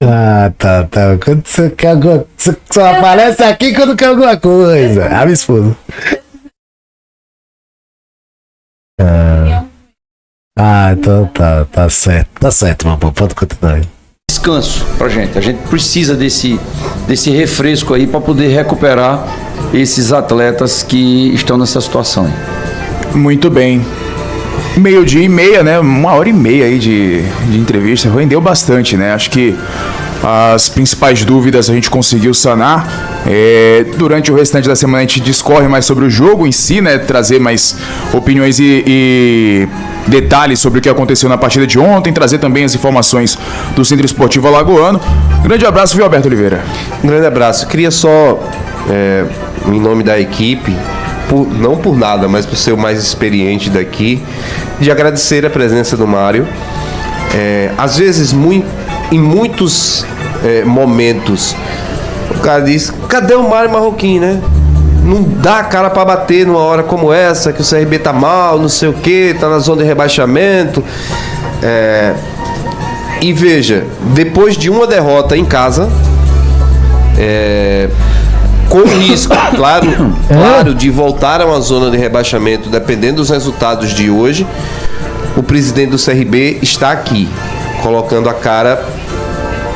Ah, tá. Quando você quer alguma coisa, você só aparece aqui quando quer alguma coisa. Ah, minha esposa. Então tá certo. Tá certo, meu povo, pode continuar aí. descanso pra gente. A gente precisa desse refresco aí para poder recuperar esses atletas que estão nessa situação. Muito bem. 12h30, né? 1h30 aí de entrevista. Rendeu bastante, né? Acho que as principais dúvidas a gente conseguiu sanar. Durante o restante da semana a gente discorre mais sobre o jogo em si, né? Trazer mais opiniões e detalhes sobre o que aconteceu na partida de ontem, trazer também as informações do Centro Esportivo Alagoano. Grande abraço, viu, Alberto Oliveira? Um grande abraço. Queria só, em nome da equipe, não por nada, mas por ser o mais experiente daqui, de agradecer a presença do Mário. Às vezes, em muitos momentos, o cara diz: cadê o Mário Marroquim, né? Não dá a cara pra bater numa hora como essa, que o CRB tá mal, não sei o que, tá na zona de rebaixamento. E veja, depois de uma derrota em casa, com risco, claro, de voltar a uma zona de rebaixamento, dependendo dos resultados de hoje, o presidente do CRB está aqui, colocando a cara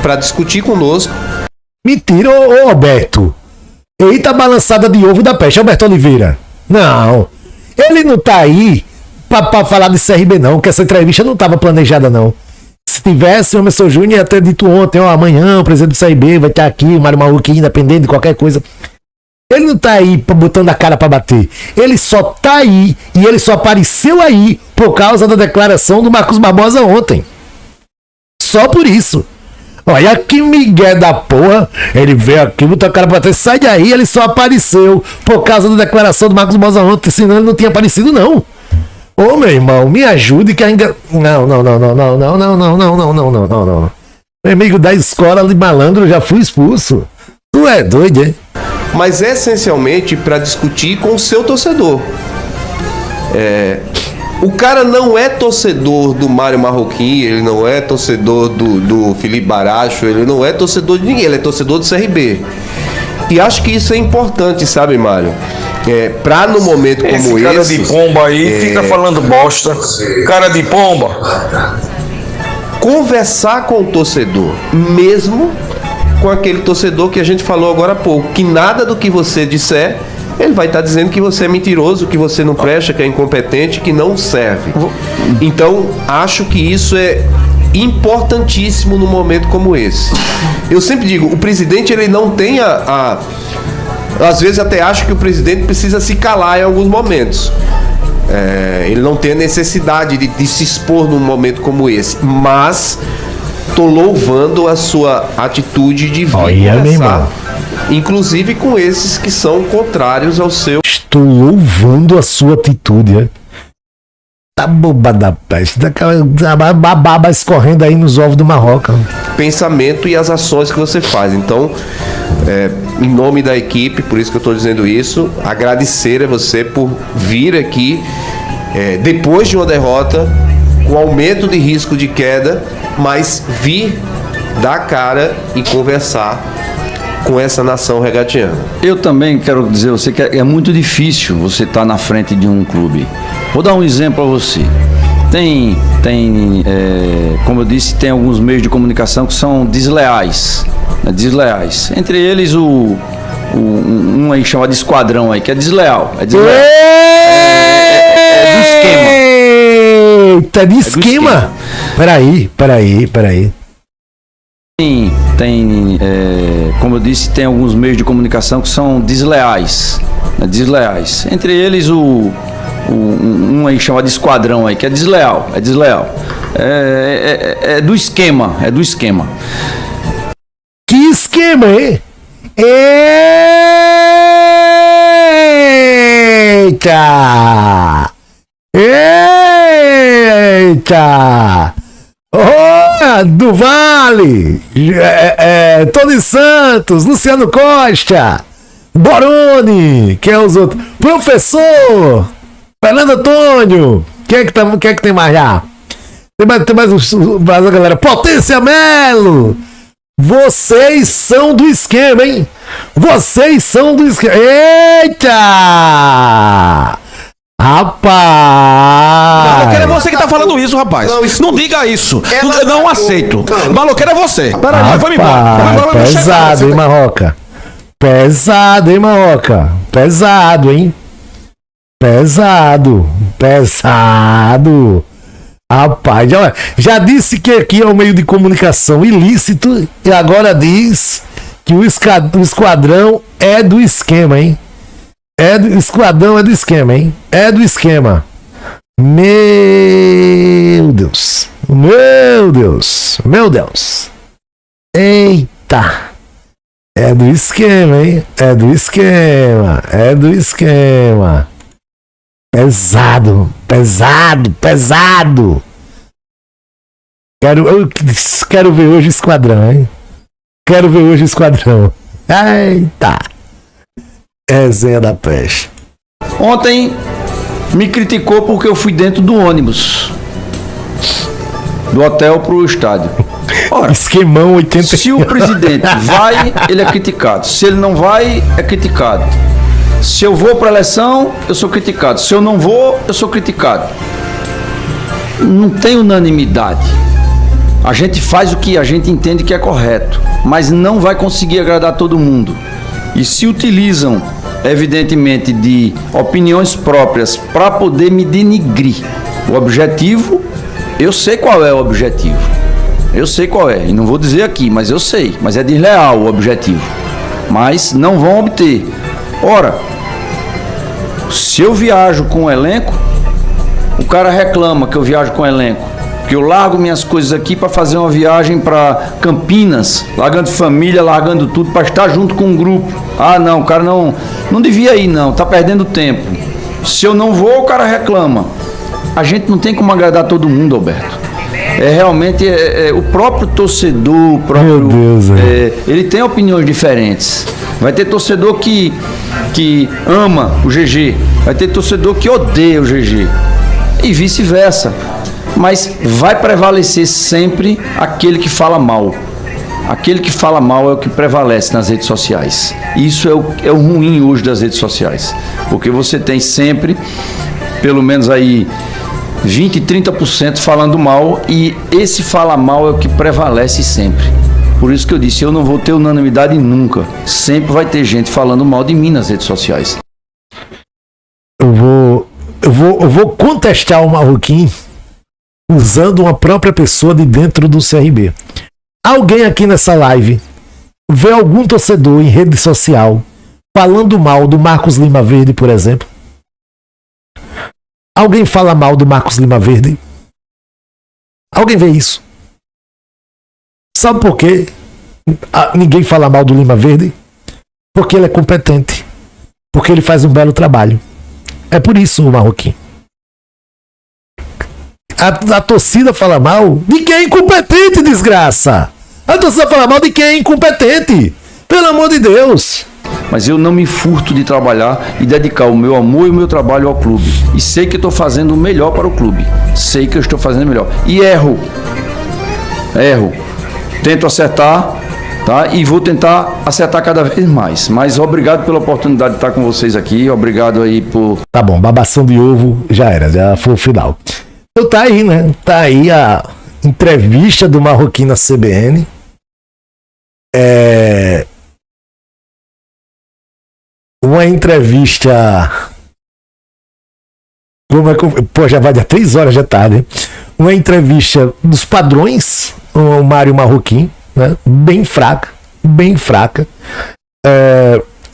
para discutir conosco. Mentira, ô Alberto. Eita balançada de ovo da peste, Alberto Oliveira. Não, ele não tá aí pra falar de CRB não, que essa entrevista não tava planejada não. Se tivesse, o Emerson Júnior ia ter dito ontem, amanhã o presidente do CRB vai estar aqui, o Mário Marroquim, independente de qualquer coisa. Ele não tá aí botando a cara pra bater. Ele só tá aí e ele só apareceu aí por causa da declaração do Marcos Barbosa ontem. Só por isso. Olha que migué da porra. Ele veio aqui, botou a cara pra bater, sai daí, ele só apareceu por causa da declaração do Marcos Barbosa ontem, senão ele não tinha aparecido não. Ô meu irmão, me ajude que ainda... Não. Meu amigo da escola de malandro, já fui expulso. Tu é doido, hein? Mas essencialmente para discutir com o seu torcedor. O cara não é torcedor do Mário Marroquim, ele não é torcedor do Felipe Baracho, ele não é torcedor de ninguém, ele é torcedor do CRB. E acho que isso é importante, sabe, Mário? Pra no momento como esse... cara de pomba aí fica falando bosta. Cara de pomba. Conversar com o torcedor, mesmo com aquele torcedor que a gente falou agora há pouco, que nada do que você disser, ele vai estar dizendo que você é mentiroso, que você não presta, que é incompetente, que não serve. Então, acho que isso é importantíssimo num momento como esse. Eu sempre digo, o presidente ele não tem às vezes até acho que o presidente precisa se calar em alguns momentos. Ele não tem a necessidade de se expor num momento como esse, mas tô louvando a sua atitude de vir conversar, inclusive com esses que são contrários ao seu. Estou louvando a sua atitude, Tá boba da peste, a baba escorrendo aí nos ovos do Marroca. Pensamento e as ações que você faz. Então, em nome da equipe, por isso que eu estou dizendo isso, agradecer a você por vir aqui depois de uma derrota, com aumento de risco de queda, mas vir dar cara e conversar com essa nação regatiana. Eu também quero dizer a você que é muito difícil você estar na frente de um clube. Vou dar um exemplo a você. Como eu disse, tem alguns meios de comunicação que são desleais. Né? Desleais. Entre eles um aí chamado Esquadrão aí, que é desleal. É desleal. Do esquema. Eita, de esquema? Peraí. Como eu disse, tem alguns meios de comunicação que são desleais. Né? Desleais. Entre eles um aí chamado Esquadrão aí, que é desleal. É desleal. É do esquema. É do esquema. Que esquema, hein? Eita! Do Vale, Tony Santos, Luciano Costa, Boroni, que é os outros, professor Fernando Antônio, quem é que tem mais já? Tem mais a galera, Potência Melo. Vocês são do esquema, hein? Vocês são do esquema. Eita! Rapaz! Maloqueiro é você que tá falando isso, rapaz. Não diga isso. Eu não aceito. Maloqueiro é você. Vai embora. Pesado, hein, Marroca? Pesado, hein, Marroca? Pesado, hein? Pesado. Rapaz, já disse que aqui é um meio de comunicação ilícito e agora diz que o esquadrão é do esquema, hein? O esquadrão é do esquema, hein? É do esquema. Meu Deus. Eita. É do esquema, hein? É do esquema. Pesado. Quero ver hoje o esquadrão, hein? Eita. Resenha da peste. Ontem me criticou porque eu fui dentro do ônibus do hotel pro estádio. Ora, esquemão 80. Se o presidente vai, ele é criticado. Se ele não vai, é criticado. Se eu vou para a eleição, eu sou criticado. Se eu não vou, eu sou criticado. Não tem unanimidade. A gente faz o que a gente entende que é correto, mas não vai conseguir agradar todo mundo. E se utilizam, evidentemente, de opiniões próprias para poder me denigrir. O objetivo, eu sei qual é o objetivo. Eu sei qual é, e não vou dizer aqui, mas eu sei. Mas é desleal o objetivo. Mas não vão obter. Ora, se eu viajo com o elenco, o cara reclama que eu viajo com o elenco, que eu largo minhas coisas aqui para fazer uma viagem para Campinas, largando família, largando tudo para estar junto com um grupo. Ah, não, o cara não devia ir não, tá perdendo tempo. Se eu não vou, o cara reclama. A gente não tem como agradar todo mundo, Alberto. Realmente o próprio torcedor, meu Deus, ele tem opiniões diferentes. Vai ter torcedor que ama o GG, vai ter torcedor que odeia o GG e vice-versa. Mas vai prevalecer sempre aquele que fala mal. Aquele que fala mal é o que prevalece nas redes sociais. Isso é o ruim hoje das redes sociais, porque você tem sempre, pelo menos aí 20, 30% falando mal, e esse fala mal é o que prevalece sempre. Por isso que eu disse, eu não vou ter unanimidade nunca. Sempre vai ter gente falando mal de mim nas redes sociais. Eu vou contestar o Marroquim usando uma própria pessoa de dentro do CRB. Alguém aqui nessa live vê algum torcedor em rede social falando mal do Marcos Lima Verde, por exemplo? Alguém fala mal do Marcos Lima Verde? Alguém vê isso? Sabe por quê? Ninguém fala mal do Lima Verde? Porque ele é competente. Porque ele faz um belo trabalho. É por isso o Marroquim. A torcida fala mal de quem é incompetente, desgraça! A torcida fala mal de quem é incompetente! Pelo amor de Deus! Mas eu não me furto de trabalhar e dedicar o meu amor e o meu trabalho ao clube. E sei que estou fazendo o melhor para o clube. Sei que eu estou fazendo o melhor. E erro. Tento acertar, tá? E vou tentar acertar cada vez mais. Mas obrigado pela oportunidade de estar com vocês aqui. Obrigado aí por... Tá bom, babação de ovo já era, já foi o final. Então tá aí, né? Tá aí a entrevista do Marroquim na CBN. Uma entrevista. Pô, já vai de 3 horas da tarde, hein? Uma entrevista dos padrões, o Mário Marroquim, né? Bem fraca.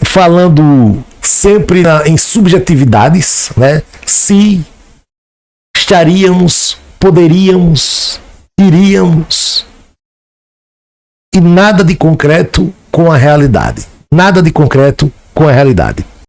Falando sempre em subjetividades, né? Se estaríamos, poderíamos, iríamos, e nada de concreto com a realidade.